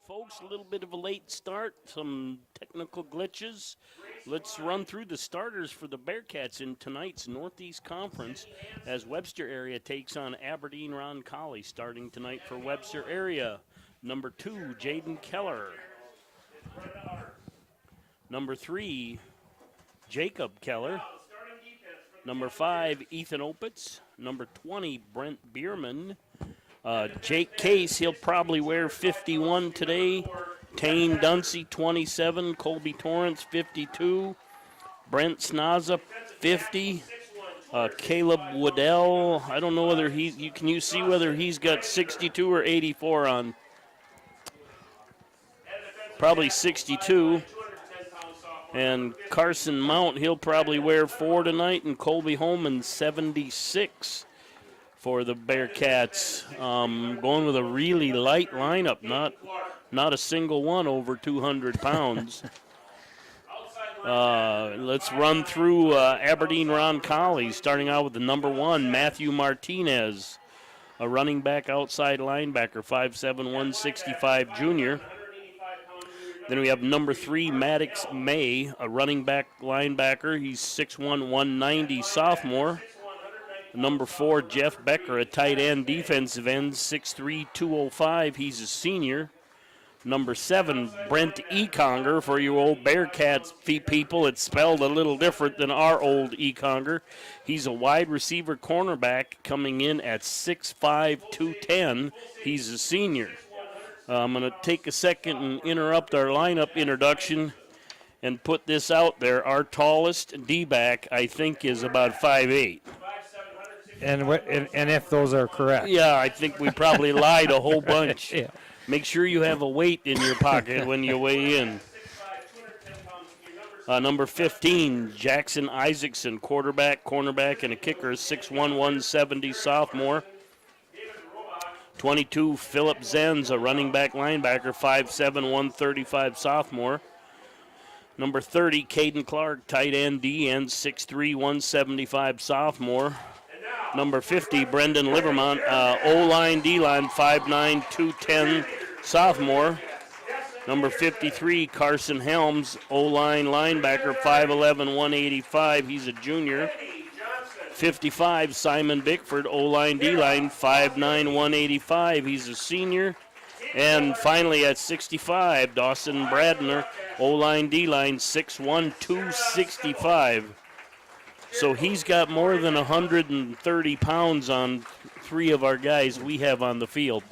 folks. A little bit of a late start, some technical glitches. Let's run through the starters for the Bearcats in tonight's Northeast Conference as Webster area takes on Aberdeen Roncalli. Starting tonight for Webster area, number 2, Jaden Keller. Number 3, Jacob Keller. Number 5, Ethan Opitz. Number 20, Brent Bierman. Jake Case, he'll probably wear 51 today. Tane Dunsey, 27. Colby Torrance, 52. Brent Snaza, 50. Caleb Waddell, I don't know whether can you see whether he's got 62 or 84 on? Probably 62. And Carson Mount, he'll probably wear 4 tonight. And Colby Holman, 76 for the Bearcats. Going with a really light lineup, not a single one over 200 pounds. Let's run through Aberdeen Roncalli, starting out with the number 1, Matthew Martinez, a running back outside linebacker, 5'7", 165 junior. Then we have number 3, Maddox May, a running back linebacker. He's 6'1", 190 sophomore. Number 4, Jeff Becker, a tight end defensive end, 6'3", 205. He's a senior. Number 7, Brent Econger. For you old Bearcats people, it's spelled a little different than our old Econger. He's a wide receiver cornerback coming in at 6'5", 210. He's a senior. I'm going to take a second and interrupt our lineup introduction and put this out there. Our tallest D-back, I think, is about 5'8". And if those are correct. Yeah, I think we probably lied a whole bunch. Yeah. Make sure you have a weight in your pocket when you weigh in. Number 15, Jackson Isaacson, quarterback, cornerback, and a kicker, 6'1", 170 sophomore. 22, Philip Zenz, a running back linebacker, 5'7", 135 sophomore. Number 30, Caden Clark, tight end, D-end, 6'3", 175 sophomore. Number 50, Brendan Livermont, O-line, D-line, 5'9", 210 sophomore. Number 53, Carson Helms, O-line linebacker, 5'11", 185. He's a junior. 55, Simon Bickford, O-line, D-line, 5'9", 185. He's a senior. And finally at 65, Dawson Bradner, O-line, D-line, 6'1", 265. So he's got more than 130 pounds on 3 of our guys we have on the field.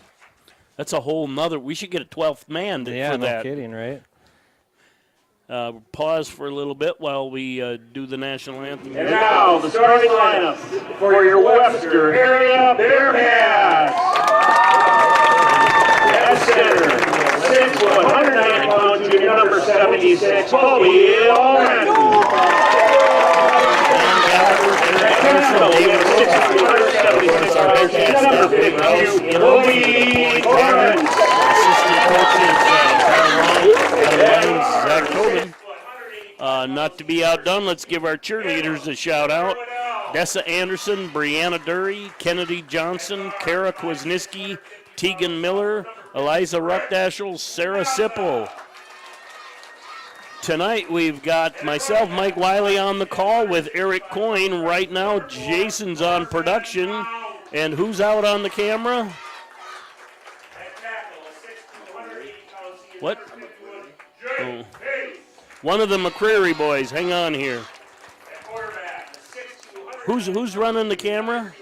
That's a whole nother. We should get a 12th man for that. Yeah, no kidding, right? Pause for a little bit while we do the national anthem. And now the starting lineup for your Webster area Bearcats. At center, 6'1", 190 pound junior, number 76, Colby Holman. Number 52, Colby Torrance. Assistant coaches Zach Tobin. Not to be outdone, let's give our cheerleaders a shout out. Dessa Anderson, Brianna Dury, Kennedy Johnson, Kara Kwasniewski, Tegan Miller, Eliza Ruckdashel, Sarah Sipple. Tonight we've got myself, Mike Wiley, on the call with Eric Coyne. Right now, Jason's on production. And who's out on the camera? What? Oh. One of the McCreary boys. Hang on here. Who's running the camera?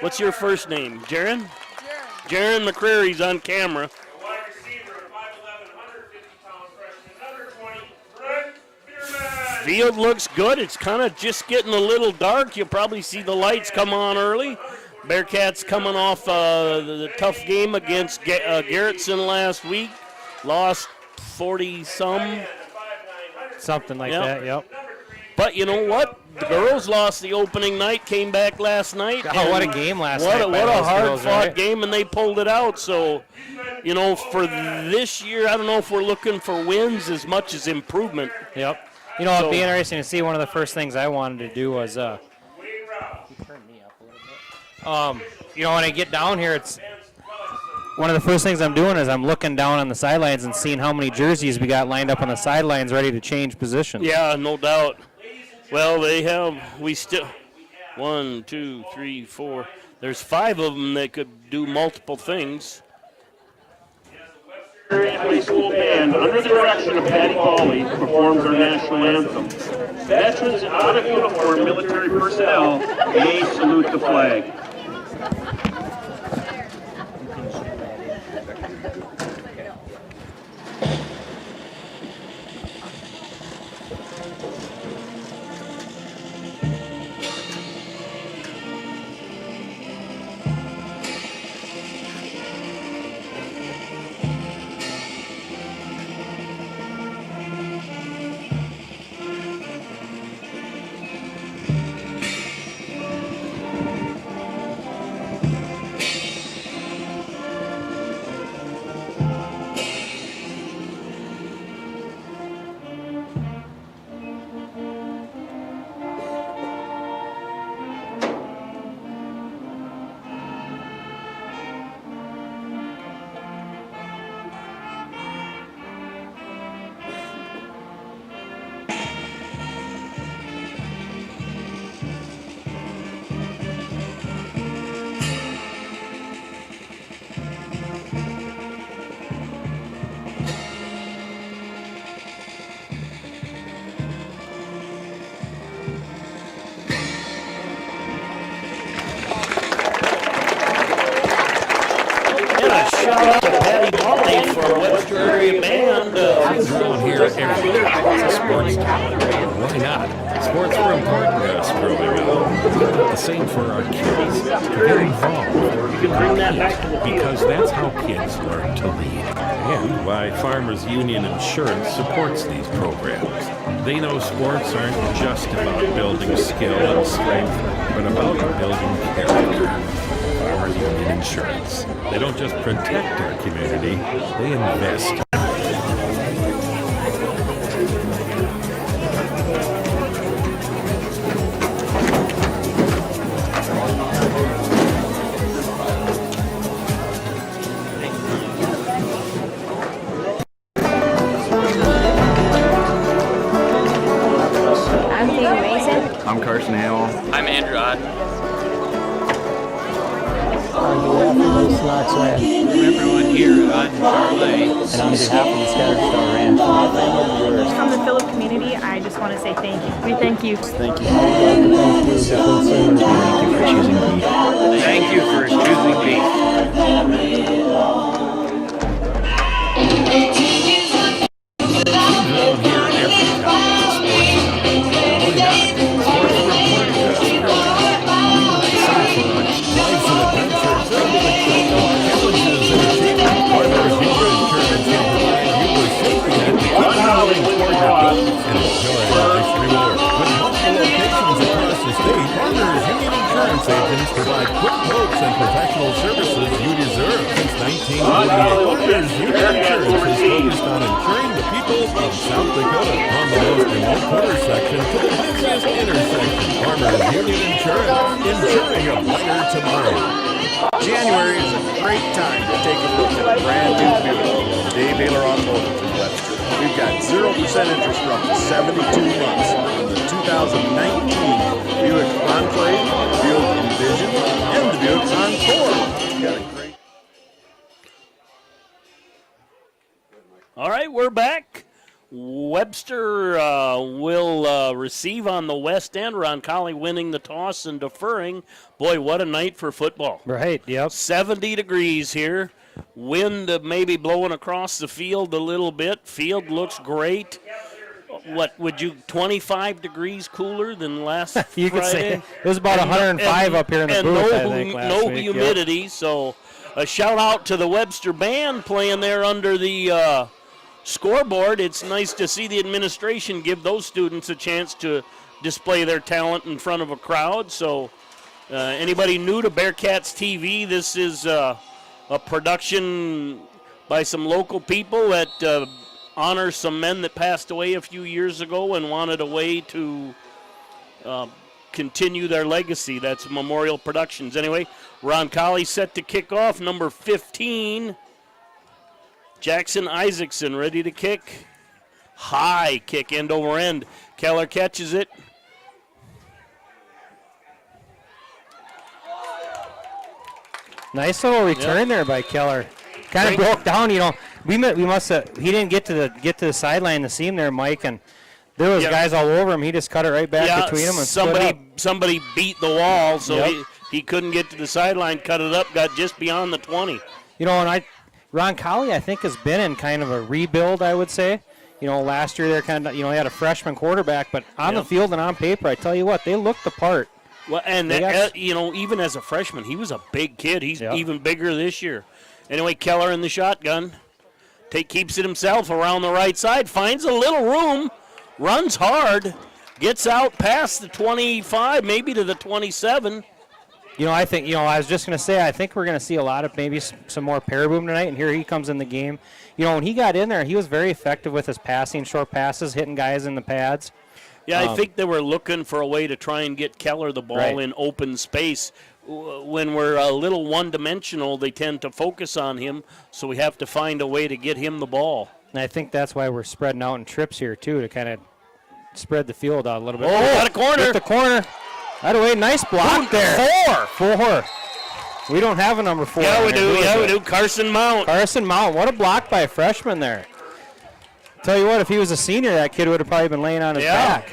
What's your first name? Jaron? Jaron McCreary's on camera. Field looks good. It's kind of just getting a little dark. You'll probably see the lights come on early. Bearcats coming off the tough game against Garrettson last week. Lost 40-some. Something like that, yep. But you know what? The girls lost the opening night, came back last night. Oh, what a game last night. What a hard-fought game, and they pulled it out. So, you know, for this year, I don't know if we're looking for wins as much as improvement. Yep. You know, it'd be interesting to see. One of the first things I wanted to do was, turn me up a little bit. You know, when I get down here, it's one of the first things I'm doing is I'm looking down on the sidelines and seeing how many jerseys we got lined up on the sidelines ready to change positions. Yeah, no doubt. Well, we still, 1, 2, 3, 4. There's 5 of them that could do multiple things. High School Band, under the direction of Patty Hawley, performs our national anthem. Veterans out of uniform military personnel may salute the flag. Shout out to Patty Hawley for Webster Area Band. Around here every year, it's a sports calendar. Why not? Sports are important to us growing up. The same for our kids. To get involved. You can bring that back to the field. Because that's how kids learn to lead. And why Farmers Union Insurance supports these programs. They know sports aren't just about building skill and strength, but about building character. Farmers Union Insurance. They don't just protect our community, they invest. I'm Theo Mason. I'm Carson Hamill. I'm Andrew Ott. From everyone here at Charlotte. And on behalf of the Scattered Star Ranch. From the Phillip community, I just want to say thank you. We thank you. Thank you. Thank you for choosing me. Agents provide quick quotes and professional services you deserve. Since 1948, Farmers Union Insurance is focused on insuring the people of South Dakota. From the most remote intersection to the busiest intersection, Farmers Union Insurance, insuring a brighter tomorrow. January is a great time to take a look at a brand new Buick. Dave Baylor Automotive in Webster. We've got 0% interest for up to 72 months on the 2019 Buick Enclave, Buick Envision, and the Buick Encore. Got a great. All right, we're back. Webster will receive on the west end. Roncalli winning the toss and deferring. Boy, what a night for football. Right, yep. 70 degrees here. Wind maybe blowing across the field a little bit. Field looks great. What would you, 25 degrees cooler than last You could Friday? say it was about 105 up here in the and booth, no, I think, last no week. humidity. So a shout out to the Webster band playing there under the scoreboard. It's nice to see the administration give those students a chance to display their talent in front of a crowd. So anybody new to Bearcats TV, this is a production by some local people that honors some men that passed away a few years ago and wanted a way to continue their legacy. That's Memorial Productions. Anyway, Roncalli set to kick off. Number 15, Jackson Isaacson, ready to kick. High kick, end over end. Keller catches it. Nice little return there by Keller. Kind of broke down, you know. We must have. He didn't get to the sideline, the seam there, Mike, and there was guys all over him. He just cut it right back between them and somebody beat the wall, so he couldn't get to the sideline. Cut it up, got just beyond the 20. You know, and Roncalli, I think, has been in kind of a rebuild, I would say. You know, last year they're kind of, you know, they had a freshman quarterback, but on the field and on paper, I tell you what, they looked the part. Well, and you know, even as a freshman, he was a big kid. He's even bigger this year. Anyway, Keller in the shotgun. Keeps it himself around the right side, finds a little room, runs hard, gets out past the 25, maybe to the 27. You know, I think, you know, I was just going to say, I think we're going to see a lot of maybe some more Paraboom tonight, and here he comes in the game. You know, when he got in there, he was very effective with his passing, short passes, hitting guys in the pads. Yeah, I think they were looking for a way to try and get Keller the ball in open space. When we're a little one-dimensional, they tend to focus on him, so we have to find a way to get him the ball. And I think that's why we're spreading out in trips here, too, to kind of spread the field out a little bit. Oh, got a corner. Hit the corner. Right away, nice block there. Four. We don't have a number 4. Yeah, we do. Carson Mount. What a block by a freshman there. Tell you what, if he was a senior, that kid would have probably been laying on his back.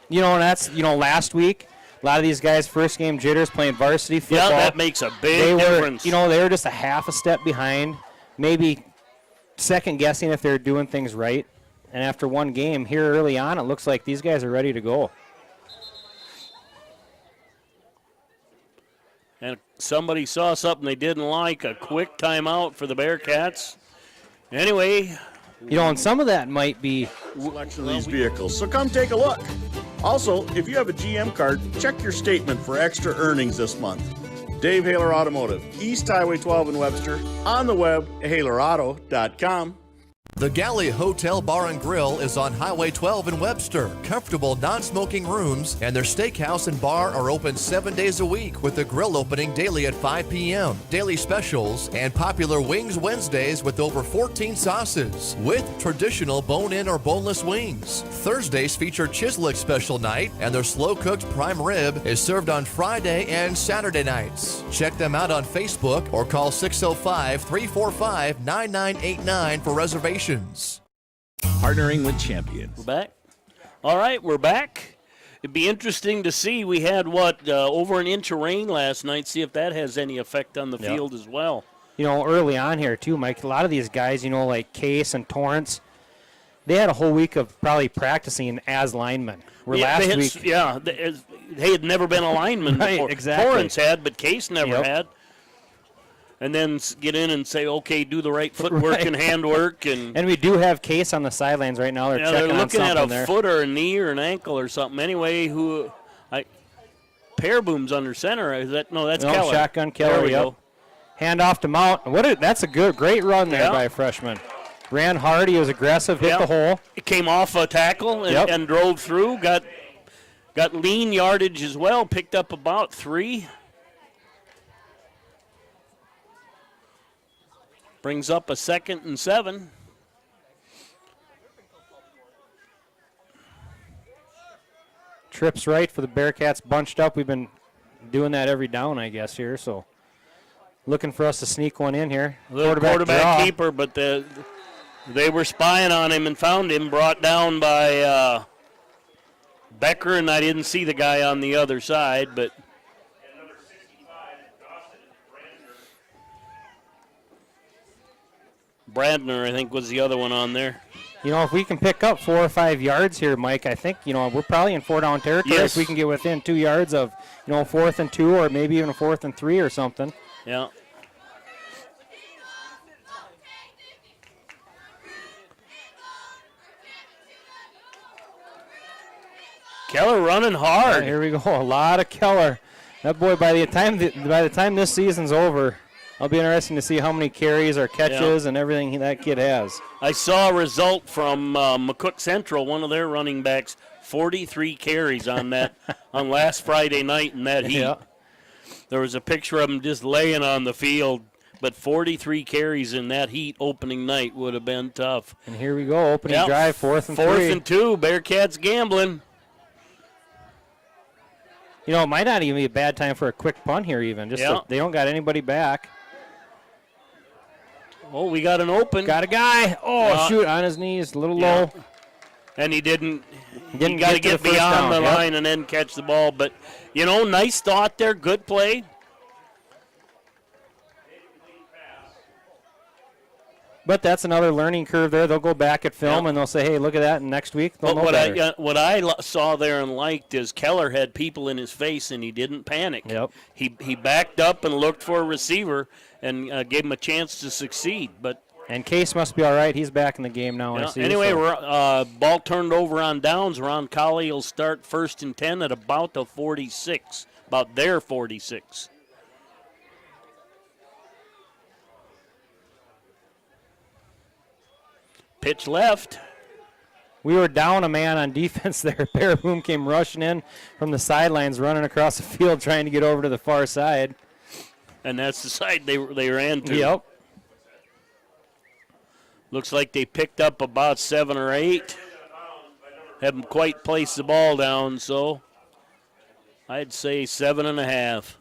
You know, and that's, you know, last week, a lot of these guys, first game jitters, playing varsity football. Yeah, that makes a big difference. You know, they were just a half a step behind, maybe second guessing if they're doing things right. And after one game here early on, it looks like these guys are ready to go. And somebody saw something they didn't like, a quick timeout for the Bearcats. Anyway. You know, and some of that might be selection of these vehicles, so come take a look. Also, if you have a GM card, check your statement for extra earnings this month. Dave Haler Automotive, East Highway 12 in Webster, on the web, halerauto.com. The Galley Hotel Bar and Grill is on Highway 12 in Webster. Comfortable non-smoking rooms and their steakhouse and bar are open 7 days a week with the grill opening daily at 5 p.m. Daily specials and popular Wings Wednesdays with over 14 sauces with traditional bone-in or boneless wings. Thursdays feature Chislick special night and their slow-cooked prime rib is served on Friday and Saturday nights. Check them out on Facebook or call 605-345-9989 for reservations. Partnering with champions. We're back. All right, we're back. It'd be interesting to see. We had, over an inch of rain last night. See if that has any effect on the field as well. You know, early on here, too, Mike, a lot of these guys, you know, like Case and Torrance, they had a whole week of probably practicing as linemen. They had never been a lineman before. Exactly. Torrance had, but Case never had. And then get in and say, okay, do the right footwork and handwork. And we do have Case on the sidelines right now. They're looking at a there. foot or a knee or an ankle or something. Anyway, Paraboom's under center. Is that that's Keller. Shotgun Keller. There we go. Hand off to Mount. That's a great run there by a freshman. Ran hard. He was aggressive. Hit the hole. It came off a tackle and drove through. Got lean yardage as well. Picked up about 3. Brings up a 2nd and 7. Trips right for the Bearcats bunched up. We've been doing that every down, I guess, here. So looking for us to sneak one in here. Quarterback keeper, but they were spying on him and found him. Brought down by Becker, and I didn't see the guy on the other side, but Brandner, I think, was the other one on there. You know, if we can pick up 4 or 5 yards here, Mike, I think, you know, we're probably in 4-down territory if we can get within 2 yards of, you know, 4th and 2 or maybe even a 4th and 3 or something. Yeah. Keller running hard. Yeah, here we go. A lot of Keller. That boy, by the time this season's over, I'll be interesting to see how many carries or catches and everything that kid has. I saw a result from McCook Central, one of their running backs, 43 carries on that on last Friday night in that heat. Yeah. There was a picture of him just laying on the field, but 43 carries in that heat opening night would have been tough. And here we go, opening drive, 4th and 3. 4th and 2, Bearcats gambling. You know, it might not even be a bad time for a quick punt here even. Just so they don't got anybody back. Oh, we got an open. Got a guy. Oh, shoot, on his knees, a little low. And he didn't he got to get beyond the line and then catch the ball. But, you know, nice thought there, good play. But that's another learning curve there. They'll go back at film and they'll say, hey, look at that, and next week they'll know better. What I saw there and liked is Keller had people in his face and he didn't panic. Yep. He backed up and looked for a receiver and gave him a chance to succeed. And Case must be all right. He's back in the game now. I see. Anyway, ball turned over on downs. Roncalli will start 1st and 10 at about the 46, about their 46. Pitch left. We were down a man on defense there. Bareboom came rushing in from the sidelines, running across the field, trying to get over to the far side. And that's the side they ran to. Yep. Looks like they picked up about 7 or 8. Haven't quite placed the ball down, so I'd say 7.5.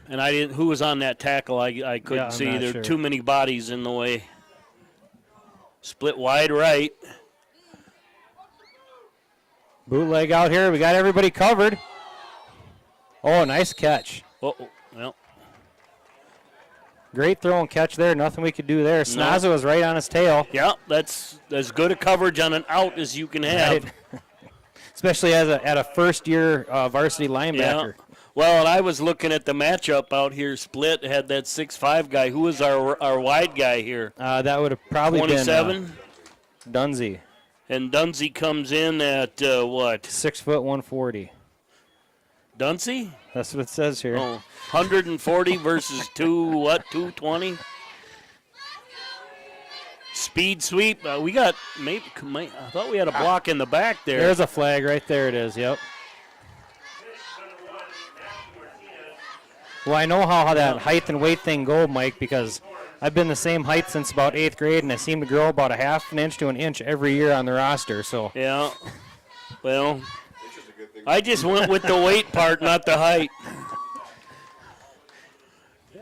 And I didn't. Who was on that tackle? I couldn't see. There were too many bodies in the way. Split wide right. Bootleg out here. We got everybody covered. Oh, nice catch. Oh, well. Great throw and catch there. Nothing we could do there. Snaza was right on his tail. Yeah, that's as good a coverage on an out as you can have. Right. Especially at a first-year varsity linebacker. Yeah. Well, and I was looking at the matchup out here. Split had that 6'5" guy. Who was our wide guy here? That would have probably 27? been Dunsey. And Dunsey comes in at what? 6 foot 140. Dunsey? That's what it says here. Oh, 140 versus 220? Speed sweep. We got maybe. I thought we had a block in the back there. There's a flag right there. It is. Yep. Well, I know how that height and weight thing go, Mike, because I've been the same height since about 8th grade, and I seem to grow about a half an inch to an inch every year on the roster. So. Yeah. Well, I just went with the weight part, not the height.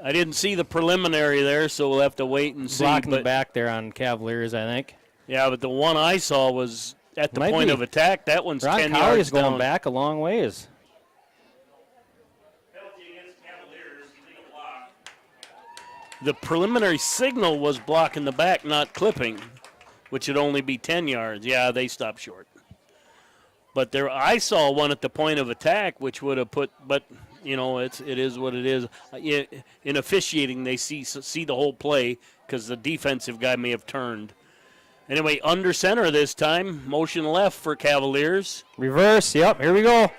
I didn't see the preliminary there, so we'll have to wait and see. Blocking the back there on Cavaliers, I think. Yeah, but the one I saw was at the point of attack. That one's 10 yards down. Roncalli's going back a long ways. The preliminary signal was blocking the back, not clipping, which would only be 10 yards. Yeah, they stopped short. But there, I saw one at the point of attack, which would have put. But you know, it is what it is. In officiating, they see the whole play because the defensive guy may have turned. Anyway, under center this time, motion left for Cavaliers. Reverse. Yep. Here we go.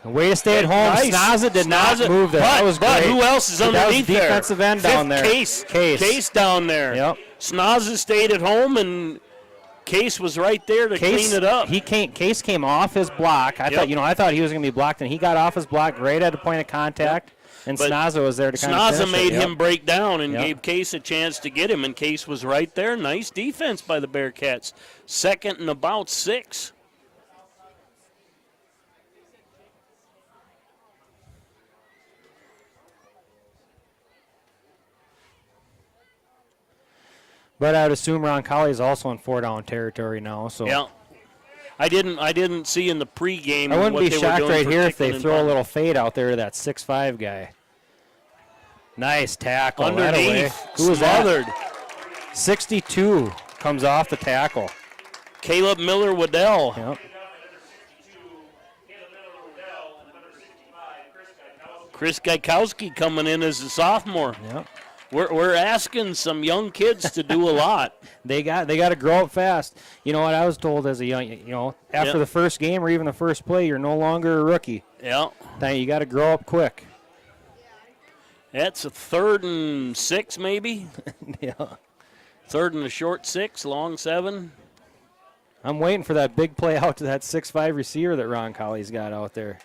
Way to stay at home. Nice. Snaza did not move there. That was great. But who else is underneath there? Defensive end down there. Case down there. Yep. Snaza stayed at home, and Case was right there to clean it up. Case came off his block. I thought he was going to be blocked, and he got off his block right at the point of contact. And Snaza was there to kind of finish Snaza made him break down and gave Case a chance to get him, and Case was right there. Nice defense by the Bearcats. 2nd and about 6. But I would assume Roncalli is also in 4-down territory now. So yeah, I didn't see in the pregame. I wouldn't what be they shocked were doing right for here if they kicking throw a and little fade out there to that 6'5" guy. Nice tackle. Underneath, who was smothered. that? 62 comes off the tackle. Caleb Miller-Waddell. Yep. Chris Gaikowski coming in as a sophomore. Yep. We're asking some young kids to do a lot. They got to grow up fast. You know what I was told as a young, after the first game or even the first play, you're no longer a rookie. Yeah. You got to grow up quick. That's a 3rd and 6 maybe. Yeah. 3rd and a short 6, long 7. I'm waiting for that big play out to that 6'5" receiver that Roncalli's got out there.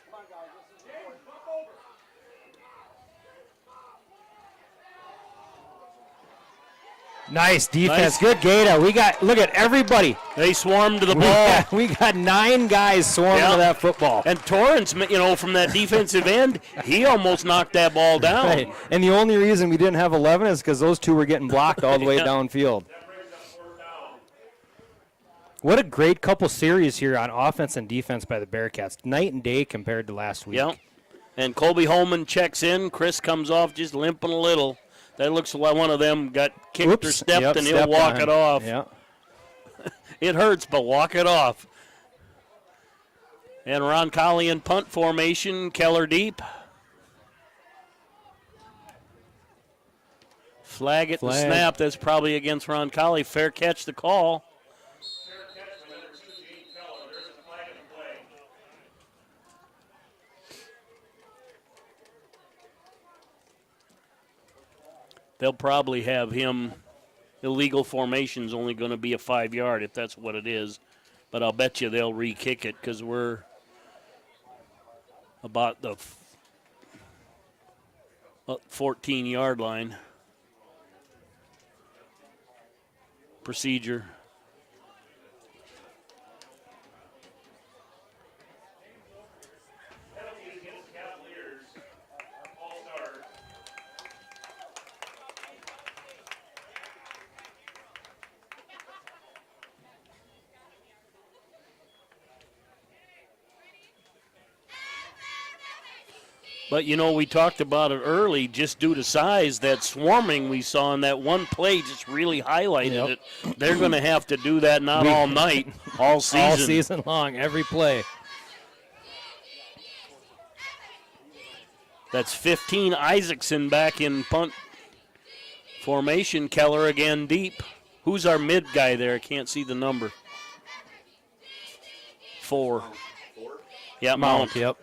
Nice defense. Nice. Good Gata. Look at everybody. They swarmed to the ball. We got 9 guys swarming to that football. And Torrance, from that defensive end, he almost knocked that ball down. Right. And the only reason we didn't have 11 is because those 2 were getting blocked all the way downfield. What a great couple series here on offense and defense by the Bearcats. Night and day compared to last week. Yep. And Colby Holman checks in. Chris comes off just limping a little. That looks like one of them got kicked or stepped, and he'll walk it off. Yep. It hurts, but walk it off. And Roncalli in punt formation. Keller deep. Flag at the snap. That's probably against Roncalli. Fair catch the call. They'll probably have him. Illegal formation's only going to be a 5-yard if that's what it is. But I'll bet you they'll re-kick it because we're about the 14-yard line. Procedure. But, we talked about it early, just due to size, that swarming we saw in that one play just really highlighted it. They're going to have to do that not all night, all season. All season long, every play. That's 15. Isaacson back in punt formation. Keller again deep. Who's our mid guy there? I can't see the number. 4. Yeah, Mount. Yep.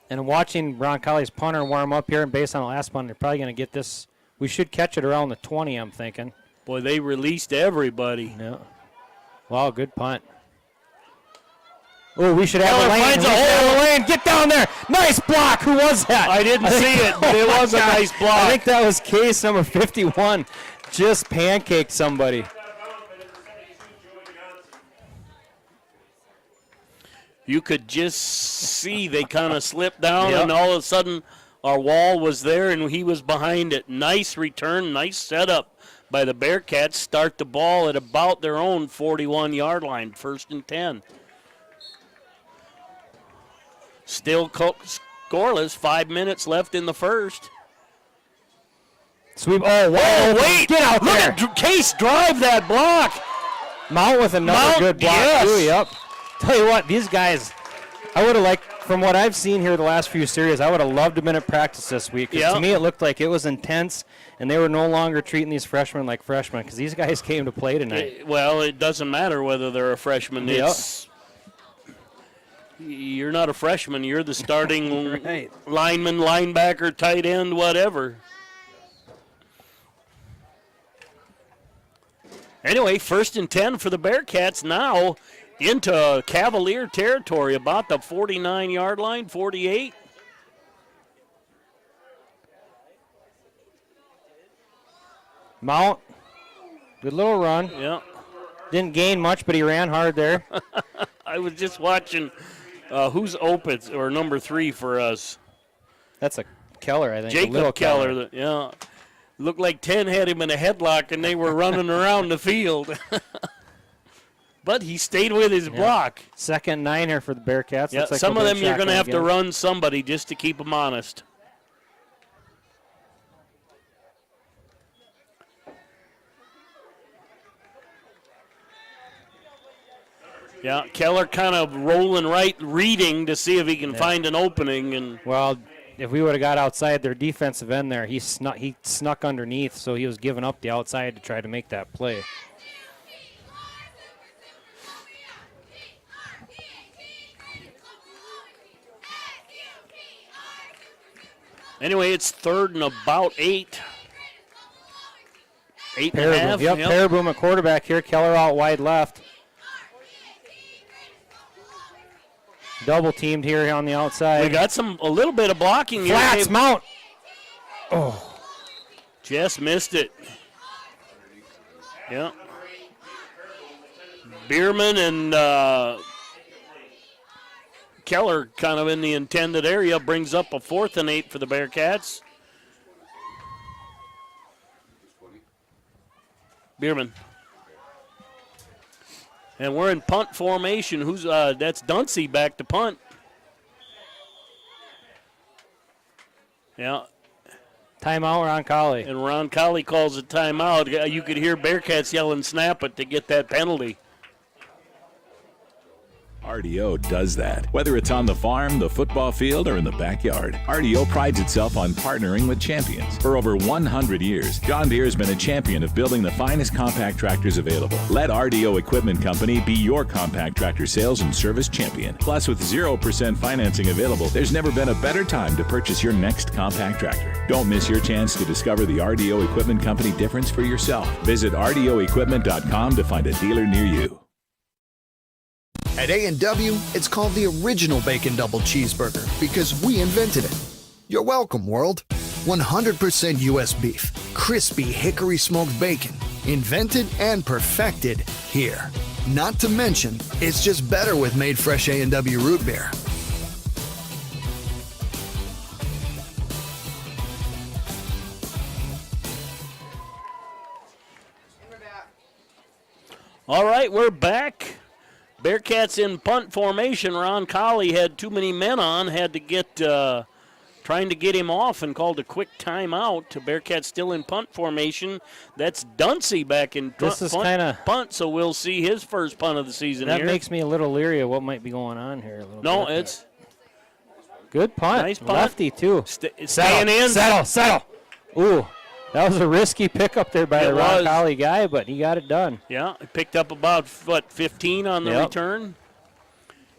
And watching Roncalli's punter warm up here, and based on the last punt, they're probably going to get this. We should catch it around the 20, I'm thinking. Boy, they released everybody. Yeah. Wow, good punt. Oh, we should have a lane. Finds a hole. Get down there. Nice block. Who was that? I didn't see it, but it was a nice block. I think that was case number 51. Just pancaked somebody. You could just see they kind of slipped down, and all of a sudden our wall was there, and he was behind it. Nice return, nice setup by the Bearcats. Start the ball at about their own 41-yard line, 1st and 10. Still scoreless, 5 minutes left in the first. Sweep. Oh, wow. Oh, wait. Get out there. Look at Case drive that block. Mount with another good block, too. Yep. Tell you what, these guys, I would have liked, from what I've seen here the last few series, I would have loved to have been at practice this week. To me, it looked like it was intense, and they were no longer treating these freshmen like freshmen because these guys came to play tonight. Well, it doesn't matter whether they're a freshman. You're not a freshman. You're the starting lineman, linebacker, tight end, whatever. Anyway, 1st and 10 for the Bearcats now. Into Cavalier territory, about the 49-yard line, 48. Mount, good little run. Yeah. Didn't gain much, but he ran hard there. I was just watching who's open, or number 3 for us. That's a Keller, I think. Jacob Keller. Yeah. Looked like 10 had him in a headlock, and they were running around the field. But he stayed with his block. 2nd 9 here for the Bearcats. Yeah, like some of them you're going to have to run somebody just to keep them honest. Yeah, Keller kind of rolling right, reading to see if he can find an opening. And well, if we would have got outside their defensive end there, he snuck underneath, so he was giving up the outside to try to make that play. Anyway, it's 3rd and about 8. 8.5. Yep, Paraboom at quarterback here. Keller out wide left. Double teamed here on the outside. We got a little bit of blocking here. Flats, Mount. Oh. Just missed it. Yeah. Bierman and Keller kind of in the intended area, brings up a 4th and 8 for the Bearcats. Bierman. And we're in punt formation. That's Dunsey back to punt. Yeah. Timeout, Roncalli. And Roncalli calls a timeout. You could hear Bearcats yelling snap it to get that penalty. RDO does that. Whether it's on the farm, the football field, or in the backyard, RDO prides itself on partnering with champions. For over 100 years, John Deere has been a champion of building the finest compact tractors available. Let RDO Equipment Company be your compact tractor sales and service champion. Plus, with 0% financing available, there's never been a better time to purchase your next compact tractor. Don't miss your chance to discover the RDO Equipment Company difference for yourself. Visit RDOequipment.com to find a dealer near you. At A&W, it's called the original Bacon Double Cheeseburger because we invented it. You're welcome, world. 100% U.S. beef, crispy hickory smoked bacon, invented and perfected here. Not to mention, it's just better with made fresh A&W root beer. All right, we're back. Bearcats in punt formation. Roncalli had too many men on, had to get, trying to get him off and called a quick timeout. Bearcats still in punt formation. That's Dunsey back in punt, so we'll see his first punt of the season that here. Makes me a little leery of what might be going on here. A little no, bit. it's good punt. Nice punt. Lefty, too. Staying in. Settle. Ooh. That was a risky pickup there by the Roncalli guy, but he got it done. Yeah, he picked up about, 15 on the return.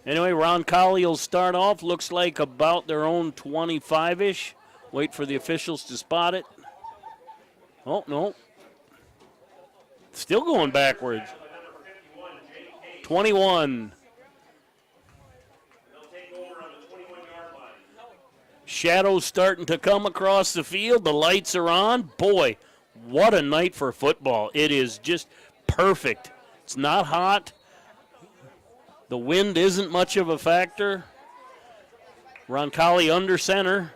Anyway, Roncalli will start off. Looks like about their own 25-ish. Wait for the officials to spot it. Oh, no. Still going backwards. 21. Shadows starting to come across the field. The lights are on. Boy, what a night for football. It is just perfect. It's not hot. The wind isn't much of a factor. Roncalli under center.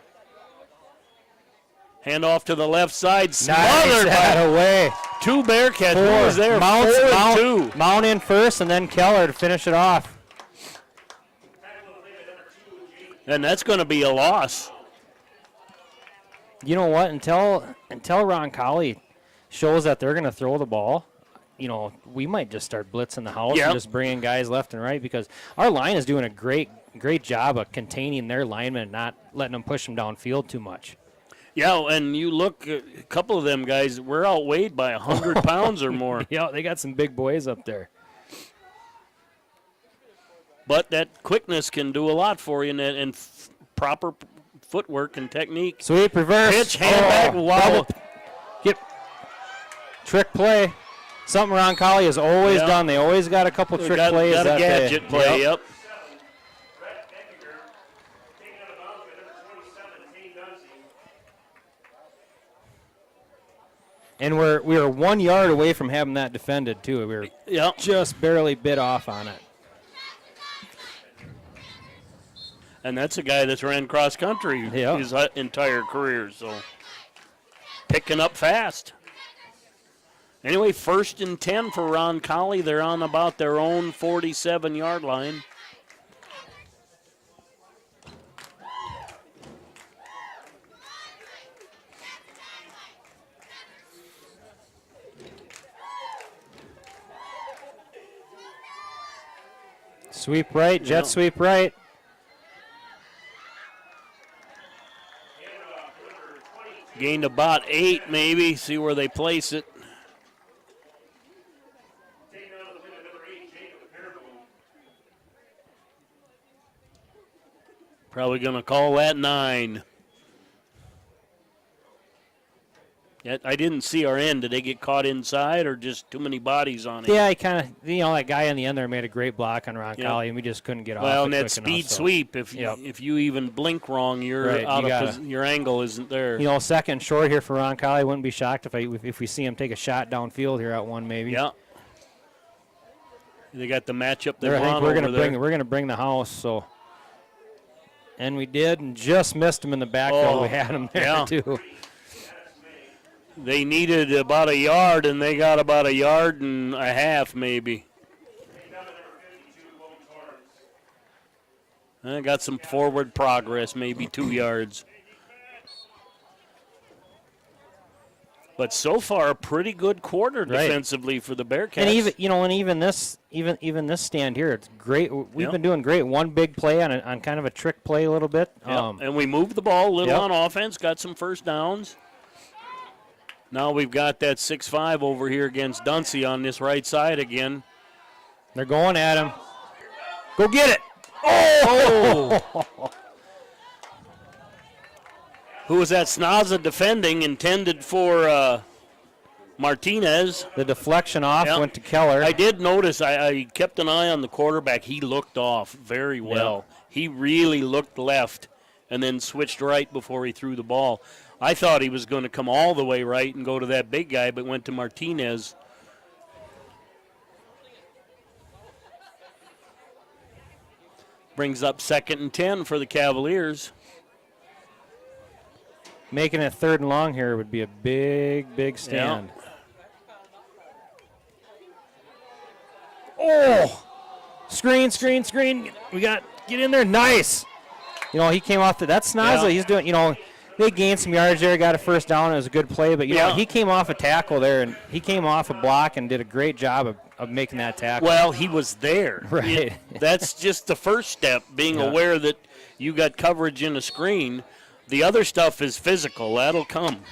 Hand off to the left side. Smothered nice away. 2 Bearcats. Who was there? Mount, 2. Mount in first, and then Keller to finish it off. And that's going to be a loss. You know what? Until Roncalli shows that they're going to throw the ball, we might just start blitzing the house and just bringing guys left and right because our line is doing a great job of containing their linemen and not letting them push them downfield too much. Yeah, and you look, a couple of them guys, we're outweighed by 100 pounds or more. Yeah, they got some big boys up there. But that quickness can do a lot for you and proper footwork and technique. Sweep, reverse. Pitch, hand back. Wow. Trick play. Something Roncalli has always done. They always got a couple trick plays. Got a gadget play, yep. And we were 1 yard away from having that defended, too. We were just barely bit off on it. And that's a guy that's ran cross country his entire career, so picking up fast. Anyway, 1st and 10 for Roncalli. They're on about their own 47-yard line. Sweep right, jet sweep right. Gained about 8 maybe. See where they place it. Probably going to call that 9. Yet I didn't see our end. Did they get caught inside or just too many bodies on it? Yeah, he kind of, that guy on the end there made a great block on Roncalli, and we just couldn't get off. Well, and that speed sweep, if you even blink wrong, you're out of your angle isn't there. Second short here for Roncalli. Wouldn't be shocked if we see him take a shot downfield here at one maybe. Yeah. They got the matchup there. I think we're gonna bring the house. So, and we did, and just missed him in the backfield. We had him there too. They needed about a yard, and they got about a yard and a half, maybe. I got some forward progress, maybe 2 yards. But so far, a pretty good quarter defensively for the Bearcats. And even this stand here, it's great. We've been doing great. One big play on kind of a trick play a little bit. And we moved the ball a little on offense, got some first downs. Now we've got that 6-5 over here against Duncy on this right side again. They're going at him. Go get it. Oh! Who was that? Snaza defending, intended for Martinez. The deflection off went to Keller. I did notice, I kept an eye on the quarterback. He looked off very well. He really looked left and then switched right before he threw the ball. I thought he was going to come all the way right and go to that big guy, but went to Martinez. Brings up 2nd and 10 for the Cavaliers. Making it 3rd and long here would be a big, big stand. Oh! Screen. We got, get in there. Nice. He came off that's Snaza. He's doing, they gained some yards there, got a first down. It was a good play, but he came off a tackle there, and he came off a block and did a great job of making that tackle. Well, he was there. Right. That's just the first step, being aware that you got coverage in a screen. The other stuff is physical. That'll come.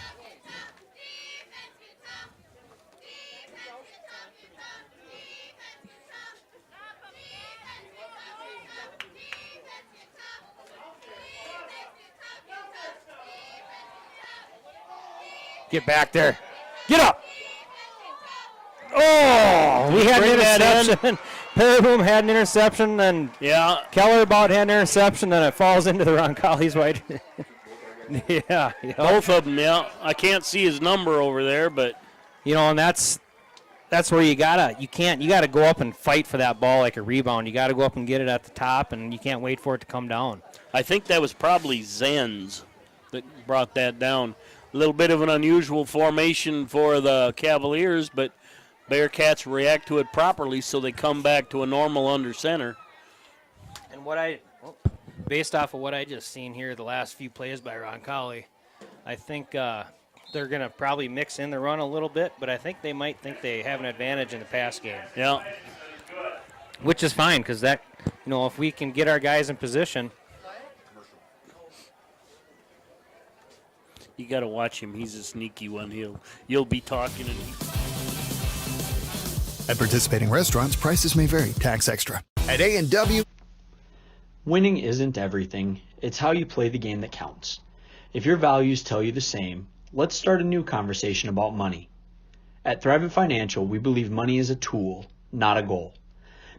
Get back there. Get up. Oh, we had an interception. Paraboom had an interception, and Keller about had an interception, then it falls into the Roncalli's wide. Both of them, I can't see his number over there, but and that's where you gotta go up and fight for that ball like a rebound. You gotta go up and get it at the top, and you can't wait for it to come down. I think that was probably Zenz that brought that down. A little bit of an unusual formation for the Cavaliers, but Bearcats react to it properly, so they come back to a normal under center. And based off of what I just seen here, the last few plays by Roncalli, I think they're going to probably mix in the run a little bit, but I think they might think they have an advantage in the pass game. Yeah. Which is fine, because that, if we can get our guys in position. You got to watch him. He's a sneaky one. You'll be talking. At participating restaurants, prices may vary. Tax extra. At A&W. Winning isn't everything. It's how you play the game that counts. If your values tell you the same, let's start a new conversation about money. At Thrivent Financial, we believe money is a tool, not a goal.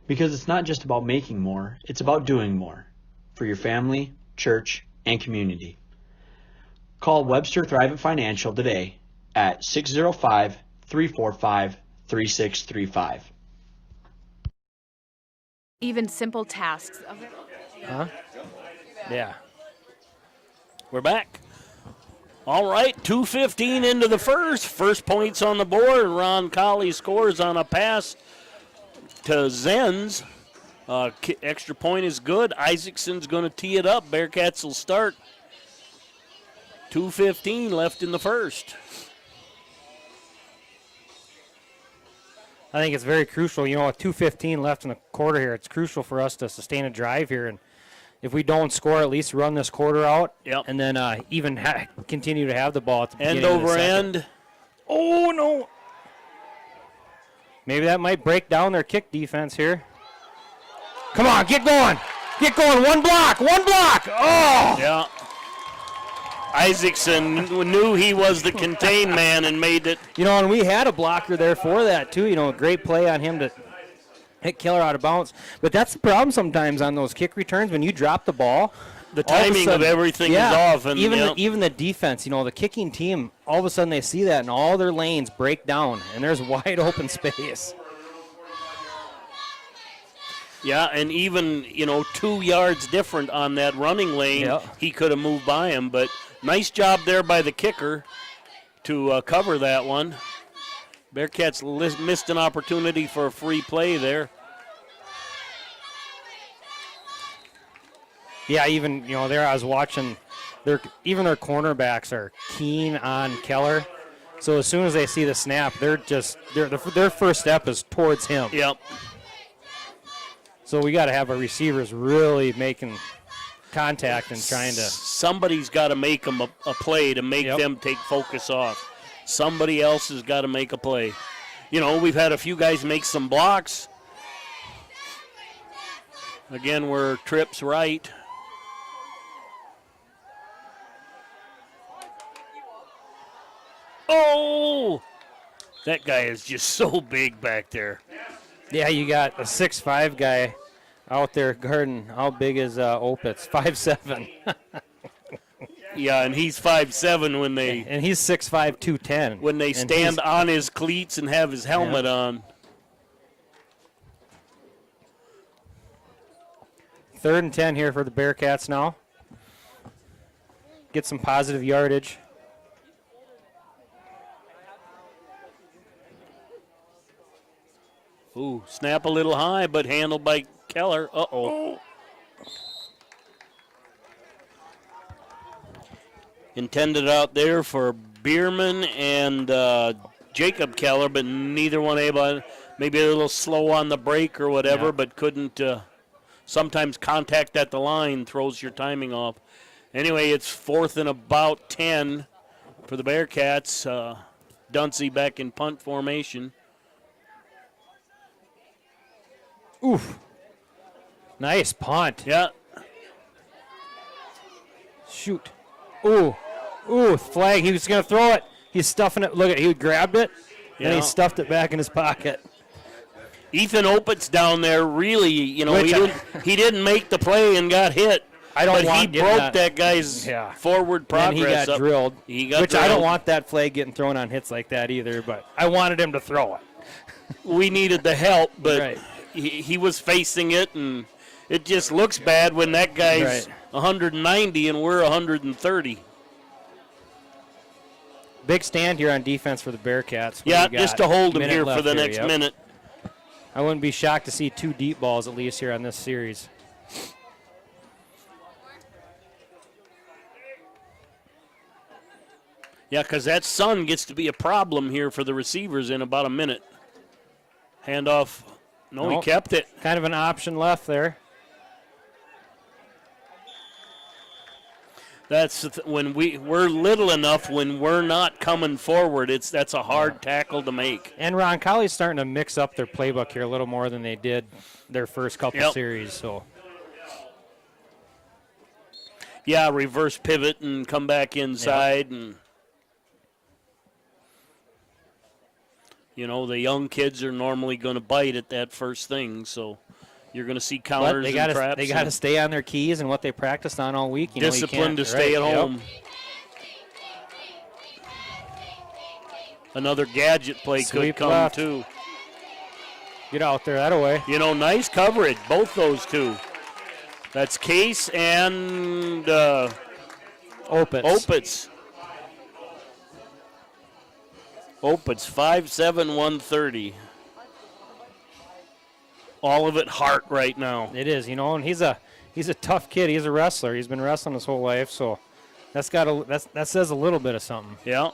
Because it's not just about making more, it's about doing more. For your family, church, and community. Call Webster Thrivent Financial today at 605-345-3635. Even simple tasks. Huh? Yeah. We're back. All right, 2:15 into the first. First points on the board. Roncalli scores on a pass to Zenz. Extra point is good. Isaacson's going to tee it up. Bearcats will start. 2:15 left in the first. I think it's very crucial. With 2:15 left in the quarter here, it's crucial for us to sustain a drive here. And, if we don't score, at least run this quarter out. Yep. And then even continue to have the ball at the end beginning over of the second. end. Oh, no. Maybe that might break down their kick defense here. Come on, get going. Get going. One block. Oh! Yeah. Isaacson knew he was the contain man and made it. And we had a blocker there for that, too. A great play on him to hit Keller out of bounds. But that's the problem sometimes on those kick returns. When you drop the ball, the timing of everything is off. And even the defense, the kicking team, all of a sudden they see that and all their lanes break down, and there's wide open space. Yeah, and even, 2 yards different on that running lane, he could have moved by him. But nice job there by the kicker to cover that one. Bearcats missed an opportunity for a free play there. Yeah, even, there I was watching, even their cornerbacks are keen on Keller. So as soon as they see the snap, their first step is towards him. Yep. So we got to have our receivers really making contact and trying to. Somebody's got to make them a play to make them take focus off. Somebody else has got to make a play. We've had a few guys make some blocks. Again, we're trips right. Oh! That guy is just so big back there. Yeah, you got a 6'5" guy out there guarding. How big is Opitz? 5'7". Yeah, and he's 5'7" when they. And he's 6'5", 210. When they stand on his cleats and have his helmet on. 3rd and 10 here for the Bearcats now. Get some positive yardage. Ooh, snap a little high, but handled by Keller. Uh-oh. Intended out there for Bierman and Jacob Keller, but neither one able, maybe a little slow on the break or whatever, but couldn't. Sometimes contact at the line throws your timing off. Anyway, it's 4th and about 10 for the Bearcats. Dunsey back in punt formation. Oof. Nice punt. Yeah. Shoot. Ooh. Ooh, flag. He was going to throw it. He's stuffing it. Look at it. He grabbed it, and he stuffed it back in his pocket. Ethan Opitz down there really, he didn't make the play and got hit. But he broke that guy's forward progress. And he got drilled. Which I don't want that flag getting thrown on hits like that either, but I wanted him to throw it. We needed the help, but he was facing it, and it just looks bad when that guy's 190 and we're 130. Big stand here on defense for the Bearcats. Yeah, just to hold them here for the next minute. I wouldn't be shocked to see 2 deep balls at least here on this series. Yeah, because that sun gets to be a problem here for the receivers in about a minute. Handoff. No, he kept it. Kind of an option left there. That's when we're little enough when we're not coming forward. That's a hard tackle to make. And Roncalli's starting to mix up their playbook here a little more than they did their first couple series. So. Yeah, reverse pivot and come back inside and. The young kids are normally going to bite at that first thing, so you're going to see counters and traps. They got to stay on their keys and what they practiced on all week. Discipline to stay at home. Another gadget play could come, left. too. Get out there, that away. Nice coverage, both those two. That's Case and Opitz. Opitz, 5'7", 130. All of it heart right now. It is, and he's a tough kid. He's a wrestler. He's been wrestling his whole life, so that says a little bit of something. Yeah.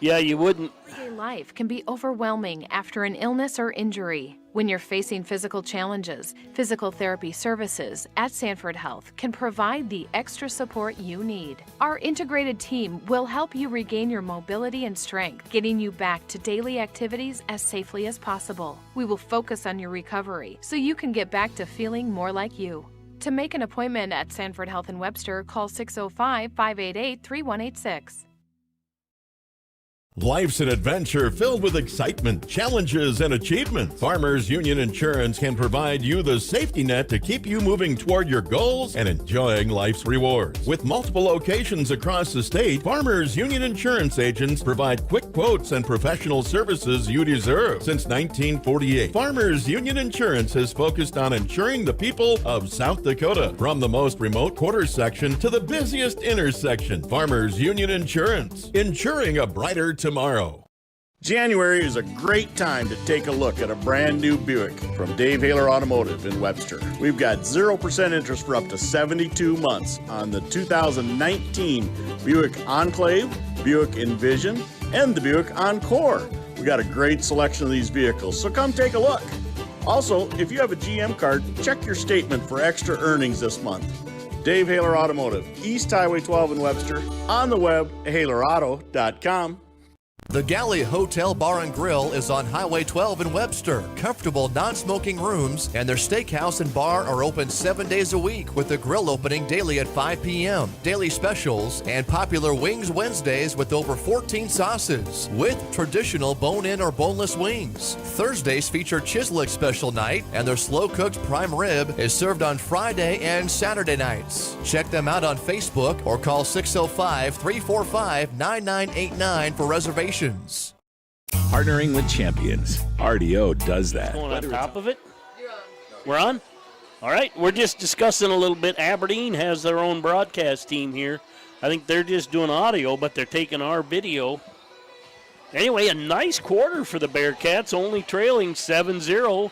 Yeah, you wouldn't. Life can be overwhelming after an illness or injury. When you're facing physical challenges, physical therapy services at Sanford Health can provide the extra support you need. Our integrated team will help you regain your mobility and strength, getting you back to daily activities as safely as possible. We will focus on your recovery so you can get back to feeling more like you. To make an appointment at Sanford Health in Webster, call 605-588-3186. Life's an adventure filled with excitement, challenges, and achievement. Farmers Union Insurance can provide you the safety net to keep you moving toward your goals and enjoying life's rewards. With multiple locations across the state, Farmers Union Insurance agents provide quick quotes and professional services you deserve. Since 1948, Farmers Union Insurance has focused on insuring the people of South Dakota. From the most remote quarter section to the busiest intersection, Farmers Union Insurance, insuring a brighter tomorrow. January is a great time to take a look at a brand new Buick from Dave Haler Automotive in Webster. We've got 0% interest for up to 72 months on the 2019 Buick Enclave, Buick Envision, and the Buick Encore. We got a great selection of these vehicles, so come take a look. Also, if you have a GM card, check your statement for extra earnings this month. Dave Haler Automotive, East Highway 12 in Webster, on the web, halerauto.com. The Galley Hotel Bar and Grill is on Highway 12 in Webster. Comfortable non-smoking rooms and their steakhouse and bar are open 7 days a week with the grill opening daily at 5 p.m. Daily specials and popular Wings Wednesdays with over 14 sauces with traditional bone-in or boneless wings. Thursdays feature Chislick special night and their slow-cooked prime rib is served on Friday and Saturday nights. Check them out on Facebook or call 605-345-9989 for reservations. Partnering with champions. RDO does that. Going on top of it? We're on? All right, we're just discussing a little bit. Aberdeen has their own broadcast team here. I think they're just doing audio, but they're taking our video. Anyway, a nice quarter for the Bearcats, only trailing 7-0.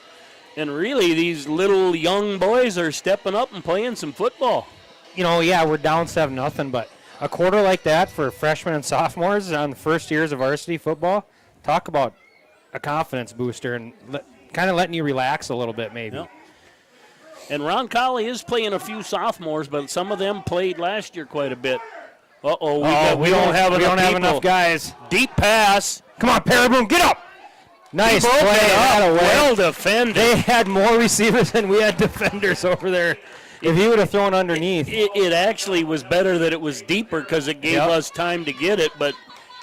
And really, these little young boys are stepping up and playing some football. You know, yeah, we're down 7-0, but a quarter like that for freshmen and sophomores on the first years of varsity football, talk about a confidence booster and kind of letting you relax a little bit maybe. Yep. And Roncalli is playing a few sophomores, but some of them played last year quite a bit. We don't have enough guys. Deep pass. Come on, Paraboom, get up. Nice play. Well defended. They had more receivers than we had defenders over there. If he would have thrown underneath. It actually was better that it was deeper because it gave us time to get it. But,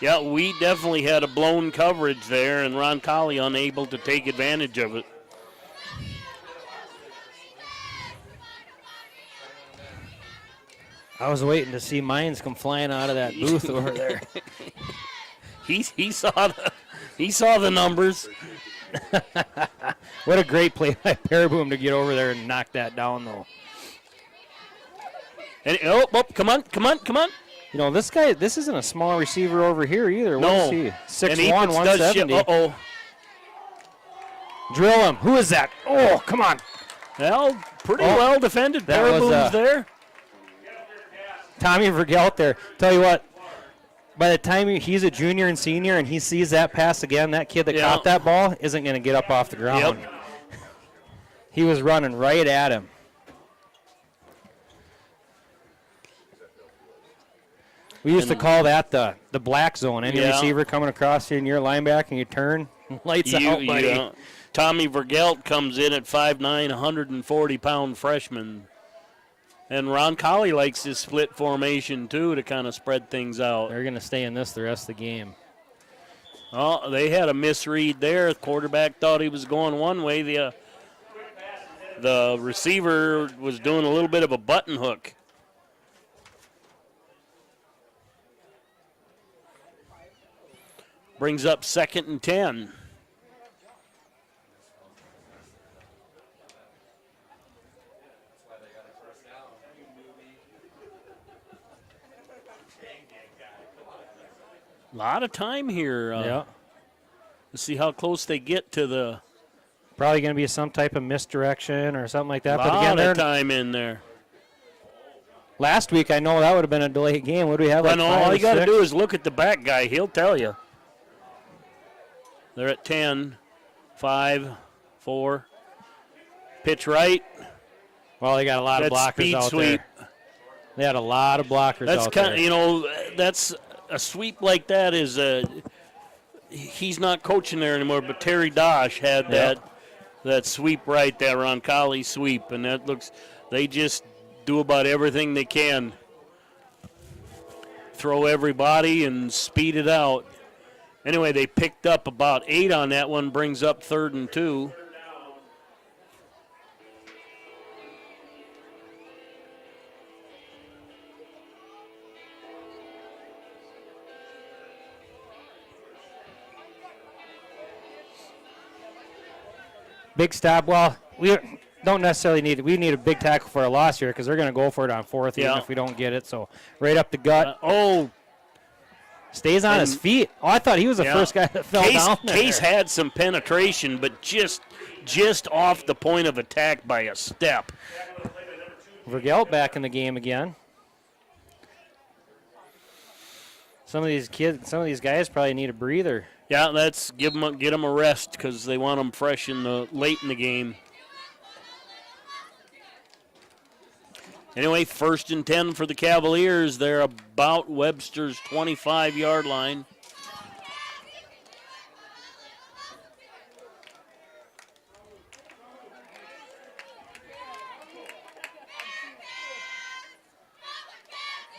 yeah, we definitely had a blown coverage there, and Roncalli unable to take advantage of it. I was waiting to see mines come flying out of that booth over there. He saw the numbers. What a great play by Paraboom to get over there and knock that down, though. And, come on. You know, this isn't a small receiver over here either. No. What is he? 6'1", 170. Uh-oh. Drill him. Who is that? Oh, come on. Well, pretty well defended. Paraboom's there. Tommy Vergelt there. Tell you what, by the time he's a junior and senior and he sees that pass again, that kid that caught that ball isn't going to get up off the ground. Yep. He was running right at him. We used to call that the black zone. Any receiver coming across you and you're a linebacker and you turn, lights out, buddy. Tommy Vergelt comes in at 5'9", 140-pound freshman. And Roncalli likes his split formation, too, to kind of spread things out. They're going to stay in this the rest of the game. Oh, they had a misread there. The quarterback thought he was going one way. The receiver was doing a little bit of a button hook. Brings up 2nd and 10. A lot of time here. Let's see how close they get to the. Probably going to be some type of misdirection or something like that. A lot of time in there. Last week, I know that would have been a delayed game. What do we have? All you got to do is look at the back guy. He'll tell you. They're at 10, 5, 4. Pitch right. Well, they got a lot of blockers speed out sweep. there. They had a lot of blockers That's out there. You know, that's a sweep like that is he's not coaching there anymore, but Terry Dosh had that sweep right there, Roncalli sweep, and that looks, they just do about everything they can. Throw everybody and speed it out. Anyway, they picked up about 8 on that one, brings up 3rd and 2. Big stop. Well, we don't necessarily need it. We need a big tackle for a loss here because they're going to go for it on 4th even if we don't get it. So right up the gut. Stays on his feet. Oh, I thought he was the first guy that fell down there. Case had some penetration, but just off the point of attack by a step. Vergelt back in the game again. Some of these guys probably need a breather. Yeah, let's get them a rest because they want them fresh late in the game. Anyway, 1st and 10 for the Cavaliers. They're about Webster's 25-yard line.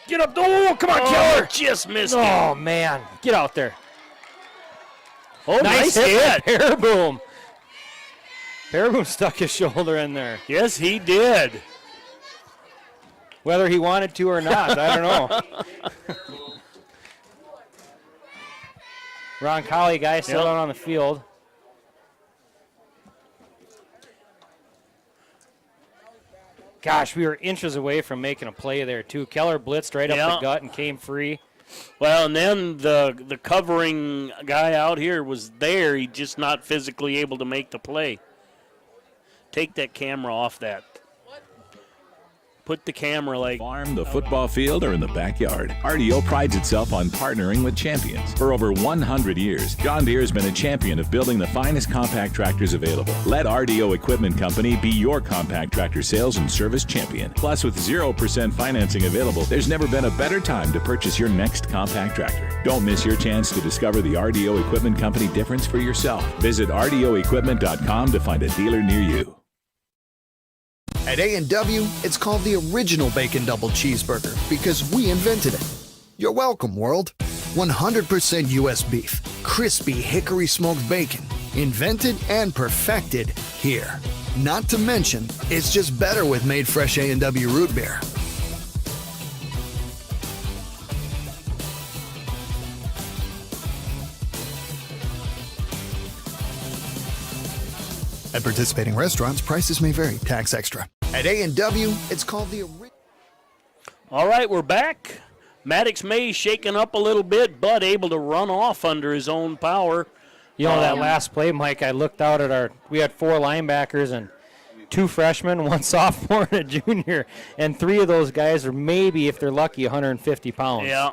Get up. Oh, come on, Keller. Just missed it. Oh, man. Get out there. Oh, nice hit. Paraboom. Paraboom stuck his shoulder in there. Yes, he did. Whether he wanted to or not, I don't know. Roncalli guy still out on the field. Gosh, we were inches away from making a play there, too. Keller blitzed right up the gut and came free. Well, and then the covering guy out here was there. He just not physically able to make the play. Take that camera off that. Put the camera farm, the football field, or in the backyard. RDO prides itself on partnering with champions. For over 100 years, John Deere has been a champion of building the finest compact tractors available. Let RDO Equipment Company be your compact tractor sales and service champion. Plus, with 0% financing available, there's never been a better time to purchase your next compact tractor. Don't miss your chance to discover the RDO Equipment Company difference for yourself. Visit RDOequipment.com to find a dealer near you. At A&W, it's called the original Bacon Double Cheeseburger because we invented it. You're welcome, world. 100% U.S. beef, crispy hickory smoked bacon, invented and perfected here. Not to mention, it's just better with made fresh A&W root beer. At participating restaurants, prices may vary. Tax extra. At A&W, it's called the original. All right, we're back. Maddox May shaken up a little bit, but able to run off under his own power. You know, that last play, Mike, I looked out at we had 4 linebackers and 2 freshmen, 1 sophomore and a junior, and 3 of those guys are maybe, if they're lucky, 150 pounds. Yeah.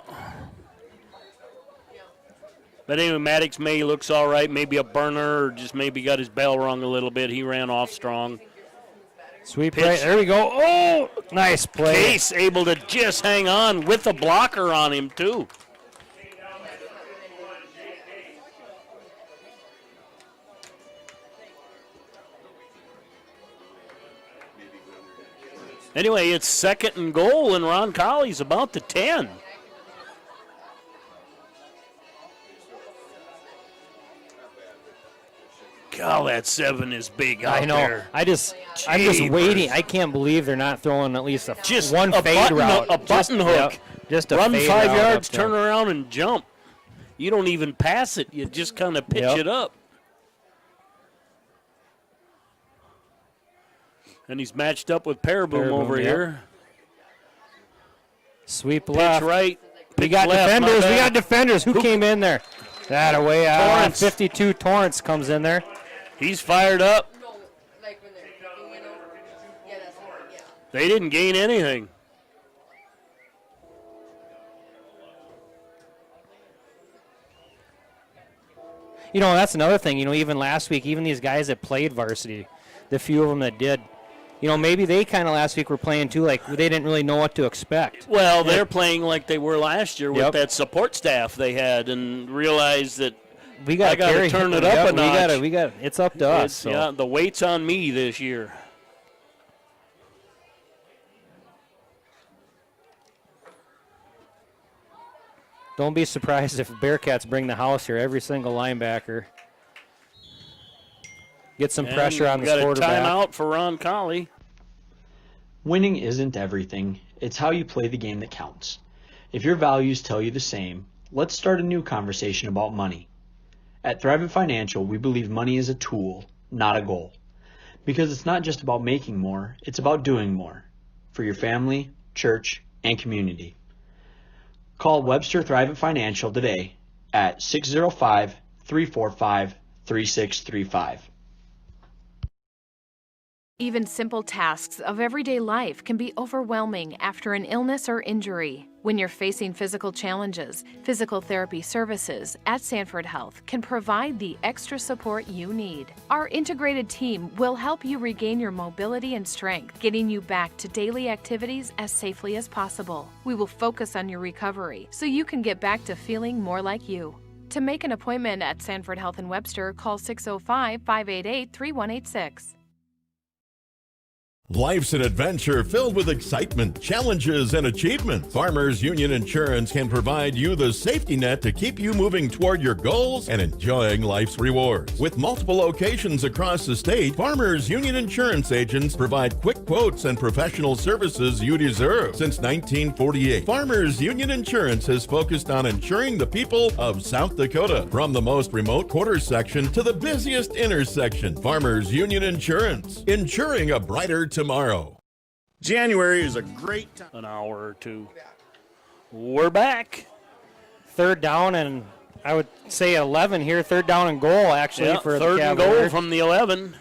But anyway, Maddox May looks all right. Maybe a burner or just maybe got his bell rung a little bit. He ran off strong. Sweet play. There we go. Oh, nice play. Case able to just hang on with a blocker on him, too. Anyway, it's 2nd and goal, and Roncalli's about to 10. God, that 7 is big out there. I know. I'm just waiting. I can't believe they're not throwing at least one fade route. A button hook. Just a run fade 5 route yards, up there. turn around, and jump. You don't even pass it. You just kind of pitch it up. And he's matched up with Paraboom over here. Sweep Pitch left. right. We got left, defenders. We got defenders. Who came in there? That away. Torrance. 52 Torrance comes in there. He's fired up. They didn't gain anything. You know, that's another thing. You know, even last week, even these guys that played varsity, the few of them that did, you know, maybe they kind of last week were playing too, like they didn't really know what to expect. Well, they're playing like they were last year with that support staff they had, and realized that we got to turn it up a notch. We got it's up to us. So. Yeah, the weight's on me this year. Don't be surprised if Bearcats bring the house here. Every single linebacker. Get some pressure on the quarterback. Got a timeout for Roncalli. Winning isn't everything. It's how you play the game that counts. If your values tell you the same, let's start a new conversation about money. At Thrivent Financial, we believe money is a tool, not a goal. Because it's not just about making more, it's about doing more. For your family, church, and community. Call Webster Thrivent Financial today at 605-345-3635. Even simple tasks of everyday life can be overwhelming after an illness or injury. When you're facing physical challenges, physical therapy services at Sanford Health can provide the extra support you need. Our integrated team will help you regain your mobility and strength, getting you back to daily activities as safely as possible. We will focus on your recovery so you can get back to feeling more like you. To make an appointment at Sanford Health in Webster, call 605-588-3186. Life's an adventure filled with excitement, challenges, and achievement. Farmers Union Insurance can provide you the safety net to keep you moving toward your goals and enjoying life's rewards. With multiple locations across the state, Farmers Union Insurance agents provide quick quotes and professional services you deserve. Since 1948, Farmers Union Insurance has focused on insuring the people of South Dakota. From the most remote quarter section to the busiest intersection, Farmers Union Insurance, insuring a brighter tomorrow. January is a great time. An hour or two. We're back. Third down, and I would say 11 here. Third down and goal, actually, for the third and Cavaliers. goal from the 11.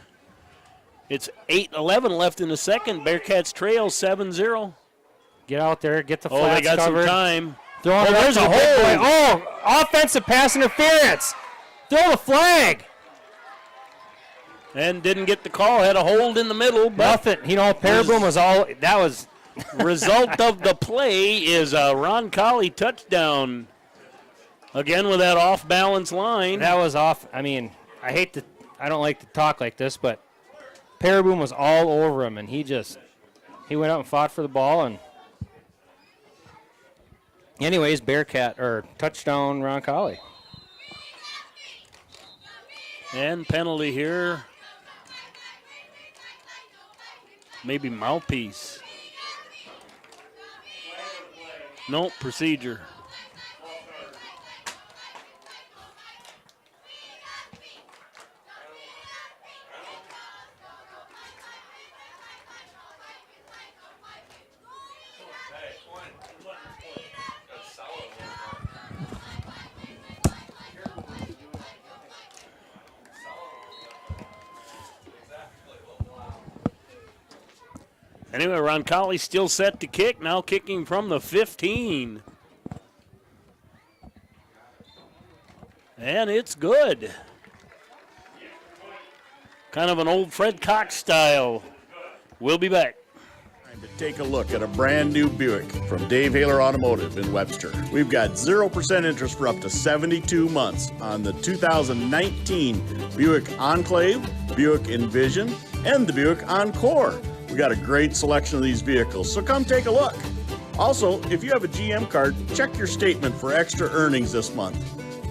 It's 8-11 left in the second. Bearcats trail 7-0. Get out there, get the flats covered. Oh, they got covered. some time. Throwing it there's a hold. hold. Oh, offensive pass interference. Throw the flag. And didn't get the call. Had a hold in the middle. But nothing. You know, Paraboom was all. That was. Result of the play is a Roncalli touchdown. Again with that off-balance line. That was off. I mean, I don't like to talk like this, but Paraboom was all over him, and he went out and fought for the ball. And anyways, touchdown Roncalli. And penalty here. Maybe mouthpiece. Nope, procedure. Anyway, Roncalli still set to kick, now kicking from the 15. And it's good. Kind of an old Fred Cox style. We'll be back. Time to take a look at a brand new Buick from Dave Haler Automotive in Webster. We've got 0% interest for up to 72 months on the 2019 Buick Enclave, Buick Envision, and the Buick Encore. We got a great selection of these vehicles, so come take a look. Also, if you have a GM card, check your statement for extra earnings this month.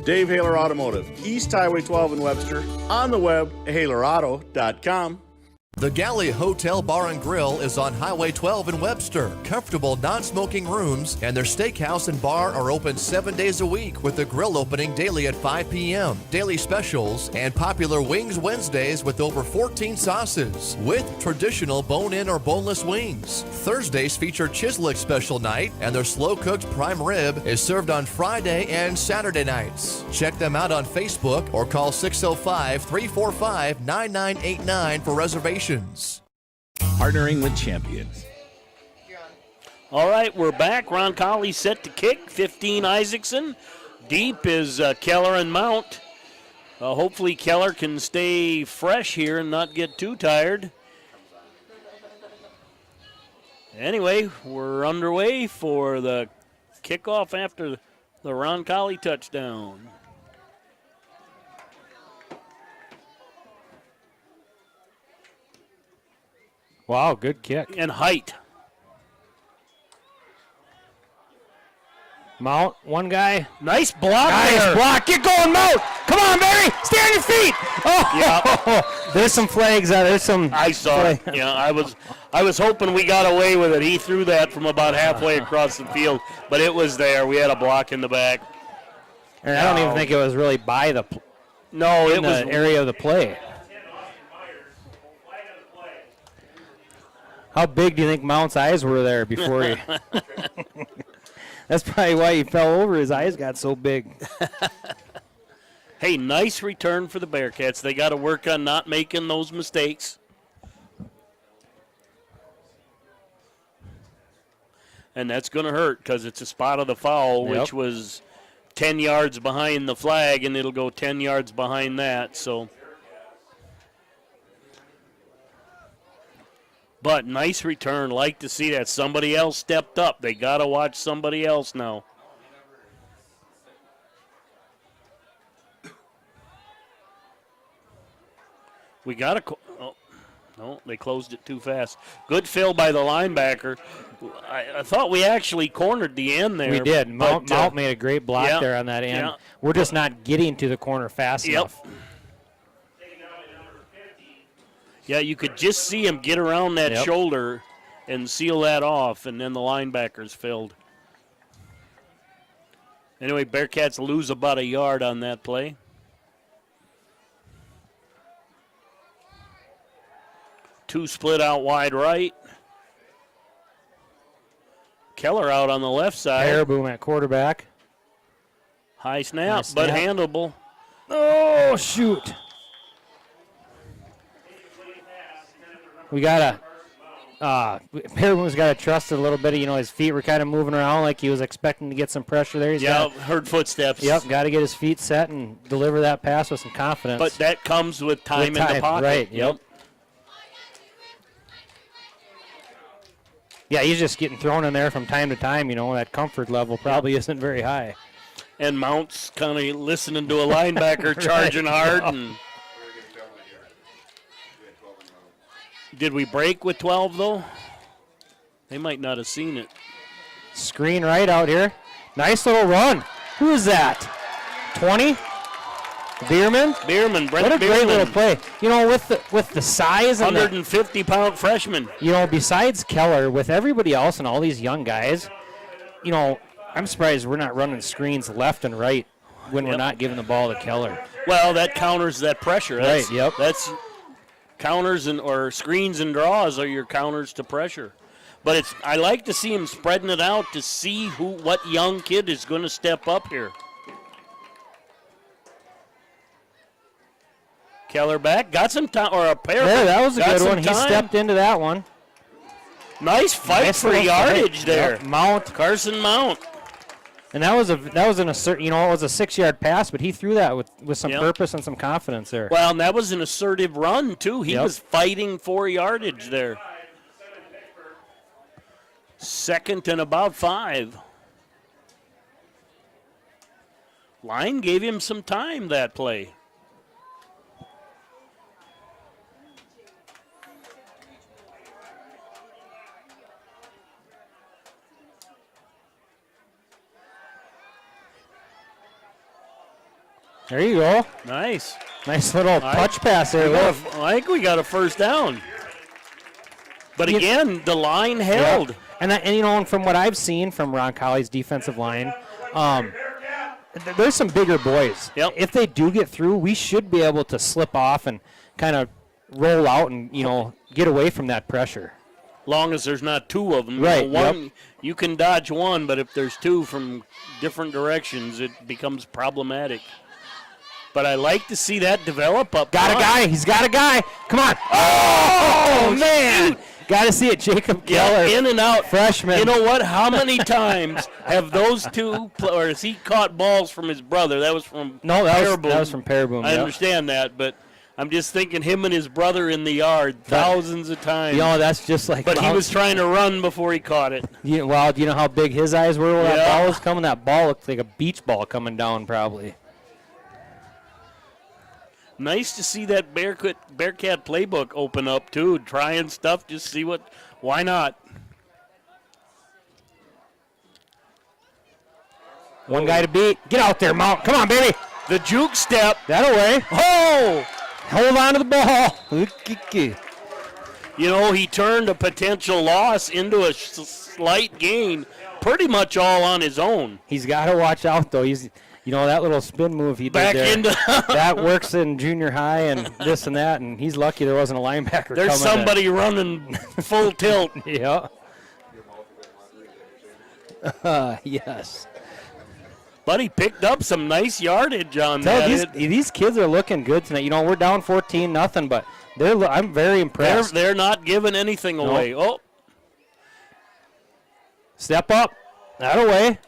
Dave Haler Automotive, East Highway 12 in Webster, on the web, halerauto.com. The Galley Hotel Bar and Grill is on Highway 12 in Webster. Comfortable non-smoking rooms and their steakhouse and bar are open 7 days a week with the grill opening daily at 5 p.m. Daily specials and popular Wings Wednesdays with over 14 sauces with traditional bone-in or boneless wings. Thursdays feature Chislick special night and their slow-cooked prime rib is served on Friday and Saturday nights. Check them out on Facebook or call 605-345-9989 for reservations. Partnering with champions. All right, we're back. Roncalli set to kick. 15 Isaacson. Deep is Keller and Mount. Hopefully Keller can stay fresh here and not get too tired. Anyway, we're underway for the kickoff after the Roncalli touchdown. Wow, good kick. And height. Mount, one guy. Nice block Nice there. block. Get going, Mount. Come on, Barry. Stay on your feet. Oh, yeah. There's some flags. There's some. I saw it. Yeah, I was hoping we got away with it. He threw that from about halfway across the field, but it was there. We had a block in the back. And I don't even think it was really by the. No, it was the area of the play. How big do you think Mount's eyes were there before he? That's probably why he fell over. His eyes got so big. Hey, nice return for the Bearcats. They got to work on not making those mistakes. And that's going to hurt because it's a spot of the foul, which was 10 yards behind the flag, and it'll go 10 yards behind that. So, but nice return. Like to see that. Somebody else stepped up. They got to watch somebody else now. We got to. Oh, no, they closed it too fast. Good fill by the linebacker. I thought we actually cornered the end there. We did. Mount made a great block there on that end. Yeah. We're just not getting to the corner fast enough. Yeah, you could just see him get around that shoulder and seal that off, and then the linebackers filled. Anyway, Bearcats lose about a yard on that play. Two split out wide right. Keller out on the left side. Paraboom at quarterback. High snap, but handleable. Oh, shoot. We got to Paraboom's got to trust it a little bit. You know, his feet were kind of moving around like he was expecting to get some pressure there. Heard footsteps. Yep, got to get his feet set and deliver that pass with some confidence. But that comes with time in the pocket. Right, yep. Yeah, he's just getting thrown in there from time to time. You know, that comfort level probably isn't very high. And Mount's kind of listening to a linebacker charging hard. And did we break with 12, though? They might not have seen it. Screen right out here. Nice little run. Who is that? 20? Bierman, Brent what a great little play. You know, with the size and 150-pound freshman. You know, besides Keller, with everybody else and all these young guys, you know, I'm surprised we're not running screens left and right when we're not giving the ball to Keller. Well, that counters that pressure. Right, yep. That's counters or screens and draws are your counters to pressure. But I like to see him spreading it out to see what young kid is going to step up here. Keller back, got some time, or a pair. Yeah, that was a good one. He stepped into that one. Nice fight for yardage there. Yep. Carson Mount. And that was an assert. You know, it was a 6-yard pass, but he threw that with some purpose and some confidence there. Well, and that was an assertive run too. He was fighting for yardage there. 2nd and about 5. Line gave him some time that play. There you go. Nice. Nice little touch pass there. I think we got a first down. But again, the line held. Yep. And you know, and from what I've seen from Roncalli's defensive line, there's some bigger boys. Yep. If they do get through, we should be able to slip off and kind of roll out and, you know, get away from that pressure. Long as there's not two of them. Right. You know, one, you can dodge one, but if there's two from different directions, it becomes problematic. But I like to see that develop up Got front. a guy. He's got a guy. Come on. Oh man. Got to see it. Jacob Keller. In and out. Freshman. You know what? How many times have those two, or has he caught balls from his brother? That was from that was from Paraboom. I understand that, but I'm just thinking him and his brother in the yard thousands of times. That's just like. But he was trying to run before he caught it. Do you know how big his eyes were when that ball was coming? That ball looked like a beach ball coming down probably. Nice to see that Bearcat playbook open up, too. Trying stuff, just see why not? One guy to beat. Get out there, Mount. Come on, baby. The juke step. That away. Oh! Hold on to the ball. You know, he turned a potential loss into a slight gain pretty much all on his own. He's got to watch out, though. That little spin move he did there, that works in junior high and this and that, and he's lucky there wasn't a linebacker There's somebody running full tilt. Yeah. Yes. But he picked up some nice yardage on that. These kids are looking good tonight. We're down 14-0, but I'm very impressed. They're not giving anything away. Oh. Step up. That away.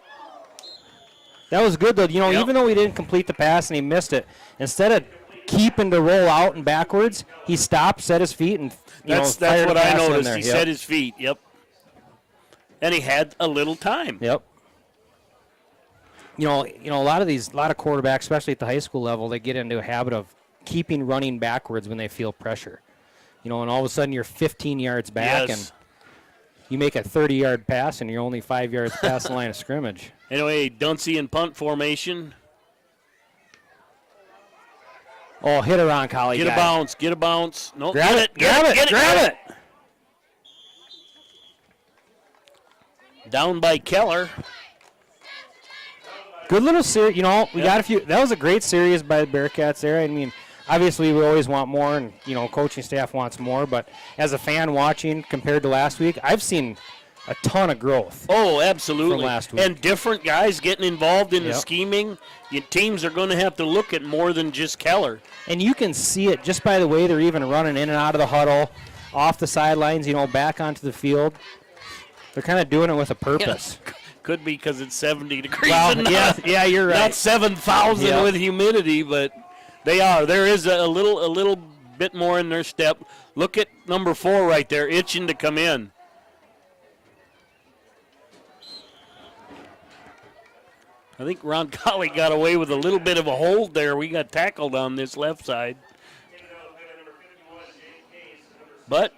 That was good, though. Even though he didn't complete the pass and he missed it, instead of keeping to roll out and backwards, he stopped, set his feet, and that's what I noticed. He set his feet. Yep. And he had a little time. Yep. A lot of quarterbacks, especially at the high school level, they get into a habit of keeping running backwards when they feel pressure. And all of a sudden you're 15 yards back and you make a 30-yard pass and you're only 5 yards past the line of scrimmage. Anyway, Dunsey in punt formation. Oh, hit a Roncalli. Get a bounce. No, grab it. Grab it. Down by Keller. Good little series. We got a few. That was a great series by the Bearcats there. I mean, obviously we always want more, and coaching staff wants more. But as a fan watching compared to last week, I've seen a ton of growth. Oh, absolutely. From last week. And different guys getting involved in the scheming. Your teams are going to have to look at more than just Keller. And you can see it just by the way they're even running in and out of the huddle, off the sidelines, back onto the field. They're kind of doing it with a purpose. Yeah. Could be because it's 70 degrees. Well, yeah, you're right. Not 7,000 with humidity, but they are. There is a little bit more in their step. Look at number 4 right there, itching to come in. I think Roncalli got away with a little bit of a hold there. We got tackled on this left side. But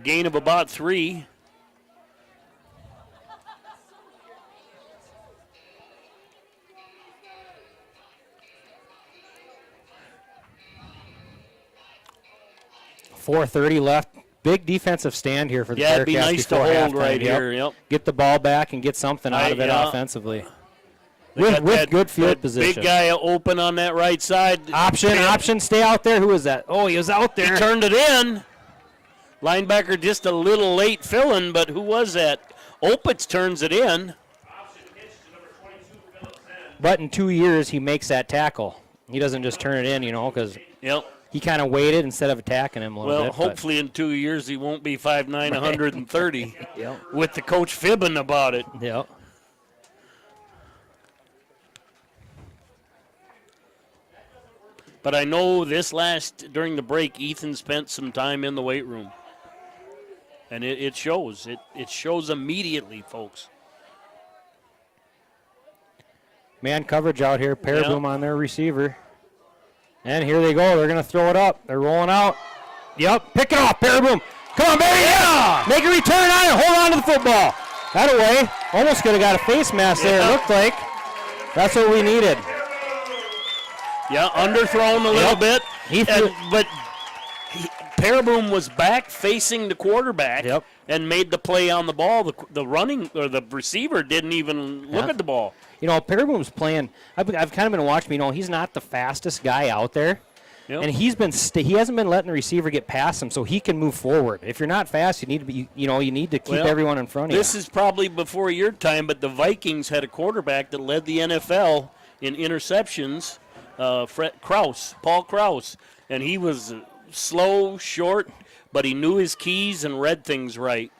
gain of about 3. .430 left. Big defensive stand here for the Bearcats. Yeah, it'd be nice to hold right here. Yep. Get the ball back and get something out of it offensively. With good field position. Big guy open on that right side. Option, stay out there. Who was that? Oh, he was out there. He turned it in. Linebacker just a little late filling, but who was that? Opitz turns it in. But in 2 years, he makes that tackle. He doesn't just turn it in, because he kind of waited instead of attacking him a little bit. Well, hopefully in 2 years he won't be 5'9", 130 with the coach fibbing about it. Yep. But I know during the break, Ethan spent some time in the weight room. And it shows. It shows immediately, folks. Man coverage out here. Paraboom on their receiver. And here they go. They're going to throw it up. They're rolling out. Yep. Pick it off. Paraboom. Come on, baby. Yeah. Make a return on it. Hold on to the football. That away. Almost could have got a face mask there, it looked like. That's what we needed. Yeah, underthrown a little bit. But Paraboom was back facing the quarterback and made the play on the ball. The running or the receiver didn't even look at the ball. Paraboom's playing. I've kind of been watching. He's not the fastest guy out there, and he hasn't been letting the receiver get past him, so he can move forward. If you're not fast, you need to be. You need to keep everyone in front of you. This is probably before your time, but the Vikings had a quarterback that led the NFL in interceptions. Paul Kraus, and he was slow, short, but he knew his keys and read things right.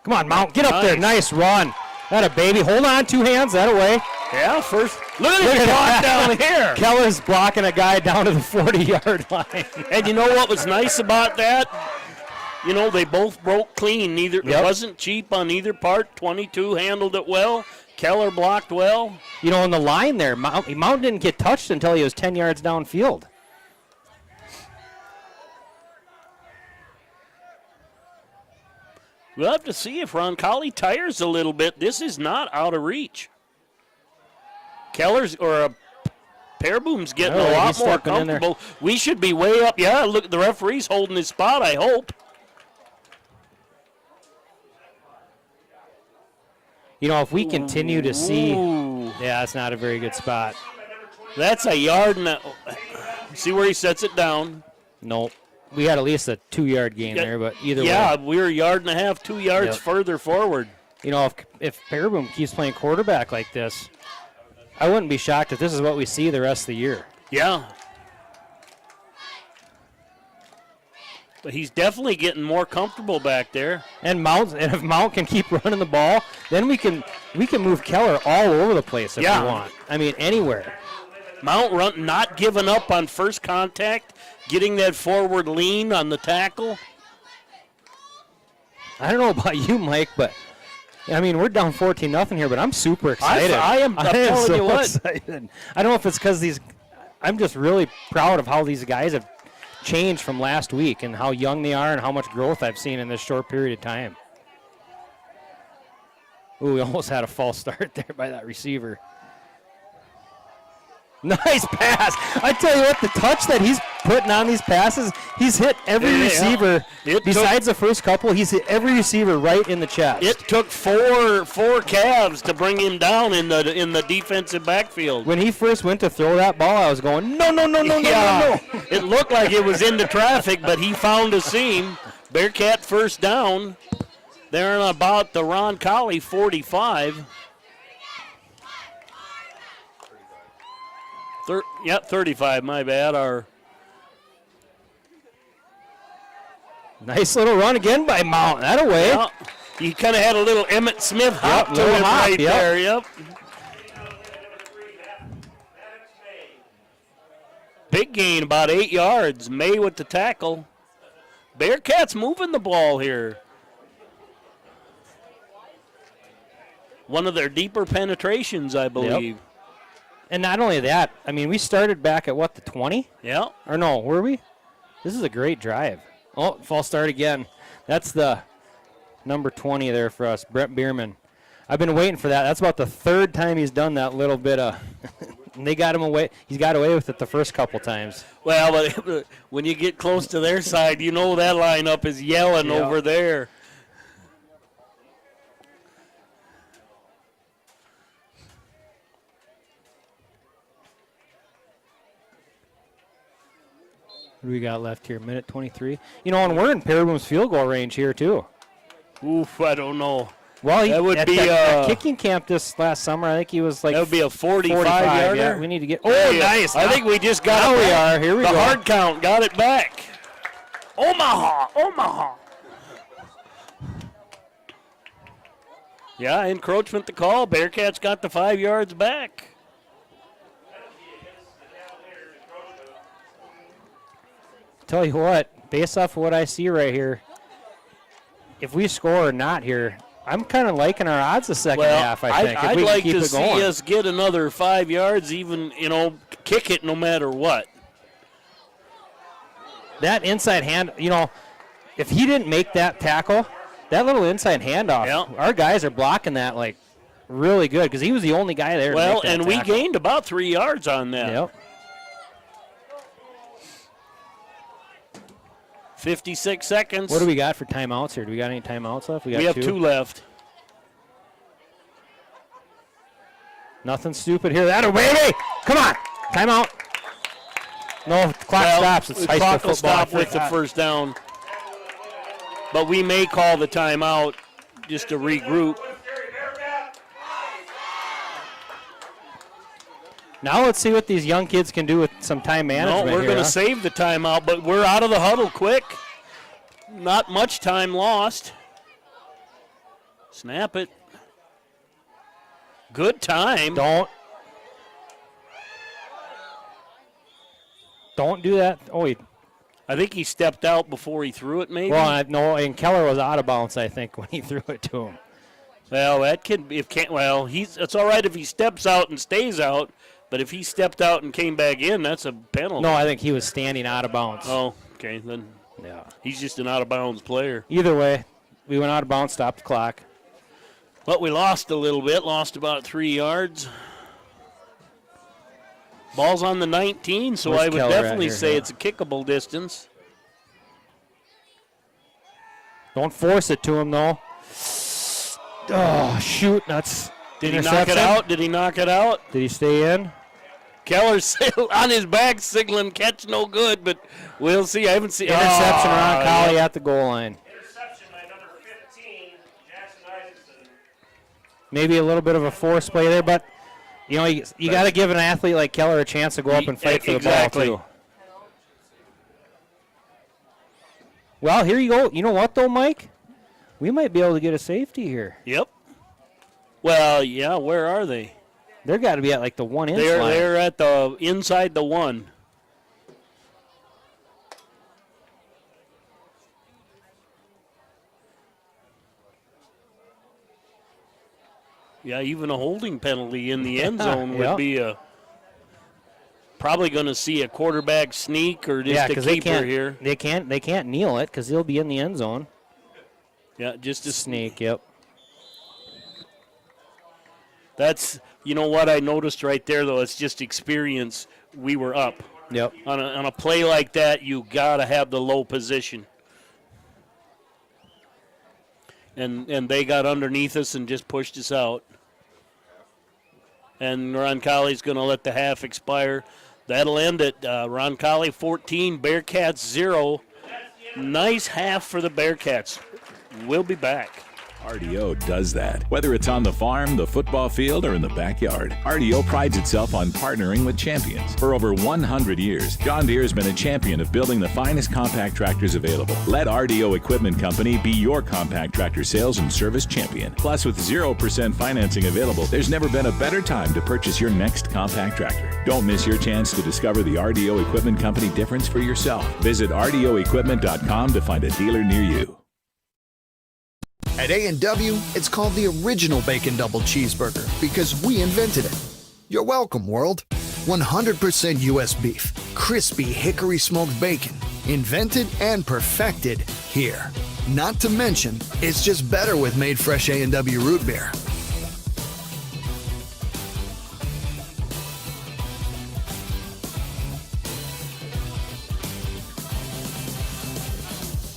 Come on, Mount, get up there. Nice run. That a baby. Hold on, 2 hands, that away. Yeah, first. Look at his block down here. Keller's blocking a guy down to the 40-yard line. And you know what was nice about that? You know, they both broke clean. It wasn't cheap on either part. 22 handled it well. Keller blocked well. You know, on the line there, Mount didn't get touched until he was 10 yards downfield. We'll have to see if Roncalli tires a little bit. This is not out of reach. Pearboom's getting a lot more comfortable. We should be way up. Yeah, look, the referee's holding his spot, I hope. You know, if we continue to see, yeah, it's not a very good spot. That's a yard and see where he sets it down. Nope. We had at least a 2-yard gain there, but either way. Yeah, we're a yard and a half, 2 yards further forward. You know, if Pearboom keeps playing quarterback like this, I wouldn't be shocked if this is what we see the rest of the year. Yeah. But he's definitely getting more comfortable back there. And if Mount can keep running the ball, then we can move Keller all over the place if we want. I mean, anywhere. Mount not giving up on first contact, getting that forward lean on the tackle. I don't know about you, Mike, but I mean, we're down 14-0 here, but I'm super excited. I'm telling you what. Excited. I don't know if it's because I'm just really proud of how these guys have changed from last week and how young they are and how much growth I've seen in this short period of time. Ooh, we almost had a false start there by that receiver. Nice pass. I tell you what, the touch that he's putting on these passes, he's hit every receiver. Besides the first couple, he's hit every receiver right in the chest. It took four calves to bring him down in the defensive backfield. When he first went to throw that ball, I was going, no. It looked like it was into traffic, but he found a seam. Bearcat first down. They're in about the Roncalli 45. 35, my bad. Nice little run again by Mount. That away. Yeah. He kind of had a little Emmett Smith hop to him right there. Yep. Big gain, about 8 yards. May with the tackle. Bearcats moving the ball here. One of their deeper penetrations, I believe. Yep. And not only that, I mean, we started back at, the 20? Yeah. Or no, were we? This is a great drive. Oh, false start again. That's the number 20 there for us, Brett Bierman. I've been waiting for that. That's about the third time he's done that little bit of they got him away. He's got away with it the first couple times. Well, but when you get close to their side, you know that lineup is yelling over there. What do we got left here? Minute 23. You know, and we're in Pearboom's field goal range here, too. Oof, I don't know. Well, that would be at kicking camp this last summer. I think he was like. That would be a 45-yarder. Yeah, we need to get. Oh, nice! I think we just got. Now we are. Here we go. The hard count got it back. Omaha. Yeah, encroachment to call. Bearcats got the 5 yards back. Tell you what, based off of what I see right here, if we score or not here, I'm kind of liking our odds the second half, I think. I'd like to see us get another 5 yards, even, kick it no matter what. That inside hand, if he didn't make that tackle, that little inside handoff, our guys are blocking that really good because he was the only guy there. Well, to make that we tackle. gained about 3 yards on that. Yep. 56 seconds. What do we got for timeouts here? Do we got any timeouts left? We have two left. Nothing stupid here. That baby! Come on! Timeout. No, the clock stops. It's high clock school will football. stop with the first down. But we may call the timeout just to regroup. Now let's see what these young kids can do with some time management. No, we're going to save the timeout, but we're out of the huddle quick. Not much time lost. Snap it. Good time. Don't do that. Oh, I think he stepped out before he threw it, maybe. Well, no, and Keller was out of bounds, I think, when he threw it to him. Well, that can be. It's all right if he steps out and stays out, but if he stepped out and came back in, that's a penalty. No, I think he was standing out of bounds. Oh, okay, then. Yeah. He's just an out of bounds player. Either way, we went out of bounds, stopped the clock. But we lost a little bit, lost about 3 yards. Ball's on the 19, so I would definitely say it's a kickable distance. Don't force it to him, though. Oh, shoot. That's Did he knock it out? Did he knock it out? Did he stay in? Keller's on his back signaling catch no good, but we'll see. I haven't seen. Interception Roncalli at the goal line. Interception by number 15, Jackson Isaacson. Maybe a little bit of a force play there, but you know you got to give an athlete like Keller a chance to go up and fight for the ball too. Well, here you go. You know what though, Mike? We might be able to get a safety here. Yep. Well, yeah. Where are they? They're got to be at like the 1 inch line. They're at the inside the 1. Yeah, even a holding penalty in the end zone would be probably going to see a quarterback sneak or just a keeper here. They can't kneel it because they'll be in the end zone. Yeah, just a sneak. Yep. That's, you know what I noticed right there, though, it's just experience. We were up. Yep. On a play like that, you got to have the low position. And they got underneath us and just pushed us out. And Roncalli's going to let the half expire. That'll end it. Roncalli 14, Bearcats 0. Nice half for the Bearcats. We'll be back. RDO does that. Whether it's on the farm, the football field, or in the backyard, RDO prides itself on partnering with champions. For over 100 years, John Deere has been a champion of building the finest compact tractors available. Let RDO Equipment Company be your compact tractor sales and service champion. Plus, with 0% financing available, there's never been a better time to purchase your next compact tractor. Don't miss your chance to discover the RDO Equipment Company difference for yourself. Visit RDOequipment.com to find a dealer near you. At A&W, it's called the original Bacon Double Cheeseburger because we invented it. You're welcome, world. 100% U.S. beef, crispy hickory smoked bacon, invented and perfected here. Not to mention, it's just better with made fresh A&W root beer.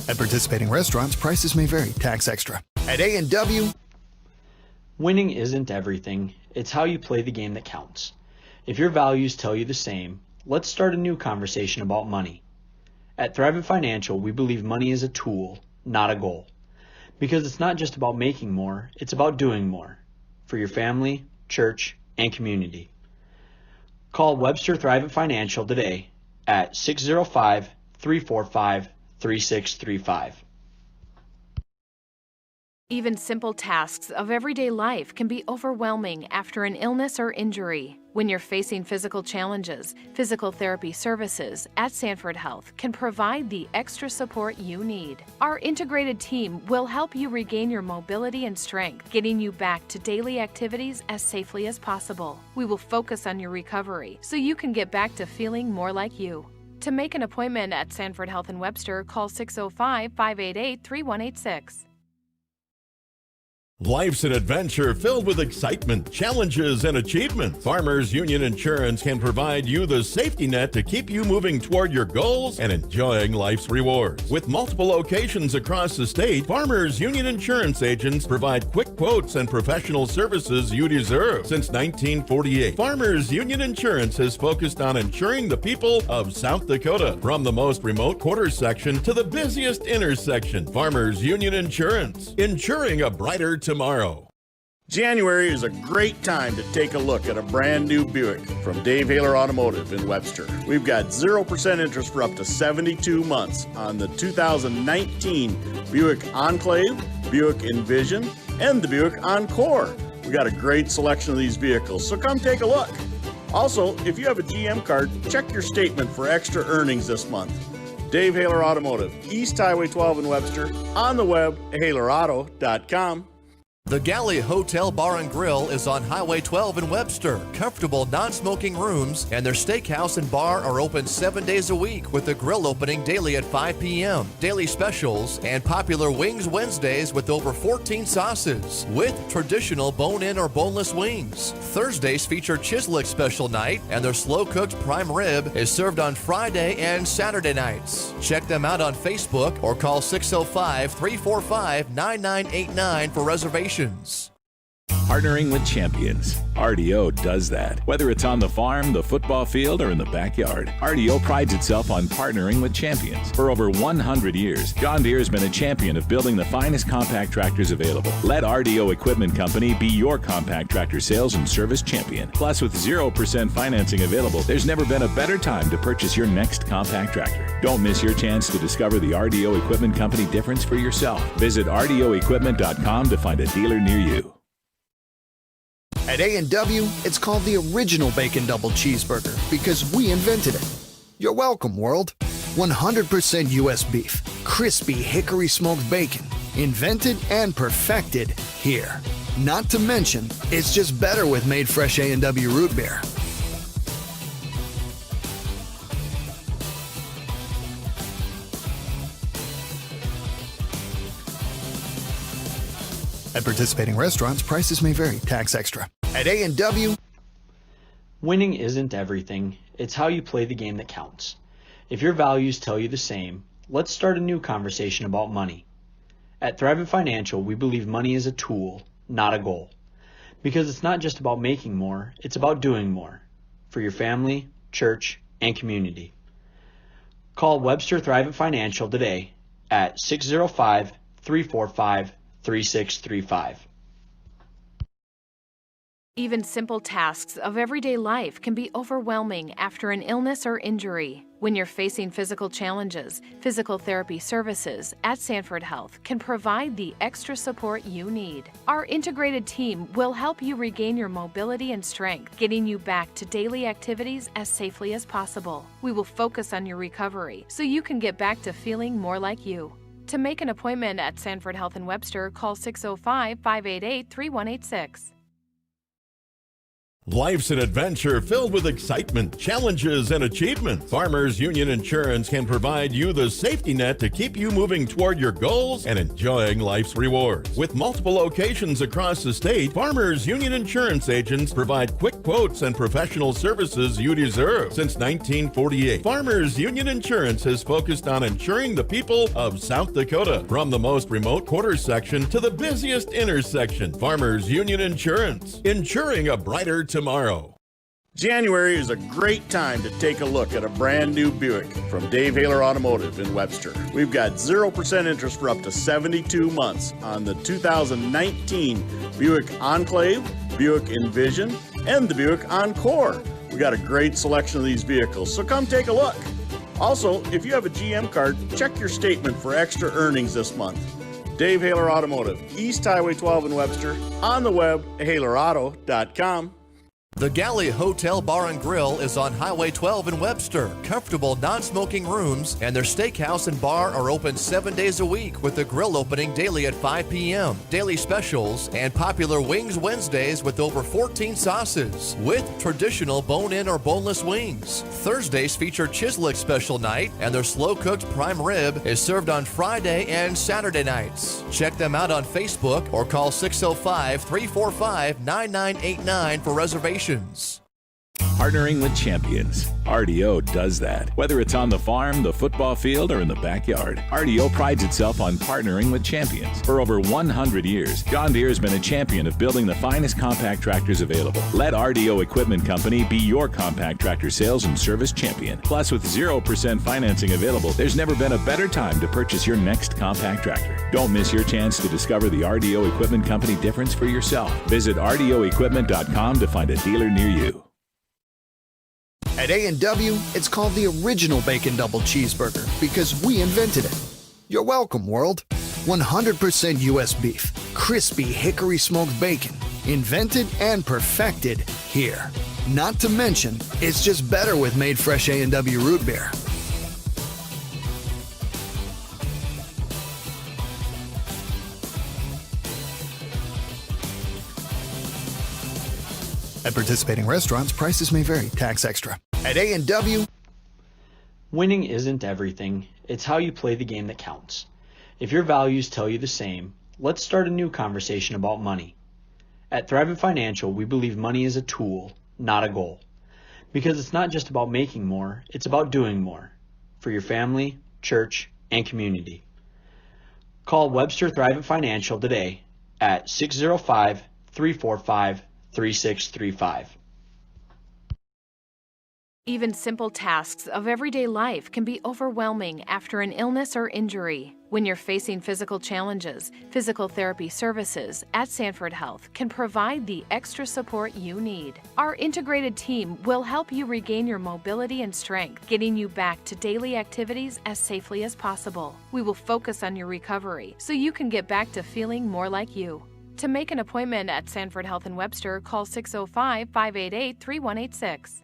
At participating restaurants, prices may vary. Tax extra. At A&W, winning isn't everything. It's how you play the game that counts. If your values tell you the same, let's start a new conversation about money. At Thrivent Financial, we believe money is a tool, not a goal. Because it's not just about making more, it's about doing more. For your family, church, and community. Call Webster Thrivent Financial today at 605-345-3635. Even simple tasks of everyday life can be overwhelming after an illness or injury. When you're facing physical challenges, physical therapy services at Sanford Health can provide the extra support you need. Our integrated team will help you regain your mobility and strength, getting you back to daily activities as safely as possible. We will focus on your recovery so you can get back to feeling more like you. To make an appointment at Sanford Health in Webster, call 605-588-3186. Life's an adventure filled with excitement, challenges, and achievement. Farmers Union Insurance can provide you the safety net to keep you moving toward your goals and enjoying life's rewards. With multiple locations across the state, Farmers Union Insurance agents provide quick quotes and professional services you deserve. Since 1948, Farmers Union Insurance has focused on insuring the people of South Dakota. From the most remote quarter section to the busiest intersection, Farmers Union Insurance, insuring a brighter tomorrow. January is a great time to take a look at a brand new Buick from Dave Haler Automotive in Webster. We've got 0% interest for up to 72 months on the 2019 Buick Enclave, Buick Envision, and the Buick Encore. We got a great selection of these vehicles, so come take a look. Also, if you have a GM card, check your statement for extra earnings this month. Dave Haler Automotive, East Highway 12 in Webster, on the web, halerauto.com. The Galley Hotel Bar and Grill is on Highway 12 in Webster. Comfortable non-smoking rooms and their steakhouse and bar are open 7 days a week with the grill opening daily at 5 p.m. Daily specials and popular Wings Wednesdays with over 14 sauces with traditional bone-in or boneless wings. Thursdays feature Chislick special night and their slow-cooked prime rib is served on Friday and Saturday nights. Check them out on Facebook or call 605-345-9989 for reservations. Partnering with champions. RDO does that. Whether it's on the farm, the football field, or in the backyard, RDO prides itself on partnering with champions. For over 100 years, John Deere has been a champion of building the finest compact tractors available. Let RDO Equipment Company be your compact tractor sales and service champion. Plus, with 0% financing available, there's never been a better time to purchase your next compact tractor. Don't miss your chance to discover the RDO Equipment Company difference for yourself. Visit RDOequipment.com to find a dealer near you. At A&W, it's called the original Bacon Double Cheeseburger because we invented it. You're welcome, world. 100% U.S. beef, crispy hickory smoked bacon, invented and perfected here. Not to mention, it's just better with made fresh A&W root beer. At participating restaurants, prices may vary. Tax extra. At A&W, winning isn't everything. It's how you play the game that counts. If your values tell you the same, let's start a new conversation about money. At Thrivent Financial, we believe money is a tool, not a goal. Because it's not just about making more, it's about doing more. For your family, church, and community. Call Webster Thrivent Financial today at 605-345-3635. Even simple tasks of everyday life can be overwhelming after an illness or injury. When you're facing physical challenges, physical therapy services at Sanford Health can provide the extra support you need. Our integrated team will help you regain your mobility and strength, getting you back to daily activities as safely as possible. We will focus on your recovery so you can get back to feeling more like you. To make an appointment at Sanford Health in Webster, call 605-588-3186. Life's an adventure filled with excitement, challenges, and achievement. Farmers Union Insurance can provide you the safety net to keep you moving toward your goals and enjoying life's rewards. With multiple locations across the state, Farmers Union Insurance agents provide quick quotes and professional services you deserve. Since 1948, Farmers Union Insurance has focused on insuring the people of South Dakota. From the most remote quarter section to the busiest intersection, Farmers Union Insurance, insuring a brighter tomorrow. January is a great time to take a look at a brand new Buick from Dave Haler Automotive in Webster. We've got 0% interest for up to 72 months on the 2019 Buick Enclave, Buick Envision, and the Buick Encore. We got a great selection of these vehicles, so come take a look. Also, if you have a GM card, check your statement for extra earnings this month. Dave Haler Automotive, East Highway 12 in Webster, on the web, halerauto.com. The Galley Hotel Bar and Grill is on Highway 12 in Webster. Comfortable non-smoking rooms and their steakhouse and bar are open 7 days a week with the grill opening daily at 5 p.m. Daily specials and popular Wings Wednesdays with over 14 sauces with traditional bone-in or boneless wings. Thursdays feature Chislick special night and their slow-cooked prime rib is served on Friday and Saturday nights. Check them out on Facebook or call 605-345-9989 for reservations. Partnering with champions. RDO does that. Whether it's on the farm, the football field, or in the backyard, RDO prides itself on partnering with champions. For over 100 years, John Deere has been a champion of building the finest compact tractors available. Let RDO Equipment Company be your compact tractor sales and service champion. Plus, with 0% financing available, there's never been a better time to purchase your next compact tractor. Don't miss your chance to discover the RDO Equipment Company difference for yourself. Visit RDOequipment.com to find a dealer near you. At A&W, it's called the original Bacon Double Cheeseburger because we invented it. You're welcome, world. 100% U.S. beef, crispy hickory smoked bacon, invented and perfected here. Not to mention, it's just better with made fresh A&W root beer. At participating restaurants, prices may vary. Tax extra. At A&W, winning isn't everything. It's how you play the game that counts. If your values tell you the same, let's start a new conversation about money. At Thrivent Financial, we believe money is a tool, not a goal. Because it's not just about making more, it's about doing more. For your family, church, and community. Call Webster Thrivent Financial today at 605-345-3635. Even simple tasks of everyday life can be overwhelming after an illness or injury. When you're facing physical challenges, physical therapy services at Sanford Health can provide the extra support you need. Our integrated team will help you regain your mobility and strength, getting you back to daily activities as safely as possible. We will focus on your recovery so you can get back to feeling more like you. To make an appointment at Sanford Health in Webster, call 605-588-3186.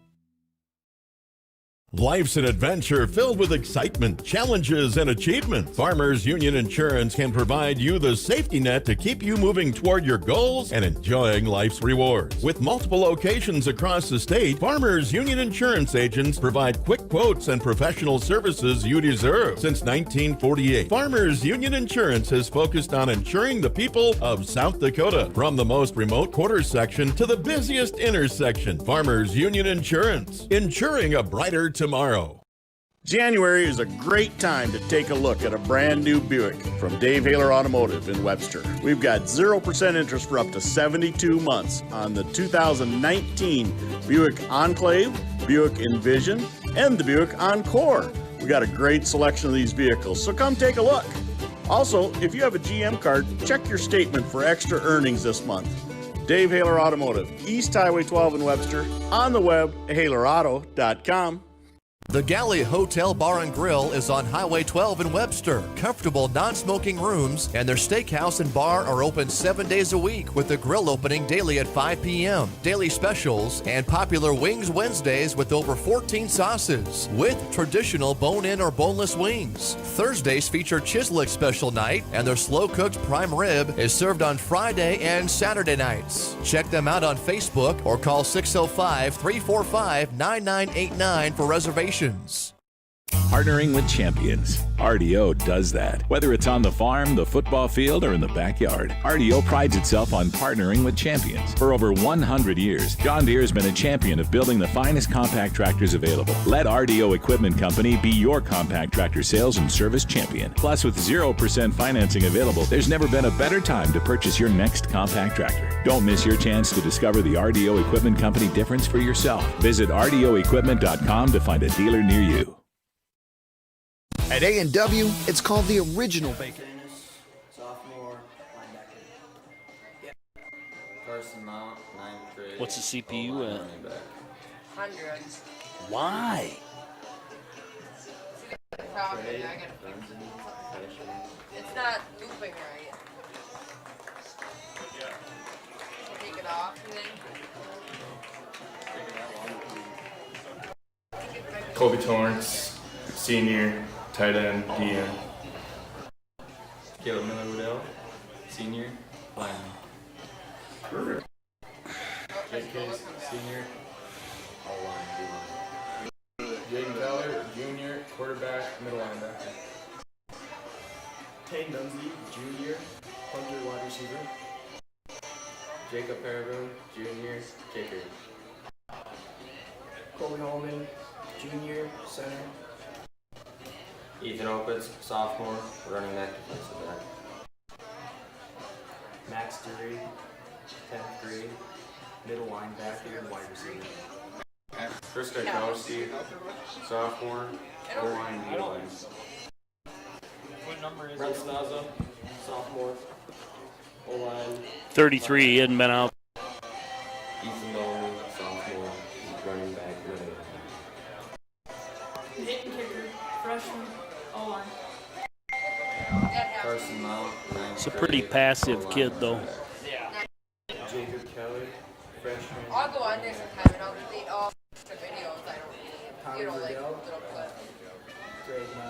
Life's an adventure filled with excitement, challenges, and achievement. Farmers Union Insurance can provide you the safety net to keep you moving toward your goals and enjoying life's rewards. With multiple locations across the state, Farmers Union Insurance agents provide quick quotes and professional services you deserve. Since 1948, Farmers Union Insurance has focused on insuring the people of South Dakota. From the most remote quarter section to the busiest intersection, Farmers Union Insurance, insuring a brighter tomorrow. January is a great time to take a look at a brand new Buick from Dave Haler Automotive in Webster. We've got 0% interest for up to 72 months on the 2019 Buick Enclave, Buick Envision, and the Buick Encore. We got a great selection of these vehicles, so come take a look. Also, if you have a GM card, check your statement for extra earnings this month. Dave Haler Automotive, East Highway 12 in Webster, on the web, halerauto.com. The Galley Hotel Bar and Grill is on Highway 12 in Webster. Comfortable non-smoking rooms and their steakhouse and bar are open 7 days a week with the grill opening daily at 5 p.m. Daily specials and popular Wings Wednesdays with over 14 sauces with traditional bone-in or boneless wings. Thursdays feature Chislick special night and their slow-cooked prime rib is served on Friday and Saturday nights. Check them out on Facebook or call 605-345-9989 for reservations. Partnering with champions. RDO does that. Whether it's on the farm, the football field, or in the backyard, RDO prides itself on partnering with champions. For over 100 years, John Deere has been a champion of building the finest compact tractors available. Let RDO Equipment Company be your compact tractor sales and service champion. Plus, with 0% financing available, there's never been a better time to purchase your next compact tractor. Don't miss your chance to discover the RDO Equipment Company difference for yourself. Visit RDOequipment.com to find a dealer near you. At A&W, it's called the original bacon. Sophomore linebacker. Yep. Carson Mount, 9th grade. What's the CPU at? 100. Why? It's not looping right. Take it off, you think? Kobe Torrance, senior, tight end, DM. Caleb Miller-Woodell, senior, lineman. Perfect. Jake Case, senior, all line, D-line. Jaden Teller, junior, quarterback, middle linebacker. Kane Dunsey, junior, punter, wide receiver. Jacob Paraboom, junior, kicker. Colby Holman, junior, center. Ethan Opitz, sophomore, running back, defensive back. Max Dury, 10th grade, middle linebacker and wide receiver. Chris Gajkowski, sophomore, O-line, D-line. What number is Brent Staza, sophomore, O-line. 33, he hadn't been out. Ethan Dolman, sophomore, running back, middle. Hitting kicker, freshman, O-line. Carson Mount, It's a pretty passive kid, though. Jacob Kelly, freshman. I'll go on there sometime and I'll delete all the videos I don't need. You know, like little clips. Grade 9,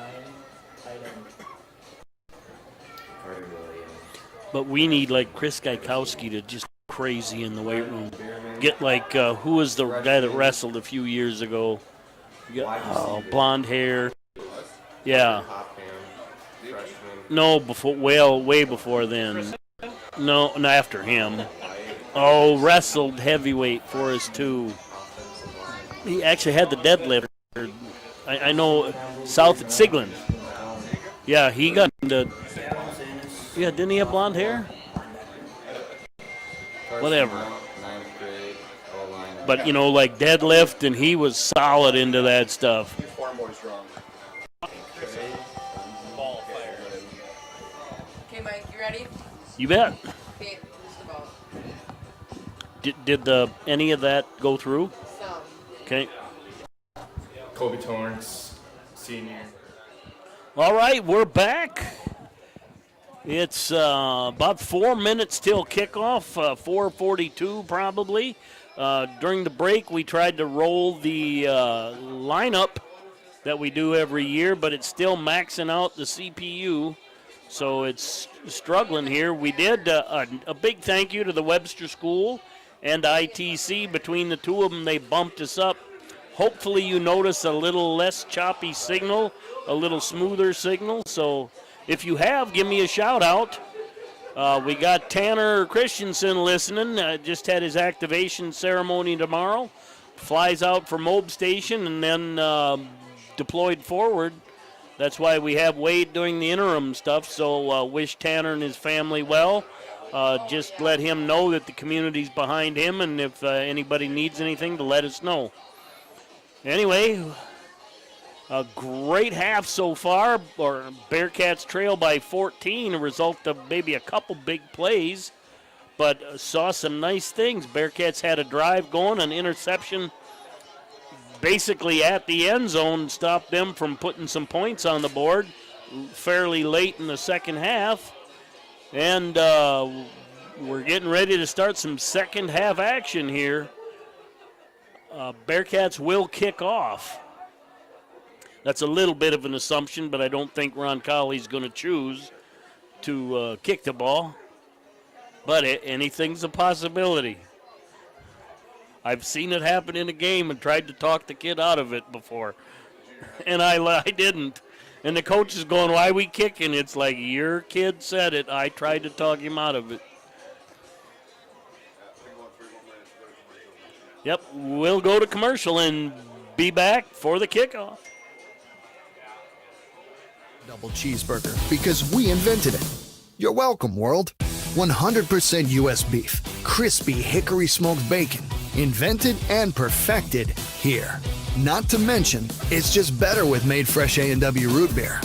tight end. But we need, like, Chris Gajkowski to just crazy in the weight room. Get, like, who was the guy that wrestled a few years ago? Blonde hair. Yeah. No, way before then. No, after him. Oh, wrestled heavyweight for us, too. He actually had the deadlift. I know, south at Sigland. Yeah, he got into... Yeah, didn't he have blonde hair? Whatever. But, you know, like deadlift, and he was solid into that stuff. Okay, Mike, you ready? You bet. Okay, just about. Did any of that go through? Some. Okay. Kobe Torrance, senior. All right, we're back. It's about 4 minutes till kickoff, 4:42 probably. During the break, we tried to roll the lineup that we do every year, but it's still maxing out the CPU, so it's struggling here. We did a big thank you to the Webster School and ITC. Between the two of them, they bumped us up. Hopefully you notice a little less choppy signal, a little smoother signal. So if you have, give me a shout out. We got Tanner Christensen listening. Just had his activation ceremony tomorrow. Flies out for Moab Station and then deployed forward. That's why we have Wade doing the interim stuff. So wish Tanner and his family well. Just let him know that the community's behind him, and if anybody needs anything, to let us know. Anyway, a great half so far. Or Bearcats trail by 14, a result of maybe a couple big plays, but saw some nice things. Bearcats had a drive going, an interception basically at the end zone stopped them from putting some points on the board fairly late in the second half. And we're getting ready to start some second half action here. Bearcats will kick off. That's a little bit of an assumption, but I don't think Roncalli's going to choose to kick the ball. But anything's a possibility. I've seen it happen in a game and tried to talk the kid out of it before. And I didn't. And the coach is going, why are we kicking? It's like, your kid said it. I tried to talk him out of it. Yep, we'll go to commercial and be back for the kickoff. Double cheeseburger, because we invented it. You're welcome, world. 100% U.S. beef, crispy hickory smoked bacon, invented and perfected here. Not to mention, it's just better with made fresh A&W root beer.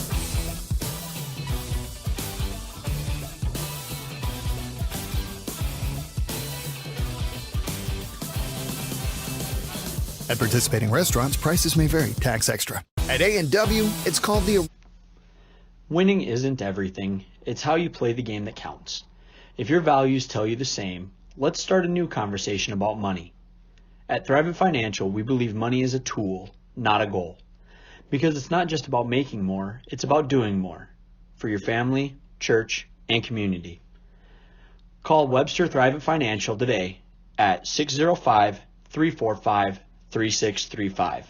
At participating restaurants, prices may vary. Tax extra. At A&W, it's called the... Winning isn't everything. It's how you play the game that counts. If your values tell you the same, let's start a new conversation about money. At Thrivent Financial, we believe money is a tool, not a goal. Because it's not just about making more, it's about doing more. For your family, church, and community. Call Webster Thrivent Financial today at 605-345-3635.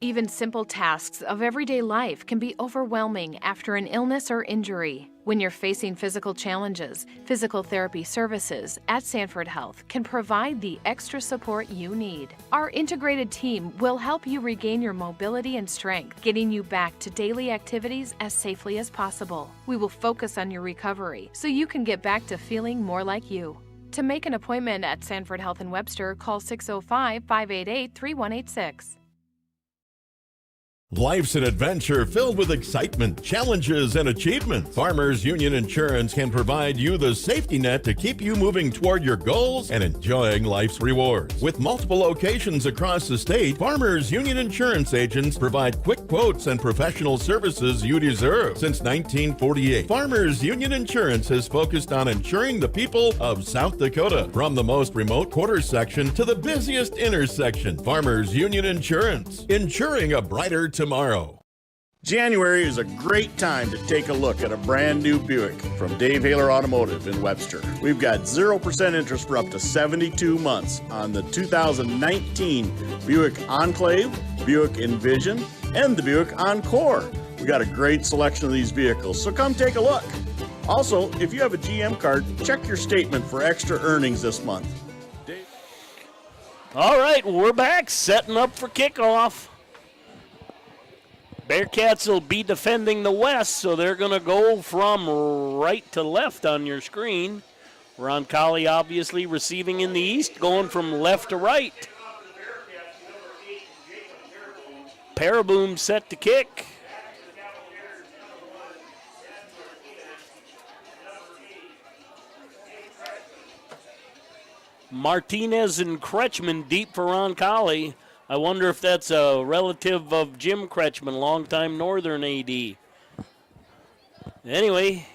Even simple tasks of everyday life can be overwhelming after an illness or injury. When you're facing physical challenges, physical therapy services at Sanford Health can provide the extra support you need. Our integrated team will help you regain your mobility and strength, getting you back to daily activities as safely as possible. We will focus on your recovery so you can get back to feeling more like you. To make an appointment at Sanford Health in Webster, call 605-588-3186. Life's an adventure filled with excitement, challenges, and achievement. Farmers Union Insurance can provide you the safety net to keep you moving toward your goals and enjoying life's rewards. With multiple locations across the state, Farmers Union Insurance agents provide quick quotes and professional services you deserve. Since 1948, Farmers Union Insurance has focused on insuring the people of South Dakota. From the most remote quarter section to the busiest intersection, Farmers Union Insurance, insuring a brighter tomorrow. January is a great time to take a look at a brand new Buick from Dave Haler Automotive in Webster. We've got 0% interest for up to 72 months on the 2019 Buick Enclave, Buick Envision, and the Buick Encore. We got a great selection of these vehicles, so come take a look. Also, if you have a GM card, check your statement for extra earnings this month. All right, we're back, setting up for kickoff. Bearcats will be defending the west, so they're going to go from right to left on your screen. Roncalli obviously receiving in the east, going from left to right. Paraboom set to kick. Martinez and Kretschmann deep for Roncalli. I wonder if that's a relative of Jim Kretschmann, longtime Northern AD. Anyway,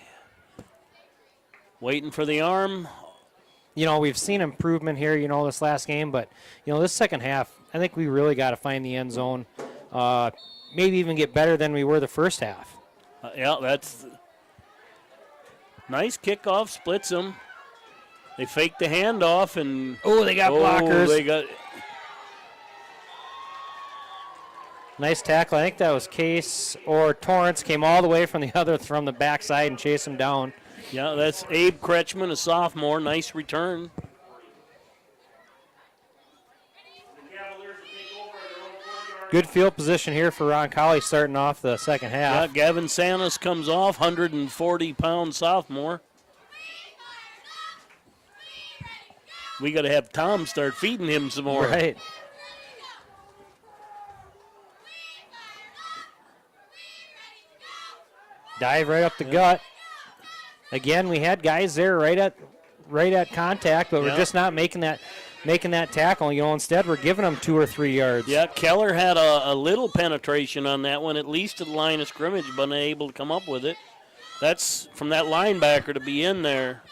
waiting for the arm. You know, we've seen improvement here, this last game, but, this second half, I think we really got to find the end zone, maybe even get better than we were the first half. Yeah, that's nice kickoff, splits them. They faked the handoff, and they got blockers. They got. Nice tackle. I think that was Case or Torrance came all the way from the backside and chased him down. Yeah, that's Abe Kretschmann, a sophomore. Nice return. Good field position here for Roncalli starting off the second half. Yeah, Gavin Sanis comes off, 140-pound sophomore. We got to have Tom start feeding him some more. Right. Dive right up the gut. Again, we had guys there right at contact, but we're just not making that tackle. Instead we're giving them 2 or 3 yards. Yeah, Keller had a little penetration on that one, at least to the line of scrimmage, but unable to come up with it. That's from that linebacker to be in there.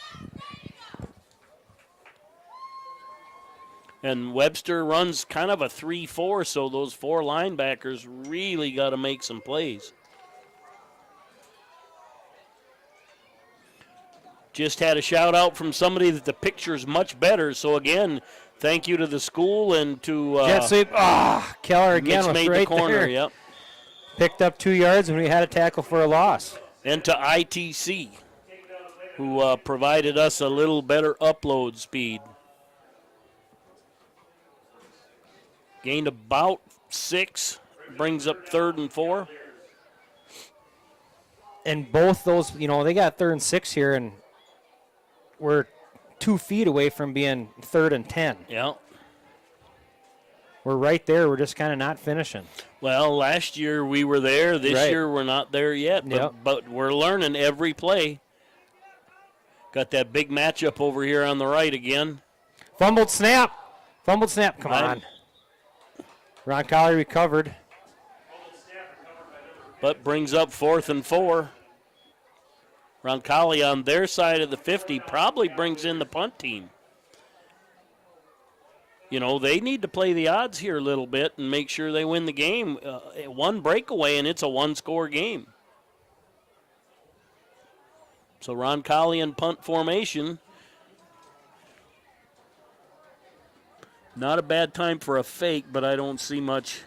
And Webster runs kind of a 3-4, so those 4 linebackers really got to make some plays. Just had a shout out from somebody that the picture's much better. So again, thank you to the school and to jet sweep. Keller again was made right the corner. there. Yep. Picked up 2 yards and we had a tackle for a loss. And to ITC, who provided us a little better upload speed. Gained about 6, brings up 3rd and 4. And both those, they got 3rd and 6 here, and we're 2 feet away from being 3rd and 10. Yeah. We're right there. We're just kind of not finishing. Well, last year we were there. This year we're not there yet, but we're learning every play. Got that big matchup over here on the right again. Fumbled snap. Come on. Roncalli recovered. But brings up 4th and 4. Roncalli on their side of the 50 probably brings in the punt team. They need to play the odds here a little bit and make sure they win the game. 1 breakaway, and it's a 1-score game. So Roncalli in punt formation. Not a bad time for a fake, but I don't see much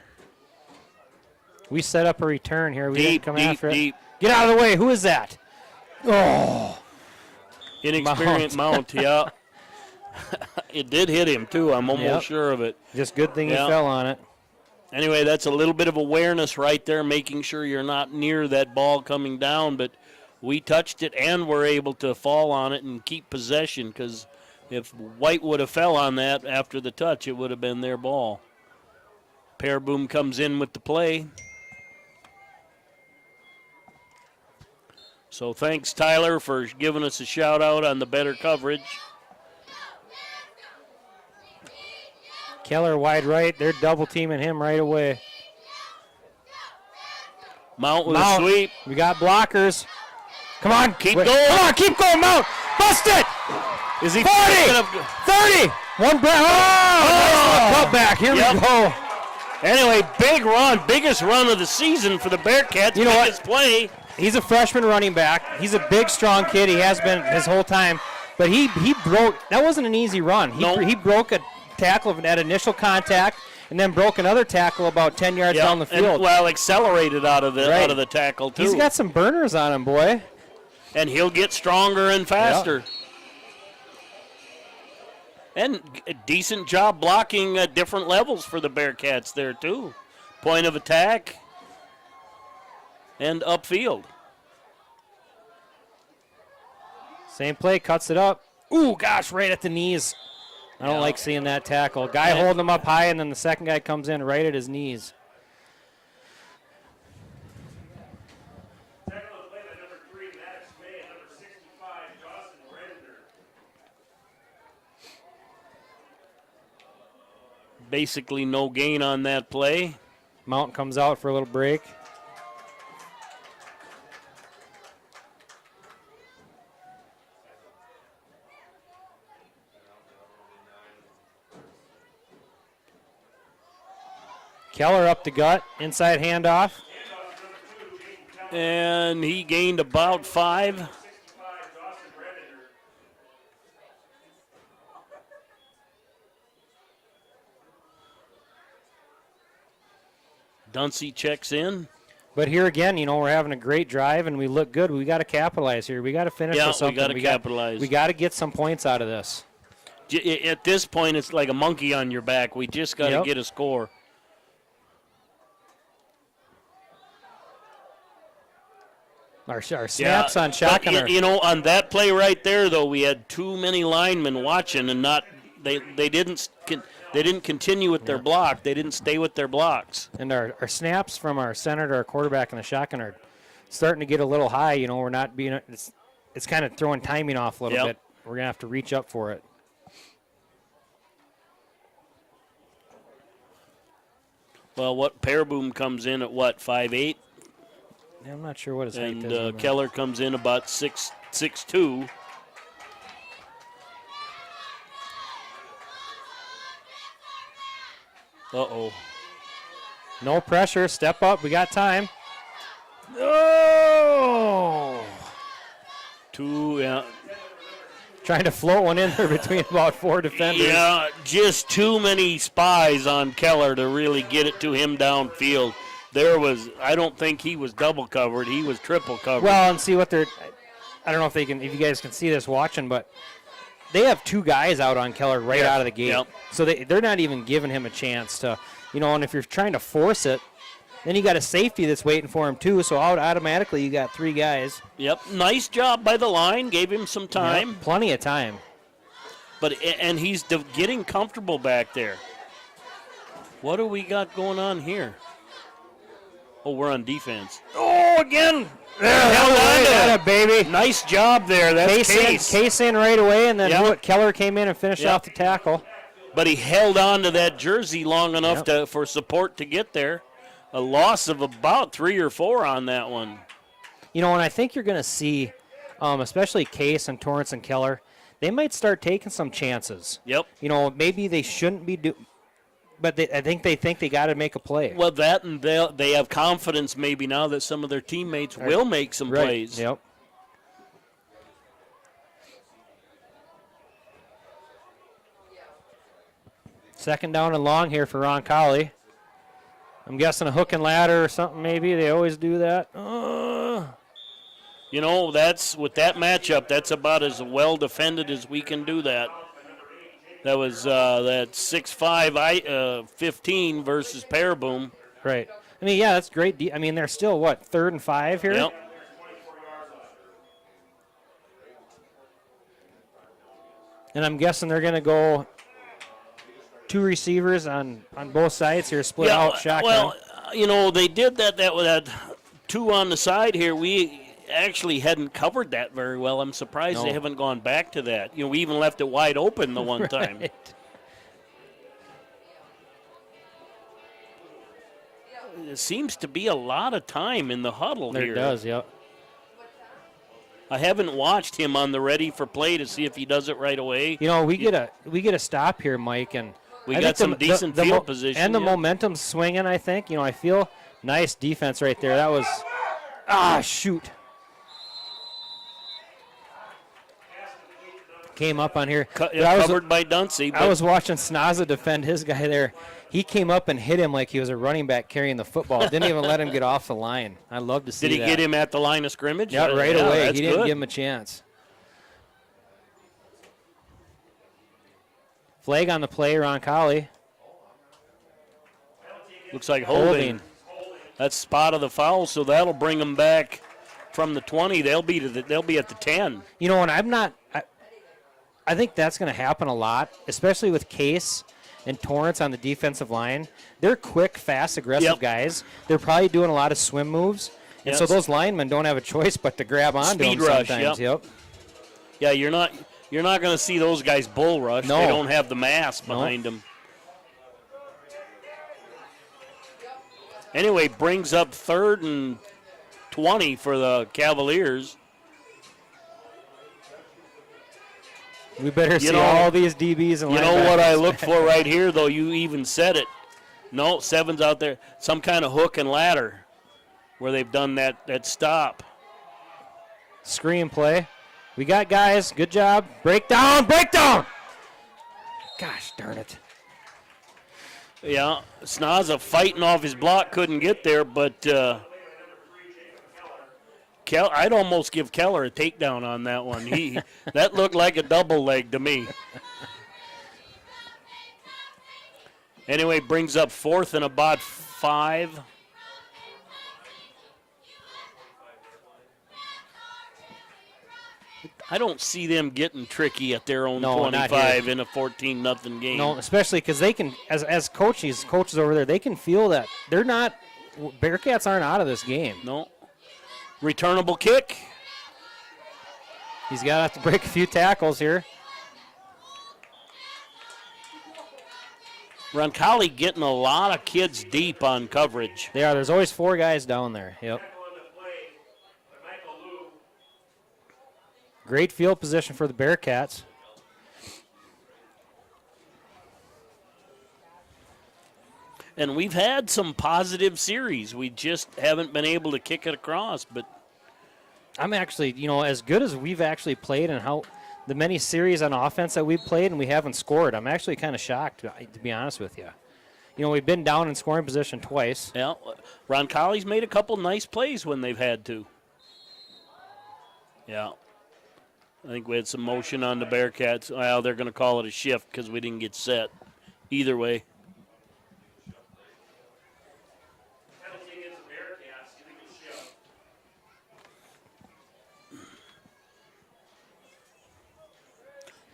We set up a return here. We Deep, didn't come deep, after deep. it. Get out of the way. Who is that? Oh. Inexperienced Mount, yeah. It did hit him, too. I'm almost sure of it. Just good thing he fell on it. Anyway, that's a little bit of awareness right there, making sure you're not near that ball coming down. But we touched it and were able to fall on it and keep possession, because if White would have fell on that after the touch, it would have been their ball. Pearboom comes in with the play. So thanks, Tyler, for giving us a shout-out on the better coverage. Keller wide right. They're double-teaming him right away. Mount with a sweep. We got blockers. Come on. Keep going. Come on, keep going, Mount. Bust it. Is he 40, 30. One breath. Nice cutback. Here we go. Anyway, big run. Biggest run of the season for the Bearcats. You know biggest play. He's a freshman running back. He's a big, strong kid. He has been his whole time. But he broke. That wasn't an easy run. He broke a tackle at initial contact, and then broke another tackle about 10 yards down the field. And, accelerated out of the tackle too. He's got some burners on him, boy. And he'll get stronger and faster. And a decent job blocking at different levels for the Bearcats there too. Point of attack and upfield. Same play, cuts it up. Ooh, gosh, right at the knees. I don't like seeing that tackle. Guy holding him up high, and then the second guy comes in right at his knees. Basically no gain on that play. Mount comes out for a little break. Keller up the gut, inside handoff. And he gained about 5. Dunsey checks in. But here again, we're having a great drive and we look good. We got to capitalize here. We got to finish with something. We got to capitalize. We got to get some points out of this. At this point, it's like a monkey on your back. We just got to get a score. Our snaps on shotgun. On that play right there, though, we had too many linemen watching, and they didn't continue with their block. They didn't stay with their blocks. And our snaps from our center to our quarterback and the shotgun are starting to get a little high. We're not being. It's kind of throwing timing off a little bit. We're gonna have to reach up for it. Well, Pearboom comes in at 5'8"? Yeah, I'm not sure what his height is. And Keller comes in about 6'2". Uh-oh. No pressure. Step up. We got time. Oh! Trying to float one in there between about 4 defenders. Yeah, just too many spies on Keller to really get it to him downfield. I don't think he was double covered. He was triple covered. Well, and see what I don't know if you guys can see this watching, but they have 2 guys out on Keller out of the gate. Yep. So they're not even giving him a chance to, and if you're trying to force it, then you got a safety that's waiting for him too. So automatically you got 3 guys. Yep. Nice job by the line. Gave him some time. Yep, plenty of time. And he's getting comfortable back there. What do we got going on here? Oh, we're on defense. Oh, again. Held on to baby. Nice job there. That's Case in right away, and then Keller came in and finished off the tackle. But he held on to that jersey long enough for support to get there. A loss of about 3 or 4 on that one. And I think you're going to see, especially Case and Torrance and Keller, they might start taking some chances. Yep. Maybe they shouldn't be doing. But I think they got to make a play. Well, that and they have confidence maybe now that some of their teammates will make some plays. Yep. Second down and long here for Roncalli. I'm guessing a hook and ladder or something maybe. They always do that. You know, that's with that matchup, that's about as well defended as we can do that. That was that 6'5", 15 versus Pearboom. Right. I mean, yeah, that's great. I mean, they're still, what, 3rd and 5 here? Yep. And I'm guessing they're going to go 2 receivers on both sides here, split out shotgun. Well, you know, they did that with that 2 on the side here. We actually hadn't covered that very well. I'm surprised they haven't gone back to that. You know, we even left it wide open the one time. There seems to be a lot of time in the huddle here. There does, yep. I haven't watched him on the ready for play to see if he does it right away. You know, we get a stop here, Mike, and we got some decent field position. And the momentum's swinging, I think. You know, I feel nice defense right there. That was, shoot. Came up on here. Covered by Dunsey. I was watching Snaza defend his guy there. He came up and hit him like he was a running back carrying the football. Didn't even let him get off the line. I love to see that. Did he get him at the line of scrimmage? Yeah, right away. He didn't give him a chance. Flag on the play, Roncalli. Looks like holding. That's spot of the foul, so that'll bring them back from the 20. They'll be at the 10. You know, and I think that's going to happen a lot, especially with Case and Torrance on the defensive line. They're quick, fast, aggressive guys. They're probably doing a lot of swim moves. And so those linemen don't have a choice but to grab onto them sometimes. Yep. Yeah, you're not going to see those guys bull rush. No. They don't have the mass behind them. Anyway, brings up 3rd and 20 for the Cavaliers. We better see all these DBs and linebackers. You know what I look for right here, though? You even said it. No, 7's out there. Some kind of hook and ladder where they've done that stop. Screen play. We got guys. Good job. Breakdown. Breakdown. Gosh darn it. Yeah, Snaza fighting off his block. Couldn't get there, but I'd almost give Keller a takedown on that one. That looked like a double leg to me. Anyway, brings up 4th and about 5. I don't see them getting tricky at their own 25 in a 14-0 game. No, especially because they can, as coaches over there, they can feel that Bearcats aren't out of this game. No. Returnable kick. He's got to have to break a few tackles here. Roncalli getting a lot of kids deep on coverage. They are. There's always 4 guys down there. Yep. Great field position for the Bearcats. And we've had some positive series. We just haven't been able to kick it across. But I'm actually, as good as we've actually played and how the many series on offense that we've played and we haven't scored, I'm actually kind of shocked, to be honest with you. We've been down in scoring position twice. Yeah, Roncalli's made a couple nice plays when they've had to. Yeah. I think we had some motion on the Bearcats. Well, they're going to call it a shift because we didn't get set. Either way.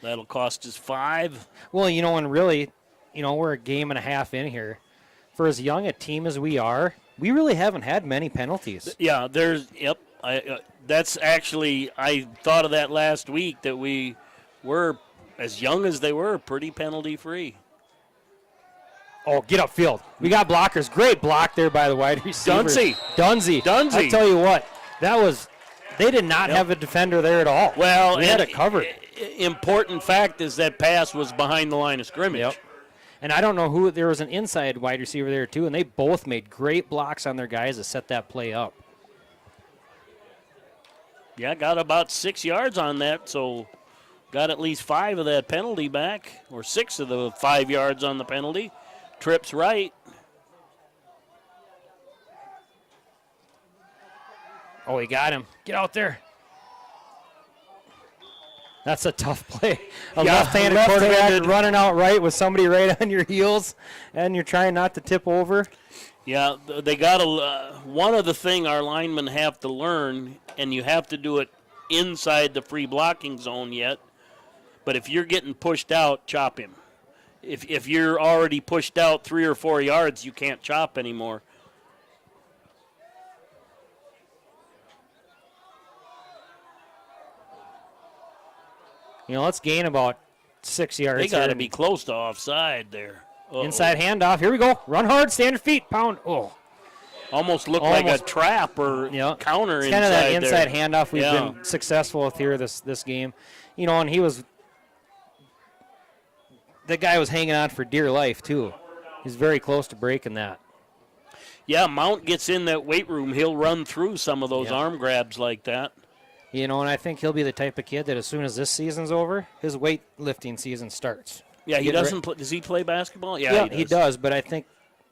That'll cost us 5. Well, and really, we're a game and a half in here. For as young a team as we are, we really haven't had many penalties. Yeah, that's actually, I thought of that last week, that we were, as young as they were, pretty penalty-free. Oh, get upfield. We got blockers. Great block there by the wide receiver. Dunsey. I tell you what, they did not have a defender there at all. Well, we had it covered. Important fact is that pass was behind the line of scrimmage. Yep. And I don't know there was an inside wide receiver there too, and they both made great blocks on their guys to set that play up. Yeah, got about 6 yards on that, so got at least 5 of that penalty back, or 6 of the 5 yards on the penalty. Trips right. Oh, he got him. Get out there. That's a tough play. A left-handed quarterback running out right with somebody right on your heels, and you're trying not to tip over. Yeah, they got to. One of the thing our linemen have to learn, and you have to do it inside the free blocking zone yet. But if you're getting pushed out, chop him. If you're already pushed out 3 or 4 yards, you can't chop anymore. Let's gain about 6 yards. They got to be close to offside there. Uh-oh. Inside handoff. Here we go. Run hard. Stand your feet. Pound. Oh. Almost looked like a trap or counter it's inside kind of that inside there. handoff we've been successful with here this game. And the guy was hanging on for dear life, too. He's very close to breaking that. Yeah, Mount gets in that weight room. He'll run through some of those arm grabs like that. And I think he'll be the type of kid that as soon as this season's over, his weightlifting season starts. Yeah, he doesn't play. Does he play basketball? Yeah, he does. But I think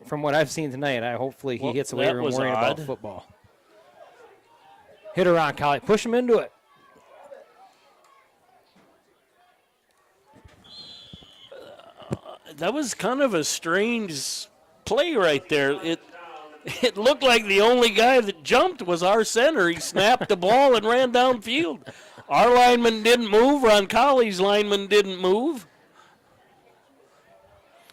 from what I've seen tonight, hopefully he hits the weight room worrying about football. Hit her on, Roncalli. Push him into it. That was kind of a strange play right there. It looked like the only guy that jumped was our center. He snapped the ball and ran downfield. Our lineman didn't move. Roncalli's lineman didn't move.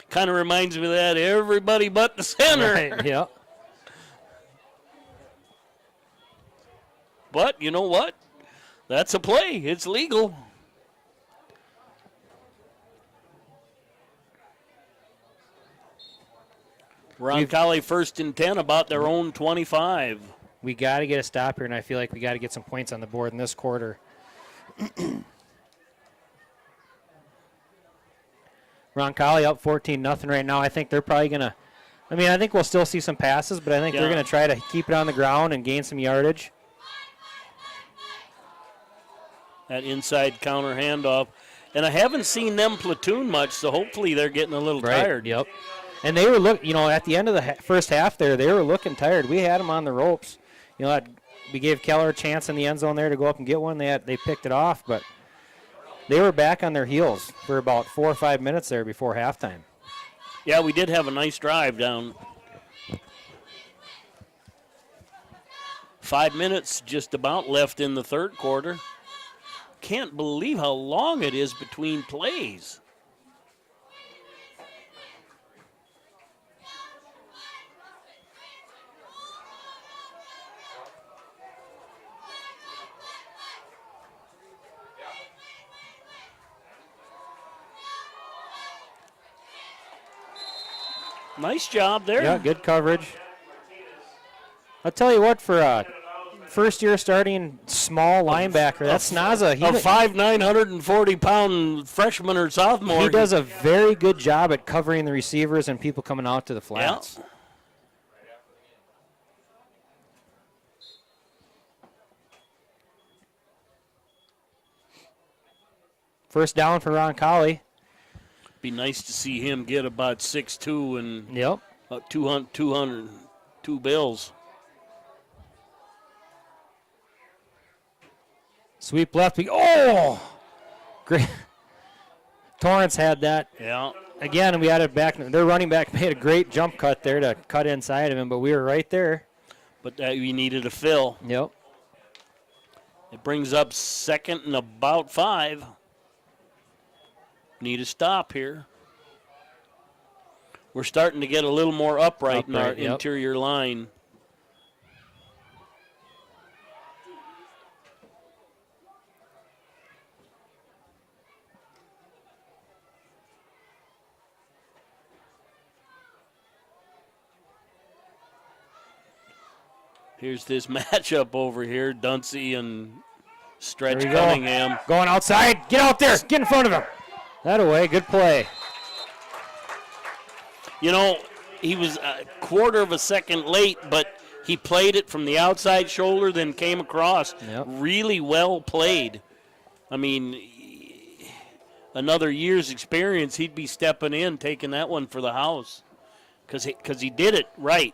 Kind of reminds me of that. Everybody but the center. Right, yeah. But you know what? That's a play. It's legal. Roncalli 1st and 10, about their own 25. We got to get a stop here, and I feel like we got to get some points on the board in this quarter. Roncalli up 14-0 right now. I think they're probably going to – I think we'll still see some passes, but I think they're going to try to keep it on the ground and gain some yardage. That inside counter handoff. And I haven't seen them platoon much, so hopefully they're getting a little tired. Yep. And they were at the end of the first half there, they were looking tired. We had them on the ropes. We gave Keller a chance in the end zone there to go up and get one. They picked it off, but they were back on their heels for about 4 or 5 minutes there before halftime. Yeah, we did have a nice drive down. 5 minutes just about left in the third quarter. Can't believe how long it is between plays. Nice job there. Yeah, good coverage. I'll tell you what, for a first-year starting small linebacker, that's Snaza. A 5'9", 140-pound freshman or sophomore. He does a very good job at covering the receivers and people coming out to the flats. Yeah. First down for Roncalli. Be nice to see him get about 6'2" and 202 bills. Sweep left. Oh! Great. Torrance had that. Yeah. Again, we had it back. Their running back made a great jump cut there to cut inside of him, but we were right there. But we needed a fill. Yep. It brings up 2nd and about 5. Need a stop here. We're starting to get a little more upright in our interior line. Here's this matchup over here, Dunsey and Stretch Cunningham. Going outside. Get out there. Get in front of him. That away. Good play. He was a quarter of a second late, but he played it from the outside shoulder, then came across. Yep. Really well played. Another year's experience, he'd be stepping in, taking that one for the house because he did it right.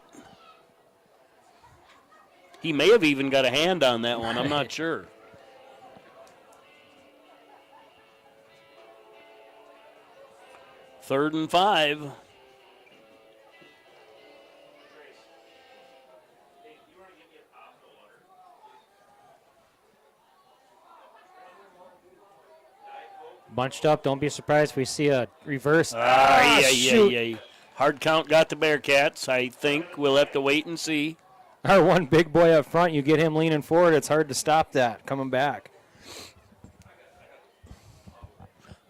He may have even got a hand on that one. I'm not sure. Third and 5. Bunched up. Don't be surprised if we see a reverse. Yeah. Hard count got the Bearcats. I think we'll have to wait and see. Our one big boy up front, you get him leaning forward, it's hard to stop that coming back.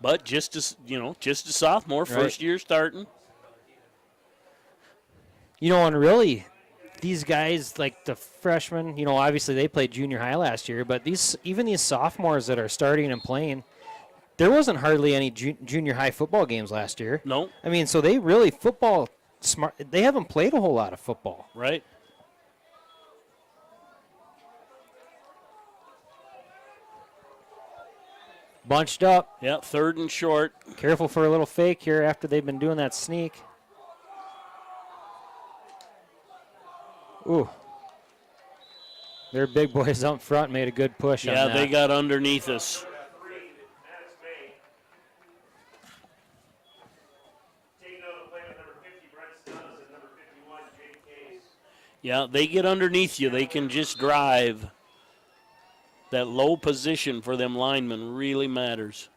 But just a sophomore, first year starting. And really, these guys, like the freshmen, obviously they played junior high last year, but even these sophomores that are starting and playing, there wasn't hardly any junior high football games last year. No. I mean, so they really football smart. They haven't played a whole lot of football. Right. Bunched up. Yeah, third and short. Careful for a little fake here after they've been doing that sneak. Ooh. Their big boys up front made a good push on that. Yeah, they got underneath us. Yeah, they get underneath you. They can just drive. That low position for them linemen really matters.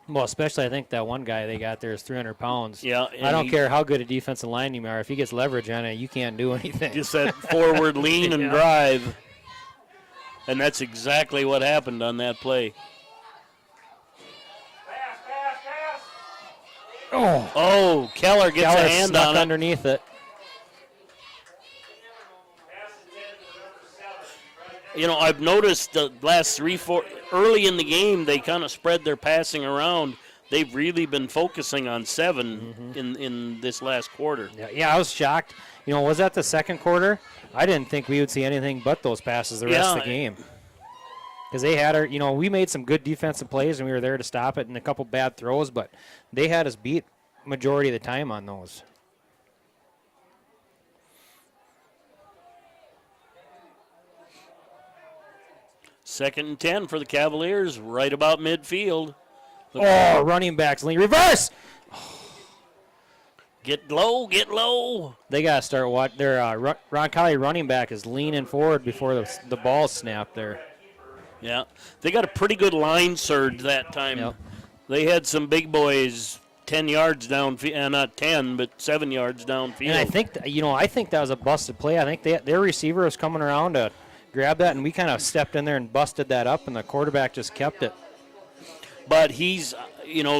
Well, especially I think that one guy they got there is 300 pounds. Yeah. I don't care how good a defensive line you are. If he gets leverage on it, you can't do anything. Just that forward lean and drive. And that's exactly what happened on that play. Oh, Keller gets a hand on it. Underneath it. I've noticed the last 3-4 early in the game they kind of spread their passing around. They've really been focusing on 7 in this last quarter. Yeah, I was shocked. Was that the second quarter? I didn't think we would see anything but those passes the rest of the game. Because they had we made some good defensive plays and we were there to stop it and a couple bad throws, but they had us beat majority of the time on those. Second and 10 for the Cavaliers, right about midfield. Running backs lean reverse. Get low. They got to start what their Roncalli running back is leaning forward before the ball snapped there. Yeah, they got a pretty good line surge that time. Yep. They had some big boys 10 yards downfield, not 10, but 7 yards downfield. And I think I think that was a busted play. I think their receiver was coming around to grab that, and we kind of stepped in there and busted that up, and the quarterback just kept it. But he's,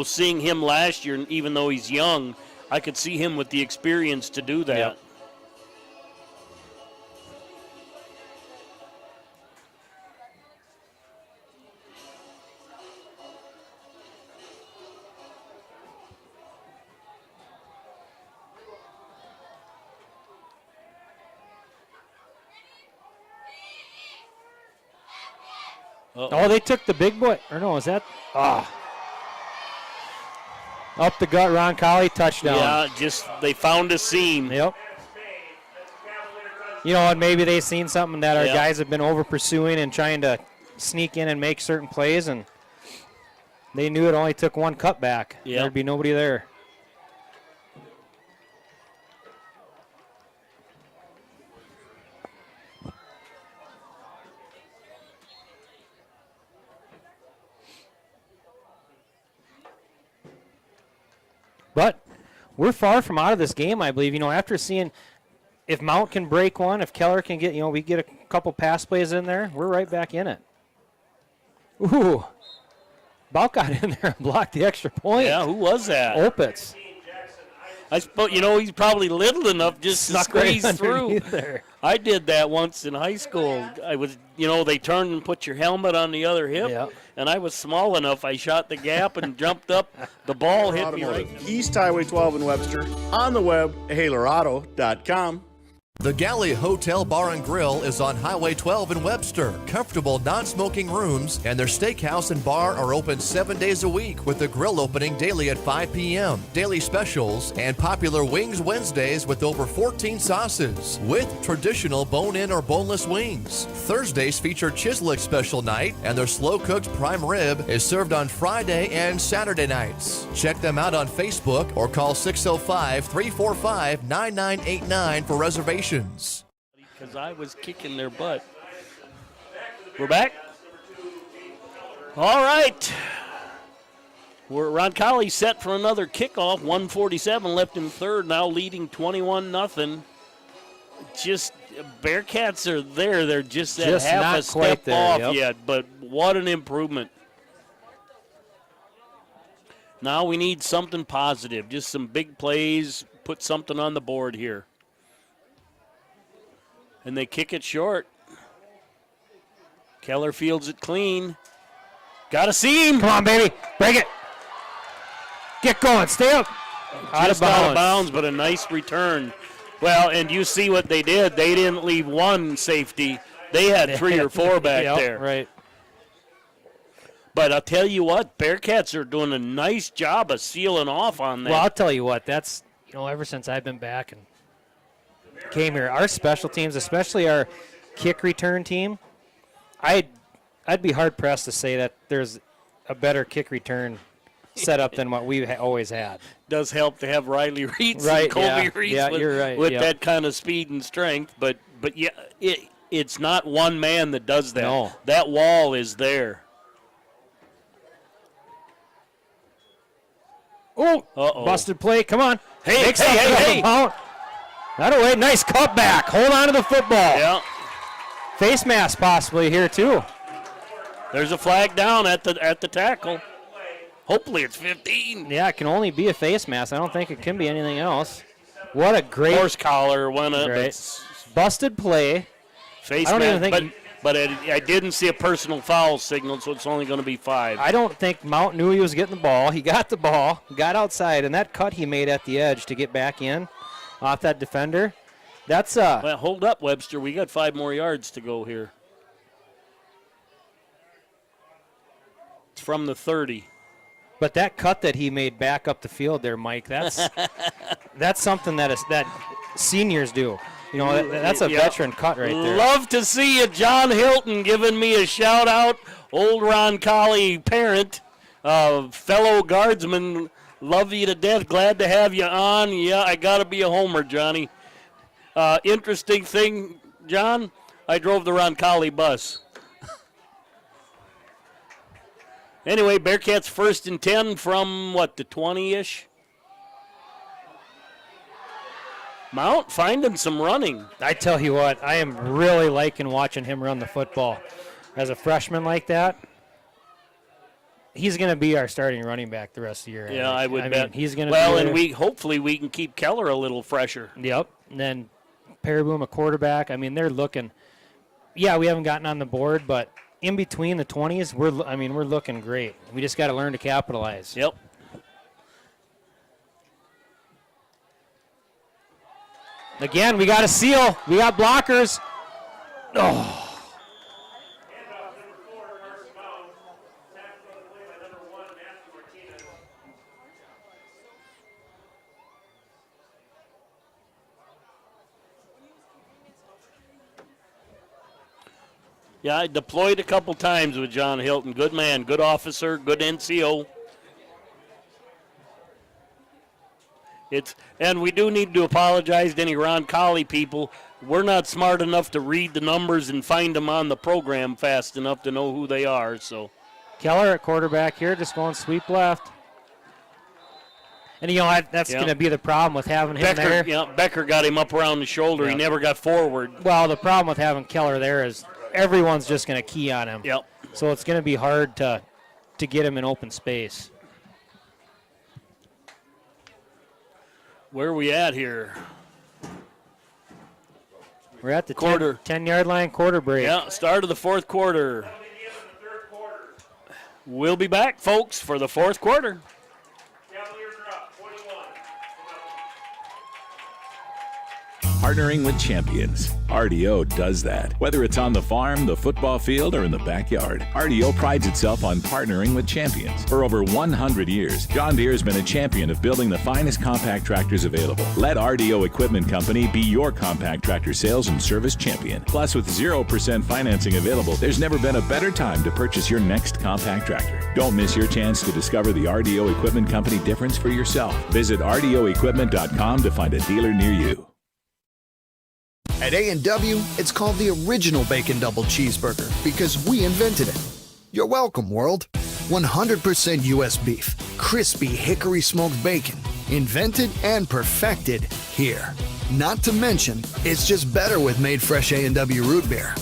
seeing him last year, even though he's young, I could see him with the experience to do that. Yep. Oh, they took the big boy. Or no, is that? Up the gut, Roncalli, touchdown. Yeah, they found a seam. Yep. And maybe they've seen something that our guys have been over pursuing and trying to sneak in and make certain plays, and they knew it only took one cutback. Yep. There'd be nobody there. But we're far from out of this game, I believe. After seeing if Mount can break one, if Keller can get, we get a couple pass plays in there, we're right back in it. Ooh. Bout got in there and blocked the extra point. Yeah, who was that? Opitz. I suppose, he's probably little enough just to squeeze through. There. I did that once in high school. I was, they turned and put your helmet on the other hip, and I was small enough. I shot the gap and jumped up. The ball hit me right. East Highway 12 in Webster. On the web, HalerAuto.com. The Galley Hotel Bar and Grill is on Highway 12 in Webster. Comfortable non-smoking rooms and their steakhouse and bar are open 7 days a week with the grill opening daily at 5 p.m. Daily specials and popular Wings Wednesdays with over 14 sauces with traditional bone-in or boneless wings. Thursdays feature Chislick special night and their slow-cooked prime rib is served on Friday and Saturday nights. Check them out on Facebook or call 605-345-9989 for reservations. Because I was kicking their butt. We're back. All right. Roncalli set for another kickoff. 1:47 left in third, now leading 21-0. Just Bearcats are there. They're just half a step off yet, but what an improvement. Now we need something positive, just some big plays, put something on the board here. And they kick it short. Keller fields it clean. Got a seam. Come on, baby. Break it. Get going. Stay up. Out of bounds, but a nice return. Well, and you see what they did. They didn't leave one safety. They had 3 or 4 back there. Right. But I'll tell you what, Bearcats are doing a nice job of sealing off on that. Well, I'll tell you what, that's, ever since I've been back and came here, our special teams, especially our kick return team, I'd be hard-pressed to say that there's a better kick return setup than what we've always had. Does help to have Riley Reitz and Colby Reitz with that kind of speed and strength, but yeah, it's not one man that does that. No. That wall is there. Oh, busted play. Come on. Hey. That away. Nice cutback. Hold on to the football. Yeah. Face mask possibly here, too. There's a flag down at the tackle. Hopefully it's 15. Yeah, it can only be a face mask. I don't think it can be anything else. What a great horse collar went up. Busted play. Face mask, but I didn't see a personal foul signal, so it's only going to be 5. I don't think Mount knew he was getting the ball. He got the ball, got outside, and that cut he made at the edge to get back in off that defender. That's Well, hold up, Webster. We got 5 more yards to go here. It's from the 30. But that cut that he made back up the field there, Mike, that's something that seniors do. That's a veteran cut right there. Love to see you, John Hilton, giving me a shout-out. Old Roncalli parent, fellow guardsman, love you to death. Glad to have you on. Yeah, I got to be a homer, Johnny. Interesting thing, John, I drove the Roncalli bus. Anyway, Bearcats 1st and 10 from, the 20-ish? Mount finding some running. I tell you what, I am really liking watching him run the football. As a freshman like that, he's going to be our starting running back the rest of the year. Yeah, I would bet. He's going to hopefully we can keep Keller a little fresher. Yep. And then Paraboom, a quarterback. They're looking. Yeah, we haven't gotten on the board, but in between the 20s, we're looking great. We just got to learn to capitalize. Yep. Again, we got a seal. We got blockers. Oh. Yeah, I deployed a couple times with John Hilton. Good man, good officer, good NCO. And we do need to apologize to any Roncalli people. We're not smart enough to read the numbers and find them on the program fast enough to know who they are. So Keller at quarterback here, just going sweep left. And, that's going to be the problem with having him there. Yeah, Becker got him up around the shoulder. He never got forward. Well, the problem with having Keller there is everyone's just going to key on him. Yep. So it's going to be hard to get him in open space. Where are we at here? We're at the 10-yard line, quarter break. Yeah, start of the 4th quarter. We'll be back, folks, for the 4th quarter. partnering with champions. RDO does that. Whether it's on the farm, the football field, or in the backyard, RDO prides itself on partnering with champions. For over 100 years, John Deere has been a champion of building the finest compact tractors available. Let RDO Equipment Company be your compact tractor sales and service champion. Plus, with 0% financing available, there's never been a better time to purchase your next compact tractor. Don't miss your chance to discover the RDO Equipment Company difference for yourself. Visit RDOequipment.com to find a dealer near you. At A&W, it's called the original Bacon Double Cheeseburger because we invented it. You're welcome, world. 100% U.S. beef, crispy hickory smoked bacon, invented and perfected here. Not to mention, it's just better with made fresh A&W root beer.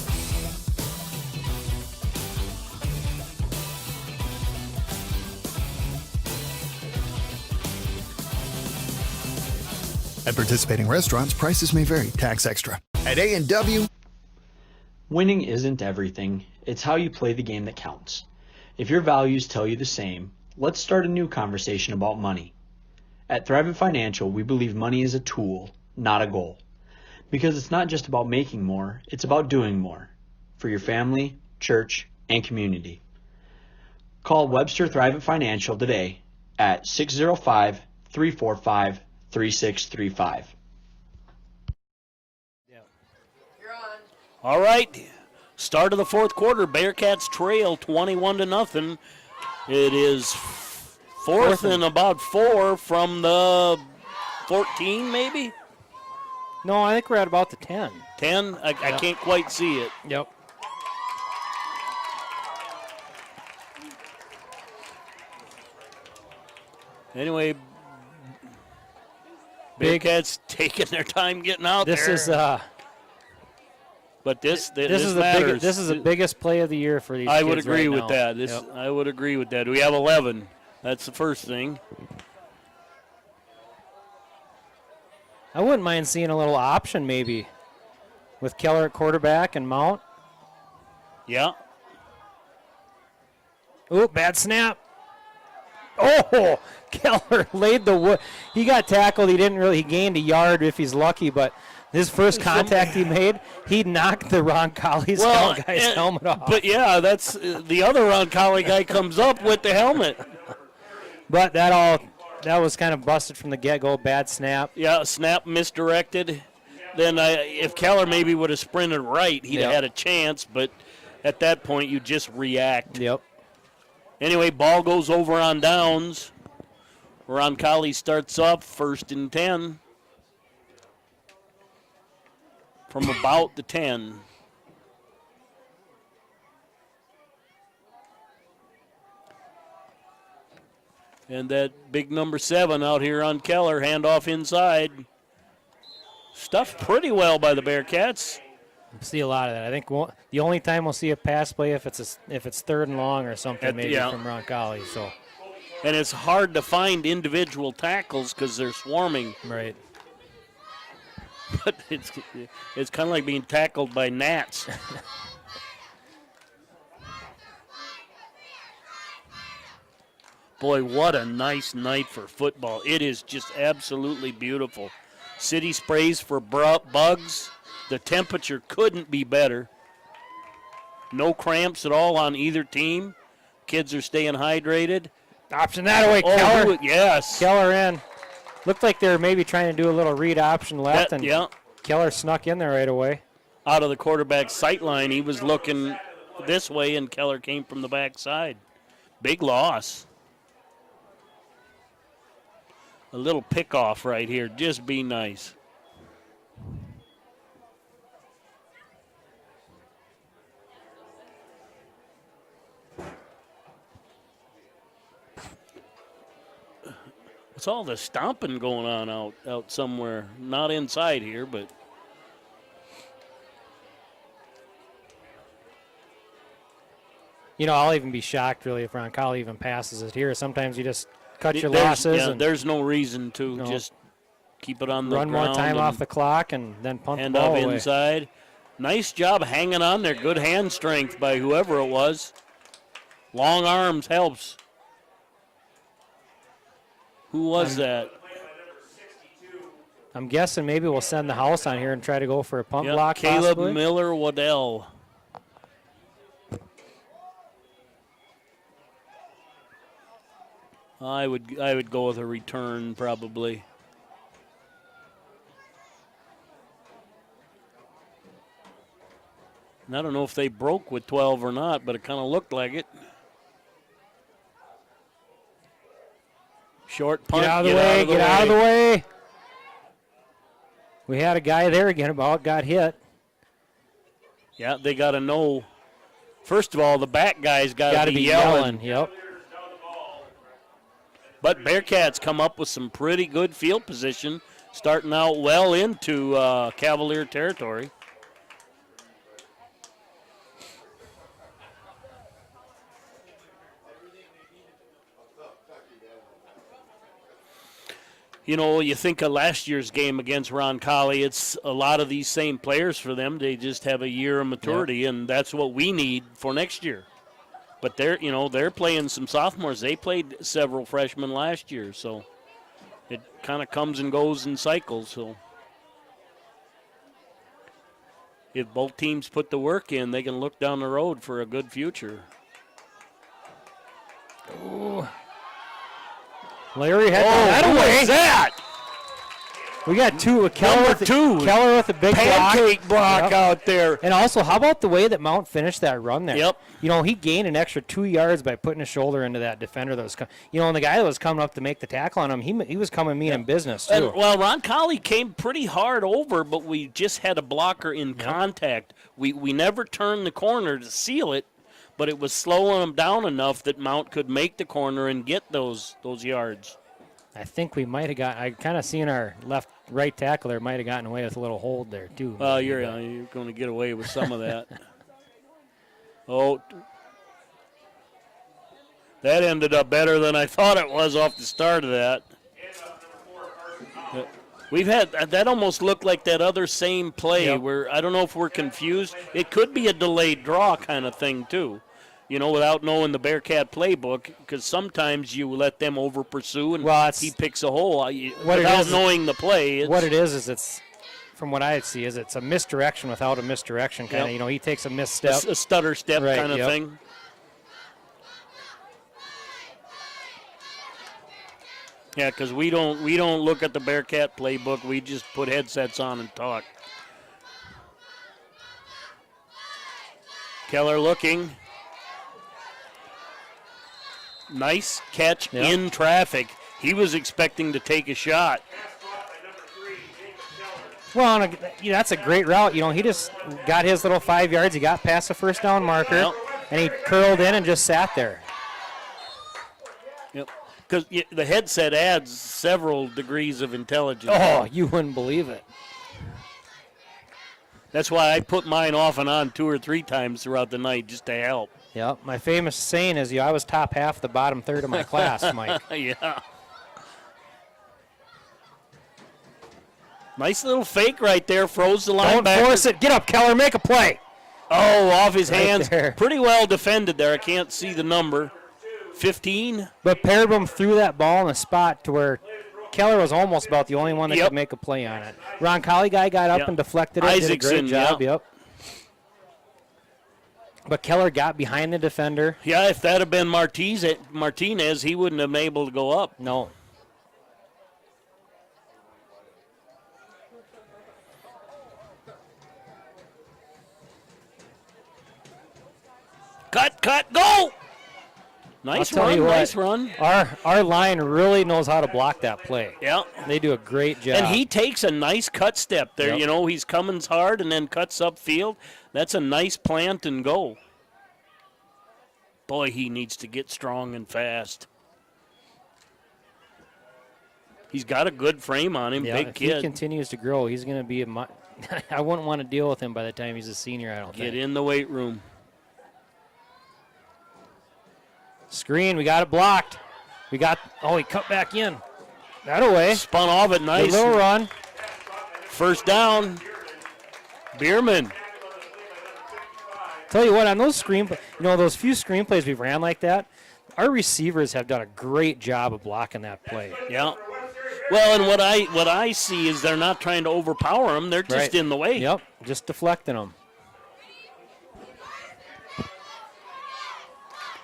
At participating restaurants, prices may vary. Tax extra. At A&W, winning isn't everything. It's how you play the game that counts. If your values tell you the same, let's start a new conversation about money. At Thrivent Financial, we believe money is a tool, not a goal. Because it's not just about making more, it's about doing more. For your family, church, and community. Call Webster Thrivent Financial today at 605-345-3635. All right, start of the fourth quarter. Bearcats trail 21-0. It is fourth and about 4 from the 14, maybe? No, I think we're at about the 10. 10? I can't quite see it. Yep. Anyway, Bearcats taking their time getting out there. This is but this is matters. This is the biggest play of the year for these I kids would agree right with now. that. I would agree with that. We have 11. That's the first thing. I wouldn't mind seeing a little option maybe with Keller at quarterback and Mount. Yeah. Ooh, bad snap. Oh, Keller laid the wood. He got tackled. He gained a yard if he's lucky, but his first contact he made, he knocked the Roncalli's guy's helmet off. But yeah, that's the other Roncalli guy comes up with the helmet. But that was kind of busted from the get-go. Bad snap. Yeah, snap misdirected. Then if Keller maybe would have sprinted right, he'd have had a chance. But at that point, you just react. Yep. Anyway, ball goes over on downs. Roncalli starts up 1st and 10 from about the 10. And that big number 7 out here on Keller, handoff inside. Stuffed pretty well by the Bearcats. See a lot of that. I think the only time we'll see a pass play if it's 3rd and long or something from Roncalli. So, and it's hard to find individual tackles because they're swarming. Right. But it's kind of like being tackled by gnats. Boy, what a nice night for football. It is just absolutely beautiful. City sprays for bugs. The temperature couldn't be better. No cramps at all on either team. Kids are staying hydrated. Option that away, Keller. Yes. Keller in. Looked like they were maybe trying to do a little read option left, and Keller snuck in there right away. Out of the quarterback's sight line, he was looking this way, and Keller came from the backside. Big loss. A little pick-off right here. Just be nice. What's all the stomping going on out somewhere? Not inside here, but. You know, I'll even be shocked, really, if Roncalli even passes it here. Sometimes you just cut your losses. Yeah, there's no reason to just keep it on the ground. Run more time off the clock and then punt the ball away. Hand up inside. Nice job hanging on there. Good hand strength by whoever it was. Long arms helps. Who was that? I'm guessing maybe we'll send the house on here and try to go for a pump block. Caleb possibly. Miller Waddell. I would go with a return probably. And I don't know if they broke with 12 or not, but it kind of looked like it. Short punt. Get out of the way. Get out of the way. We had a guy there again about got hit. Yeah, they got to know. First of all, the back guy's got to be yelling. Yep. But Bearcats come up with some pretty good field position, starting out well into Cavalier territory. You know, you think of last year's game against Roncalli, it's a lot of these same players for them. They just have a year of maturity, and that's what we need for next year. But they're playing some sophomores. They played several freshmen last year, so it kind of comes and goes in cycles. So if both teams put the work in, they can look down the road for a good future. Ooh. Larry had that away. That? We got two. Keller with a big pancake block out there. And also, how about the way that Mount finished that run there? Yep. You know, he gained an extra 2 yards by putting his shoulder into that defender that was, and the guy that was coming up to make the tackle on him, he was coming mean in business too. And, well, Roncalli came pretty hard over, but we just had a blocker in contact. We never turned the corner to seal it, but it was slowing him down enough that Mount could make the corner and get those yards. I think we might have got. I kind of seen our right tackle there might have gotten away with a little hold there too. You're going to get away with some of that. Oh, that ended up better than I thought it was off the start of that. We've had that almost looked like that other same play where I don't know if we're confused. It could be a delayed draw kind of thing too. Without knowing the Bearcat playbook, because sometimes you let them over pursue and he picks a hole without knowing the play. What it is it's, from what I see, is it's a misdirection without a misdirection kind of. He takes a misstep, a stutter step kind of thing. Yeah, because we don't look at the Bearcat playbook. We just put headsets on and talk. Keller looking. Nice catch in traffic. He was expecting to take a shot. Well, that's a great route. He just got his little 5 yards. He got past the first down marker, and he curled in and just sat there. Yep. Because the headset adds several degrees of intelligence. Oh, you wouldn't believe it. That's why I put mine off and on 2 or 3 times throughout the night just to help. Yep. My famous saying is, I was top half the bottom third of my class, Mike. Yeah. Nice little fake right there. Froze the linebacker. Don't force it. Get up, Keller. Make a play. Oh, off his hands. There. Pretty well defended there. I can't see the number. 15. But Perebum threw that ball in a spot to where Keller was almost about the only one that could make a play on it. Roncalli guy got up and deflected it. Isaacson, did a great job. Yep. But Keller got behind the defender. Yeah, if that had been Martinez, he wouldn't have been able to go up. No. Cut, go! Nice run. Our line really knows how to block that play. Yeah. They do a great job. And he takes a nice cut step there. Yep. He's coming hard and then cuts upfield. That's a nice plant and go. Boy, he needs to get strong and fast. He's got a good frame on him, big kid. If he continues to grow, he's going to be I wouldn't want to deal with him by the time he's a senior, I don't think. Get in the weight room. Screen, we got it blocked. He cut back in. That away. Spun off it nice. Good little run. First down. Bierman. Tell you what, on those those few screenplays we've ran like that, our receivers have done a great job of blocking that play. Yeah. Well, and what I see is they're not trying to overpower them. They're just in the way. Yep, just deflecting them.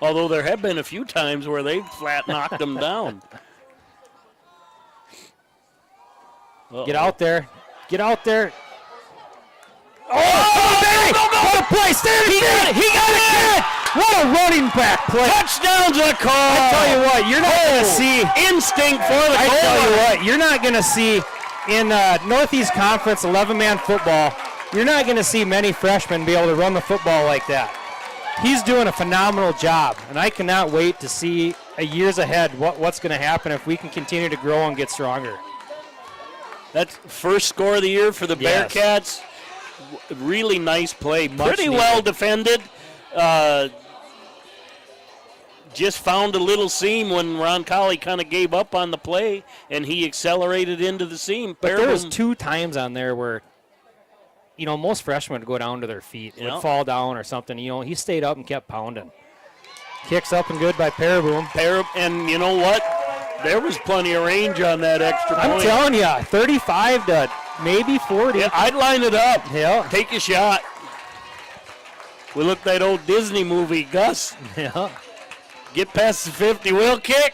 Although there have been a few times where they've flat knocked them down. Uh-oh. Get out there. Get out there. Oh, baby! What a play! He got it again! What a running back play. Touchdown's a call. I tell you what, you're not going to see. Instinct for the goal. I tell you what, you're not going to see in Northeast Conference 11-man football, you're not going to see many freshmen be able to run the football like that. He's doing a phenomenal job, and I cannot wait to see years ahead what's going to happen if we can continue to grow and get stronger. That's first score of the year for the Bearcats. Really nice play. Pretty well defended. Just found a little seam when Roncalli kind of gave up on the play, and he accelerated into the seam. But there was 2 times on there where, most freshmen would go down to their feet, would fall down or something. He stayed up and kept pounding. Kicks up and good by Paraboom. And you know what? There was plenty of range on that extra point. I'm telling you, 35 to maybe 40. Yeah, I'd line it up. Yeah. Take a shot. We looked that old Disney movie, Gus. Yeah. Get past the 50, we'll kick.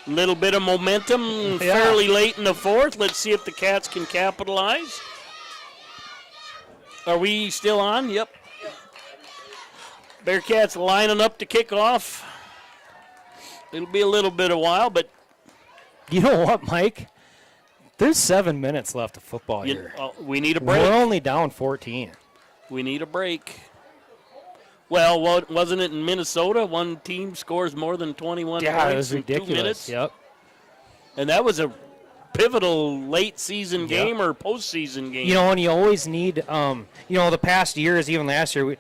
Little bit of momentum fairly late in the fourth. Let's see if the Cats can capitalize. Are we still on? Yep. Bearcats lining up to kick off. It'll be a little bit of while, but... You know what, Mike? There's 7 minutes left of football here. We need a break. We're only down 14. We need a break. Well, wasn't it in Minnesota? One team scores more than 21 points it was in ridiculous. 2 minutes. Yep. And that was a pivotal late season game or postseason game. And you always need, the past years, even last year,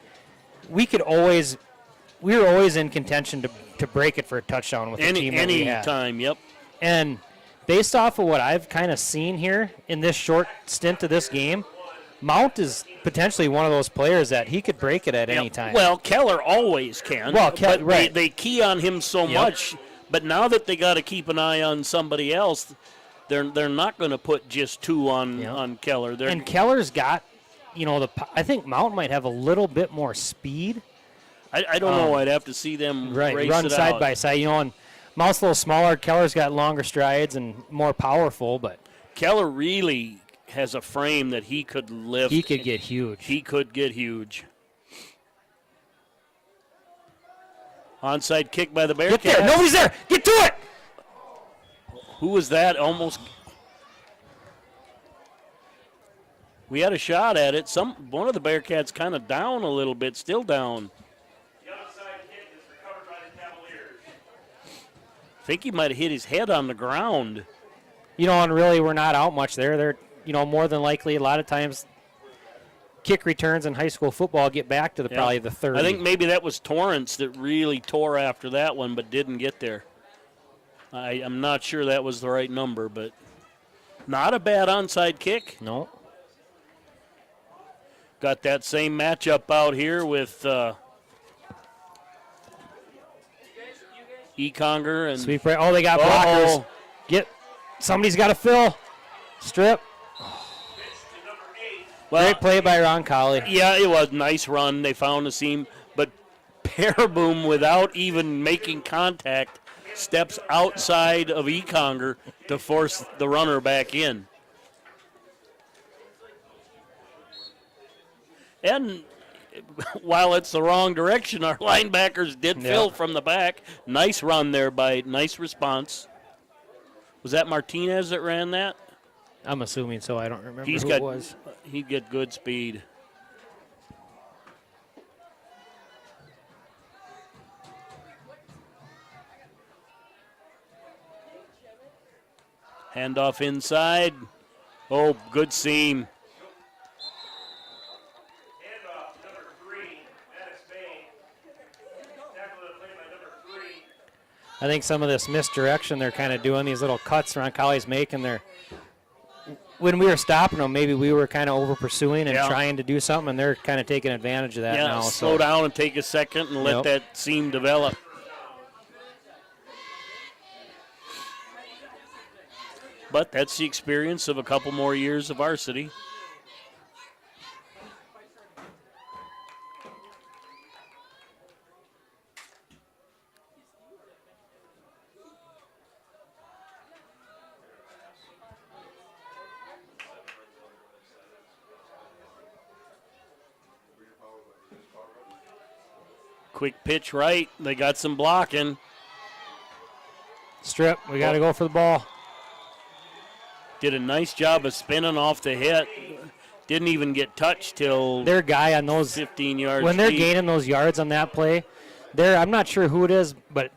we were always in contention to break it for a touchdown with the team that we had. Any time, yep. And based off of what I've kind of seen here in this short stint of this game, Mount is potentially one of those players that he could break it at any time. Well, Keller always can. Well, but they key on him so much. But now that they got to keep an eye on somebody else, they're not going to put just 2 on Keller. And Keller's got, I think Mount might have a little bit more speed. I don't know. I'd have to see them race run it side out. by side. And Mount's a little smaller. Keller's got longer strides and more powerful, but Keller really has a frame that he could lift. He could get huge. He could get huge. Onside kick by the Bearcats. Get there. Nobody's there. Get to it. Who was that? Almost. We had a shot at it. One of the Bearcats kind of down a little bit, still down. I think he might have hit his head on the ground. And really we're not out much there. They're, more than likely a lot of times kick returns in high school football get back to probably the 30. I think maybe that was Torrance that really tore after that one but didn't get there. I'm not sure that was the right number, but not a bad onside kick. No. Got that same matchup out here with E-Conger and sweep right. Oh, they got blockers. Somebody's got to fill. Strip. Well, great play by Roncalli. Yeah, it was nice run. They found the seam, but Paraboom, without even making contact, steps outside of E-Conger to force the runner back in. And while it's the wrong direction, our linebackers did fill from the back. Nice run there nice response. Was that Martinez that ran that? I'm assuming so. I don't remember who it was. He'd get good speed. Handoff inside. Oh, good seam. I think some of this misdirection they're kind of doing, these little cuts Roncalli's making, they're when we were stopping them, maybe we were kind of over pursuing and trying to do something, and they're kind of taking advantage of that now. Slow down and take a second and let that seam develop. But that's the experience of a couple more years of varsity. Quick pitch right. They got some blocking. Strip. We got to go for the ball. Did a nice job of spinning off the hit. Didn't even get touched till their guy on those 15 yards. When they're gaining those yards on that play, I'm not sure who it is, but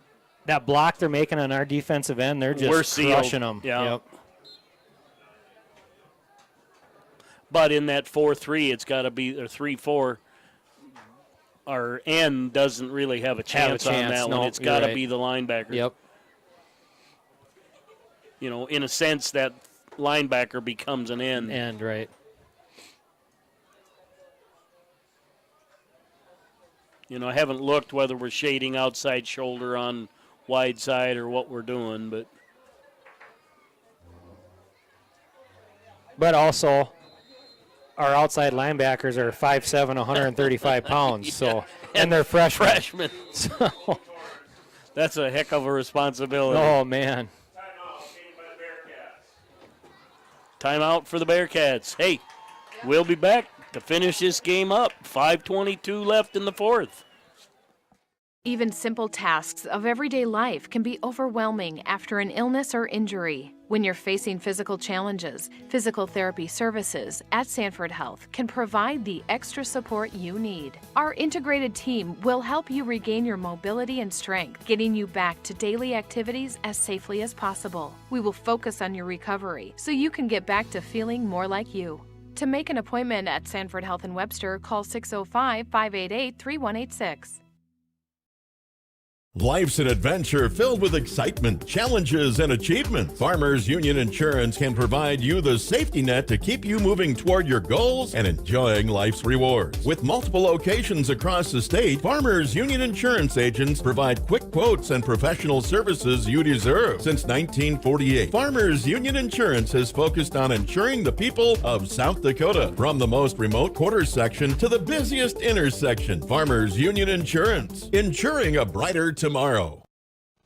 that block they're making on our defensive end, they're just crushing them. Yeah. Yep. But in that 4-3, it's got to be, or 3-4, our end doesn't really have a chance on that one. It's got to be the linebacker. Yep. You know, in a sense, that linebacker becomes an end. End, right. You know, I haven't looked whether we're shading outside shoulder on wide side or what we're doing, but. But also, our outside linebackers are 5'7", 135 pounds, so and they're freshmen. So that's a heck of a responsibility. Oh, man. Timeout for the Bearcats. Hey, we'll be back to finish this game up. 5:22 left in the fourth. Even simple tasks of everyday life can be overwhelming after an illness or injury. When you're facing physical challenges, physical therapy services at Sanford Health can provide the extra support you need. Our integrated team will help you regain your mobility and strength, getting you back to daily activities as safely as possible. We will focus on your recovery so you can get back to feeling more like you. To make an appointment at Sanford Health in Webster, call 605-588-3186. Life's an adventure filled with excitement, challenges, and achievement. Farmers Union Insurance can provide you the safety net to keep you moving toward your goals and enjoying life's rewards. With multiple locations across the state, Farmers Union Insurance agents provide quick quotes and professional services you deserve. Since 1948, Farmers Union Insurance has focused on insuring the people of South Dakota. From the most remote quarter section to the busiest intersection, Farmers Union Insurance, insuring a brighter tomorrow.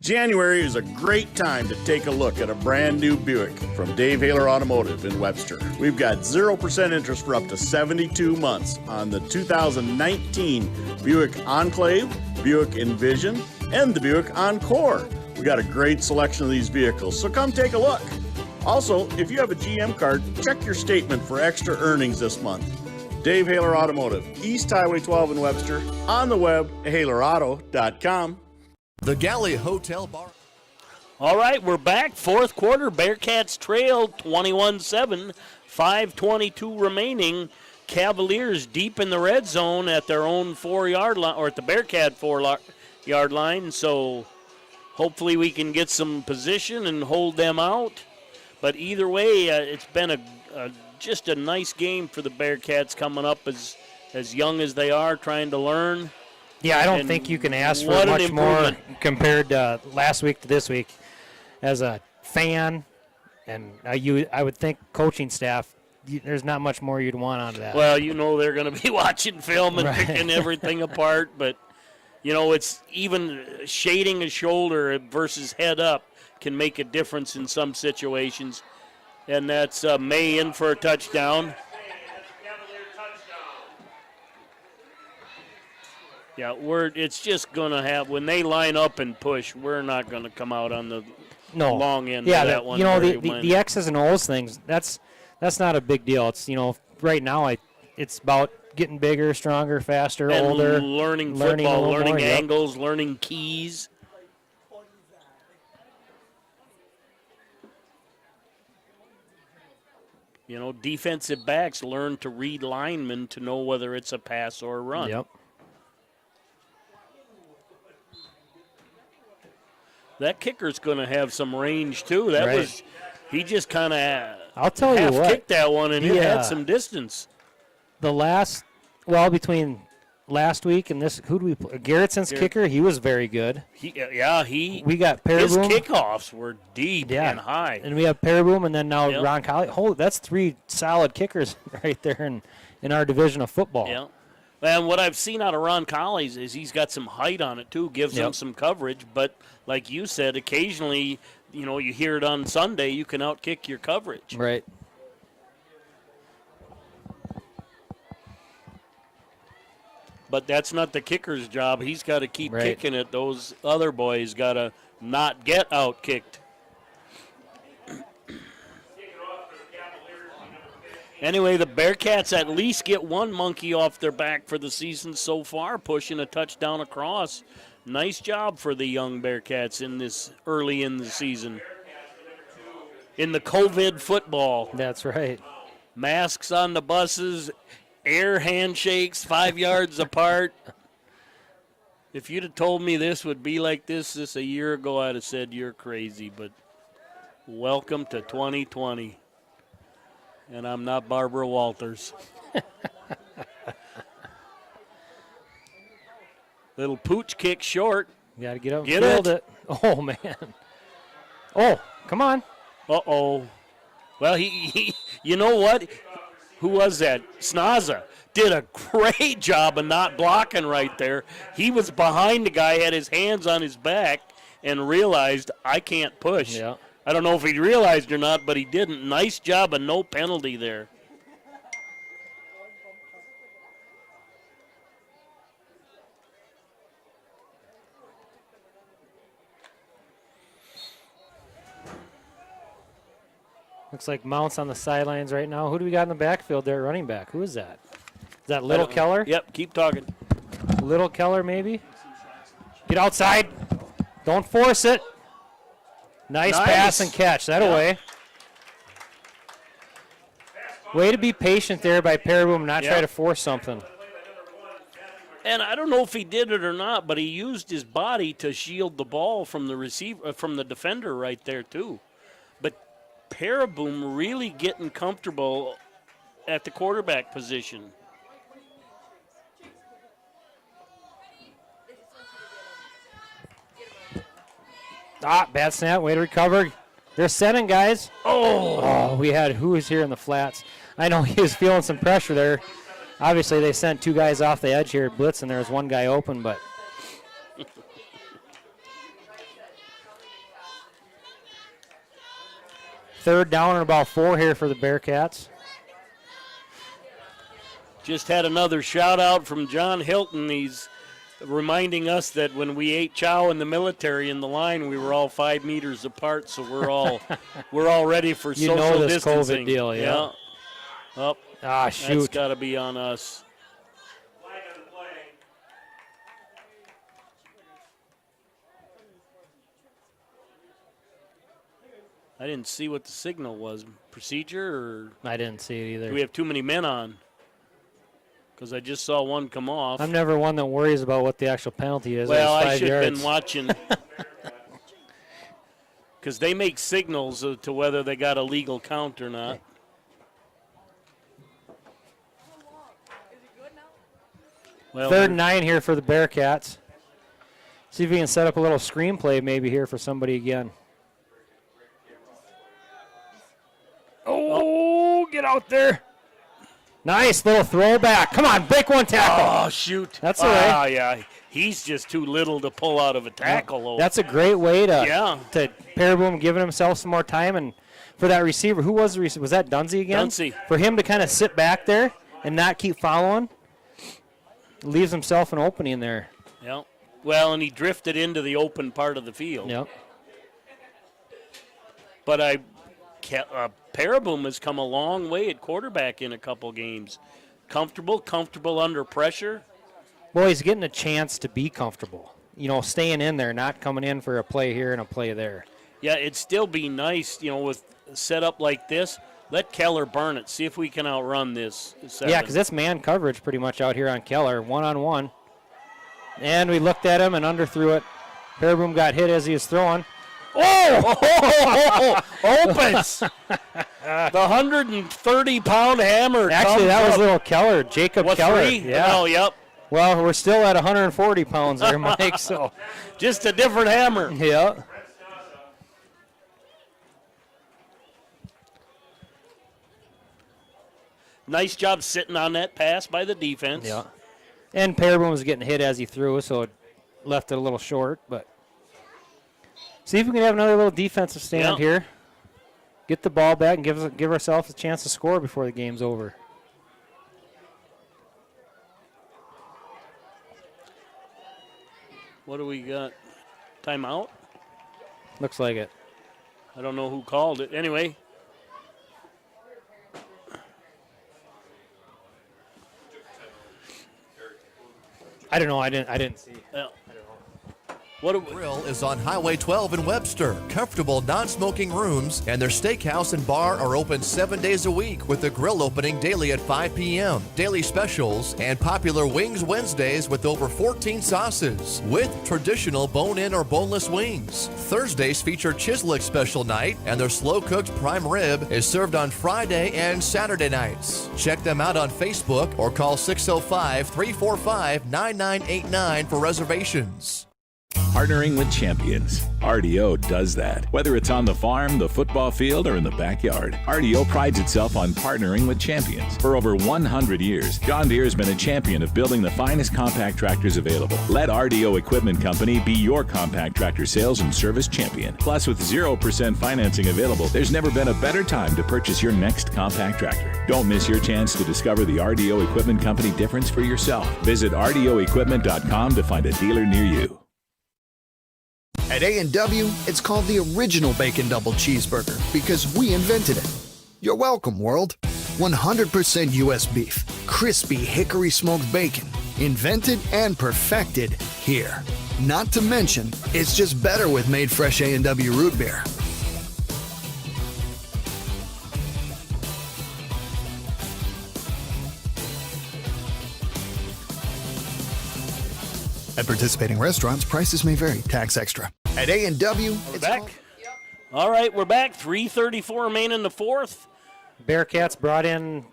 January is a great time to take a look at a brand new Buick from Dave Haler Automotive in Webster. We've got 0% interest for up to 72 months on the 2019 Buick Enclave, Buick Envision, and the Buick Encore. We got a great selection of these vehicles, so come take a look. Also, if you have a GM card, check your statement for extra earnings this month. Dave Haler Automotive, East Highway 12 in Webster, on the web, halerauto.com. The Galley Hotel Bar. All right, we're back. Fourth quarter, Bearcats trailed 21-7, 5:22 remaining. Cavaliers deep in the red zone at their own 4-yard line, or at the Bearcat 4-yard line. So hopefully we can get some position and hold them out. But either way, it's been just a nice game for the Bearcats coming up as young as they are, trying to learn. Yeah, I don't think you can ask for much more compared to last week to this week. As a fan, and I would think coaching staff, there's not much more you'd want out of that. Well, you know they're going to be watching film and picking everything apart, but, you know, it's even shading a shoulder versus head up can make a difference in some situations. And that's May in for a touchdown. Yeah, it's just going to have, when they line up and push, we're not going to come out on the long end of that one. You know, the X's and O's things, that's not a big deal. It's, you know, right now it's about getting bigger, stronger, faster, and older. Learning football, learning angles, learning keys. You know, defensive backs learn to read linemen to know whether it's a pass or a run. Yep. That kicker's going to have some range, too. He just kind of I'll tell you what. Half-kicked that one, and it had some distance. Between last week and this, who do we play? Garrettson's kicker, he was very good. We got Paraboom. His kickoffs were deep and high. And we have Paraboom, and then now Roncalli. That's 3 solid kickers right there in our division of football. Yeah. And what I've seen out of Roncalli's is he's got some height on it, too, gives him some coverage. But like you said, occasionally, you hear it on Sunday, you can outkick your coverage. Right. But that's not the kicker's job. He's got to keep kicking it. Those other boys got to not get out-kicked. Anyway, the Bearcats at least get one monkey off their back for the season so far, pushing a touchdown across. Nice job for the young Bearcats in this early in the season. In the COVID football. That's right. Masks on the buses. Air handshakes 5 yards apart. If you'd have told me this would be like this a year ago, I'd have said you're crazy. But welcome to 2020. And I'm not Barbara Walters. Little pooch kick short. You got to get up and field it. Oh, man. Oh, come on. Uh-oh. Well, he you know what? Who was that? Snaza did a great job of not blocking right there. He was behind the guy, had his hands on his back, and realized, I can't push. Yeah. I don't know if he realized or not, but he didn't. Nice job and no penalty there. Looks like Mount's on the sidelines right now. Who do we got in the backfield there, running back? Who is that? Is that Little Keller? Yep, keep talking. Little Keller, maybe? Get outside. Don't force it. Nice pass and catch. That away. Way to be patient there by Paraboom, not try to force something. And I don't know if he did it or not, but he used his body to shield the ball from the receiver, from the defender right there too. But Paraboom really getting comfortable at the quarterback position. Bad snap. Way to recover. They're setting, guys. Oh, we had who was here in the flats. I know he was feeling some pressure there. Obviously, they sent 2 guys off the edge here, blitz, and there was 1 guy open, but. Third down and about 4 here for the Bearcats. Just had another shout out from John Hilton. He's reminding us that when we ate chow in the military in the line, we were all 5 meters apart, so we're all ready for social this distancing. COVID deal, yeah. Oh, shoot. That's got to be on us. I didn't see what the signal was. Procedure or? I didn't see it either. Do we have too many men on? Because I just saw one come off. I'm never one that worries about what the actual penalty is. Well, I should have been watching. Because they make signals to whether they got a legal count or not. Well, 3rd and 9 here for the Bearcats. See if we can set up a little screenplay maybe here for somebody again. Oh, get out there. Nice little throwback. Come on, break one tackle. Oh, shoot. That's all right. Yeah. He's just too little to pull out of a tackle. That's a great way to Paraboom giving himself some more time. And for that receiver, who was the receiver? Was that Dunsey again? Dunsey. For him to kind of sit back there and not keep following, leaves himself an opening there. Yep. Well, and he drifted into the open part of the field. Yep. But Paraboom has come a long way at quarterback in a couple games. Comfortable under pressure. Well, he's getting a chance to be comfortable. Staying in there, not coming in for a play here and a play there. Yeah, it'd still be nice, with a setup like this. Let Keller burn it. See if we can outrun this. 7. Yeah, because it's man coverage pretty much out here on Keller, one-on-one. And we looked at him and underthrew it. Paraboom got hit as he was throwing. Oh! Opens! The 130-pound hammer. Actually, that was little Keller, Jacob Keller. 3? Yeah. Oh, yep. Well, we're still at 140 pounds there, Mike. So just a different hammer. Yeah. Nice job sitting on that pass by the defense. Yeah. And Pearborn was getting hit as he threw, so it left it a little short. But see if we can have another little defensive stand here. Get the ball back and give ourselves a chance to score before the game's over. What do we got? Timeout? Looks like it. I don't know who called it. Anyway. I don't know. I didn't see. Grill is on Highway 12 in Webster. Comfortable, non-smoking rooms, and their steakhouse and bar are open 7 days a week with the grill opening daily at 5 p.m. Daily specials and popular Wings Wednesdays with over 14 sauces with traditional bone-in or boneless wings. Thursdays feature Chislick special night, and their slow-cooked prime rib is served on Friday and Saturday nights. Check them out on Facebook or call 605-345-9989 for reservations. Partnering with champions. RDO does that. Whether it's on the farm, the football field, or in the backyard, RDO prides itself on partnering with champions. For over 100 years, John Deere has been a champion of building the finest compact tractors available. Let RDO Equipment Company be your compact tractor sales and service champion. Plus, with 0% financing available, there's never been a better time to purchase your next compact tractor. Don't miss your chance to discover the RDO Equipment Company difference for yourself. Visit RDOequipment.com to find a dealer near you. At A&W, it's called the original Bacon Double Cheeseburger because we invented it. You're welcome, world. 100% U.S. beef, crispy hickory smoked bacon, invented and perfected here. Not to mention, it's just better with made fresh A&W root beer. At participating restaurants, prices may vary. Tax extra. At A&W, it's back. All right, we're back. 3:34 remain in the fourth. Bearcats brought in,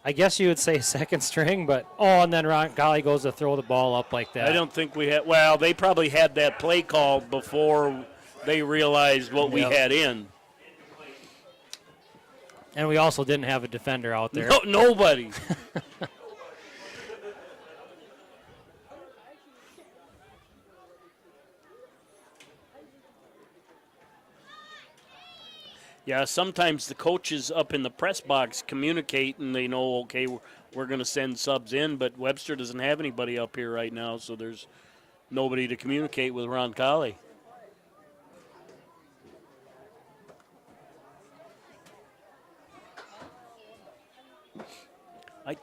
I guess you would say second string, but and then Roncalli goes to throw the ball up like that. I don't think we had. Well, they probably had that play called before they realized what we had in. And we also didn't have a defender out there. No, nobody. Yeah, sometimes the coaches up in the press box communicate and they know, okay, we're going to send subs in, but Webster doesn't have anybody up here right now, so there's nobody to communicate with Roncalli. I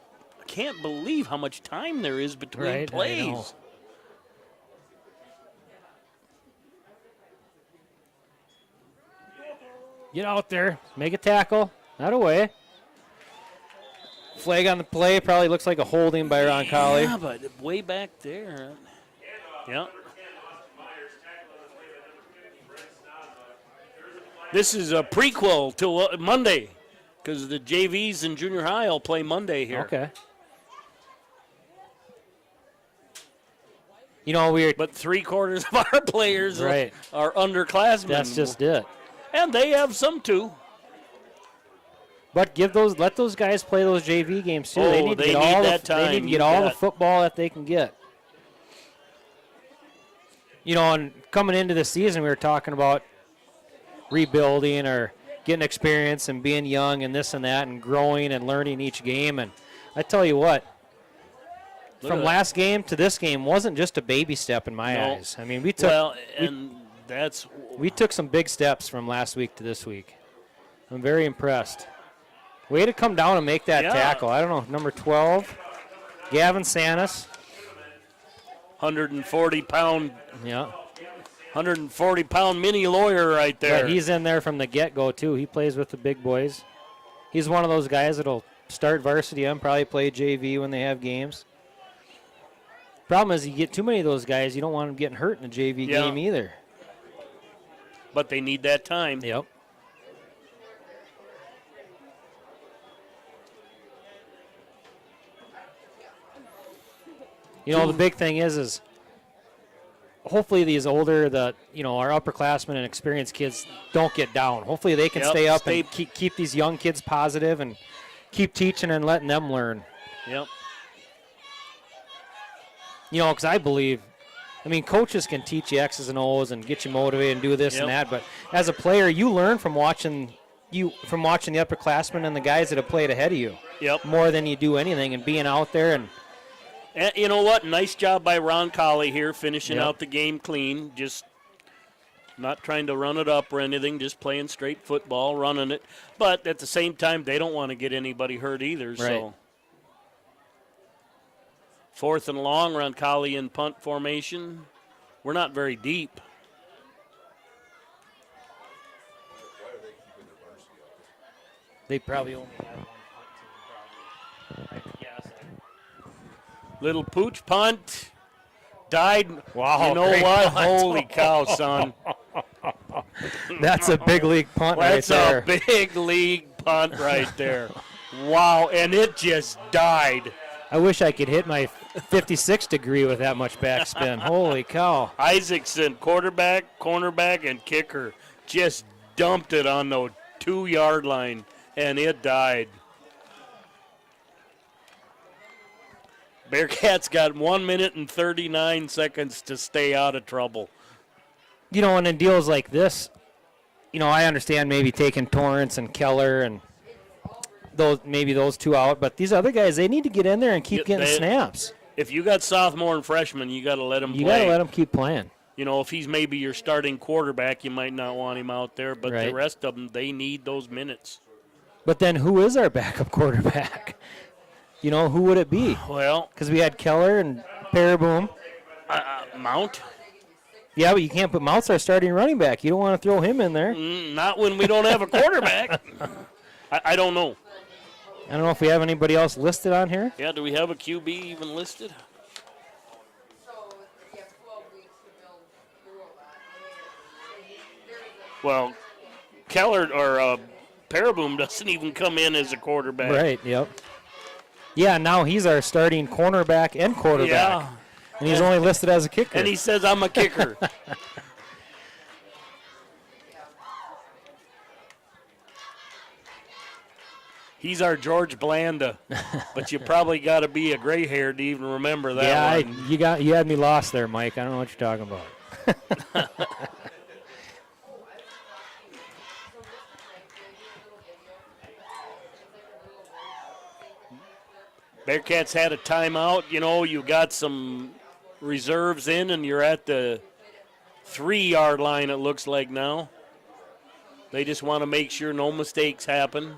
can't believe how much time there is between plays. Get out there, make a tackle, not away. Flag on the play, probably looks like a holding by Roncalli. Yeah, but way back there. Yeah. This is a prequel to Monday because the JVs and junior high will play Monday here. Okay. You know, but 3/4 of our players are underclassmen. That's just it. And they have some too. But let those guys play those JV games too. They need to get all the football that they can get. You know, and coming into the season, we were talking about rebuilding or getting experience and being young and this and that and growing and learning each game. And I tell you what, from last game to this game wasn't just a baby step in my eyes. I mean, we took we took some big steps from last week to this week. I'm very impressed. Way to come down and make that tackle. I don't know, number 12, Gavin Sanis. 140-pound. Yeah. 140-pound mini lawyer right there. But he's in there from the get-go, too. He plays with the big boys. He's one of those guys that'll start varsity and probably play JV when they have games. Problem is, you get too many of those guys, you don't want them getting hurt in a JV game either. But they need that time. Yep. You know, the big thing is hopefully these older, our upperclassmen and experienced kids don't get down. Hopefully they can stay up and keep these young kids positive and keep teaching and letting them learn. Yep. You know, because I believe, coaches can teach you X's and O's and get you motivated and do this and that, but as a player, you learn from watching the upperclassmen and the guys that have played ahead of you. Yep. More than you do anything, and being out there and you know what? Nice job by Roncalli here, finishing out the game clean. Just not trying to run it up or anything, just playing straight football, running it. But at the same time, they don't want to get anybody hurt either. Right. So 4th and long, Roncalli in punt formation. We're not very deep. They probably only have one punt team, probably. Little pooch punt. Died. Wow. You know what? Holy cow, son. That's a big league punt right there. That's a big league punt right there. Wow, and it just died. I wish I could hit my 56 degree with that much backspin. Holy cow. Isaacson, quarterback, cornerback, and kicker, just dumped it on the 2-yard line, and it died. Bearcats got 1 minute and 39 seconds to stay out of trouble. You know, and in deals like this, I understand maybe taking Torrance and Keller and those two out, but these other guys, they need to get in there and keep getting snaps. If you got sophomore and freshman, you got to let them play. You got to let them keep playing. If he's maybe your starting quarterback, you might not want him out there, but the rest of them, they need those minutes. But then who is our backup quarterback? Who would it be? Well, because we had Keller and Paraboom. Mount. Yeah, but you can't put Mount's our starting running back. You don't want to throw him in there. Not when we don't have a quarterback. I don't know. I don't know if we have anybody else listed on here. Yeah, do we have a QB even listed? Well, Keller or Paraboom doesn't even come in as a quarterback. Right, yep. Yeah, now he's our starting cornerback and quarterback. Yeah. And he's only listed as a kicker. And he says, I'm a kicker. He's our George Blanda, but you probably got to be a gray-haired to even remember that one. You had me lost there, Mike. I don't know what you're talking about. Bearcats had a timeout. You got some reserves in, and you're at the 3-yard line, it looks like now. They just want to make sure no mistakes happen.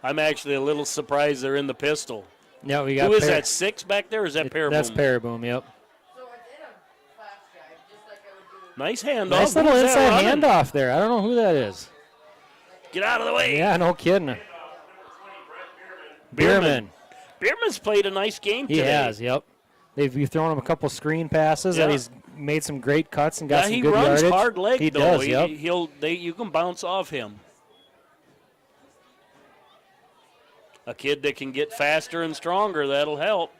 I'm actually a little surprised they're in the pistol. Yeah, we got. Who is that, 6 back there, or is that Paraboom? That's Paraboom, yep. Nice handoff. Nice little inside handoff there. I don't know who that is. Get out of the way. Yeah, no kidding. Bierman. Bierman's played a nice game today. He has, yep. They've thrown him a couple screen passes, and he's made some great cuts and got some good yardage. He runs hard leg, he though. Does, yep. You can bounce off him. A kid that can get faster and stronger, that'll help.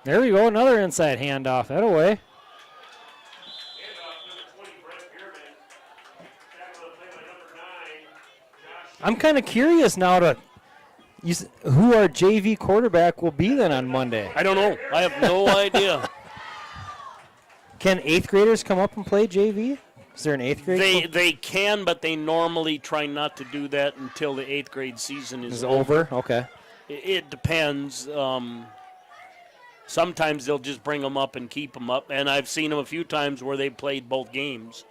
There we go, another inside handoff. That away. I'm kind of curious now who our JV quarterback will be then on Monday. I don't know. I have no idea. Can 8th graders come up and play JV? Is there an 8th grade? They can, but they normally try not to do that until the 8th grade season is over. Okay. It depends. Sometimes they'll just bring them up and keep them up, and I've seen them a few times where they played both games.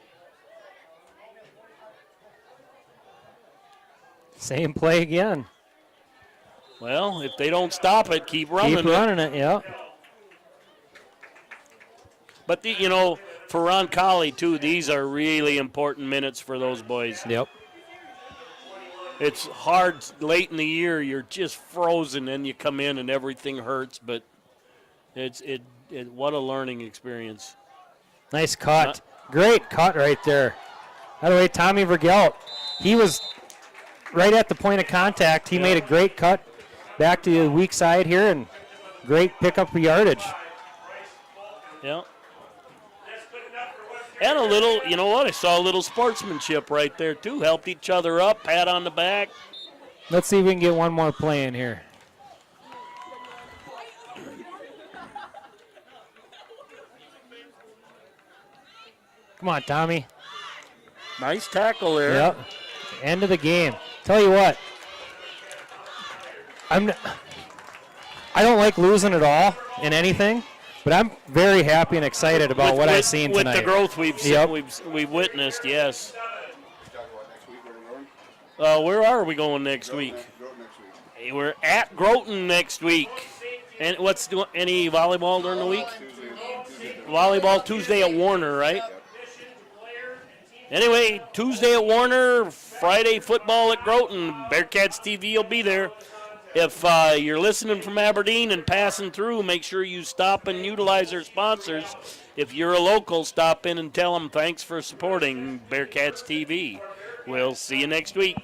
Same play again. Well, if they don't stop it, keep running it. Keep running it, yeah. But, for Roncalli, too, these are really important minutes for those boys. Yep. It's hard late in the year. You're just frozen, and you come in and everything hurts, but what a learning experience. Nice cut. Great cut right there. By the way, Tommy Vergelt, he was right at the point of contact. He made a great cut back to the weak side here, and great pickup of yardage. Yeah. And a little, you know what, I saw a little sportsmanship right there, too. Helped each other up, pat on the back. Let's see if we can get one more play in here. Come on, Tommy. Nice tackle there. Yep. End of the game. Tell you what, I don't like losing at all in anything, but I'm very happy and excited about what I've seen tonight. With the growth we've witnessed, yes. Where are we going next week? Hey, we're at Groton next week. And any volleyball during the week? Volleyball Tuesday at Warner, right? Anyway, Tuesday at Warner, Friday football at Groton. Bearcats TV will be there. If you're listening from Aberdeen and passing through, make sure you stop and utilize our sponsors. If you're a local, stop in and tell them thanks for supporting Bearcats TV. We'll see you next week.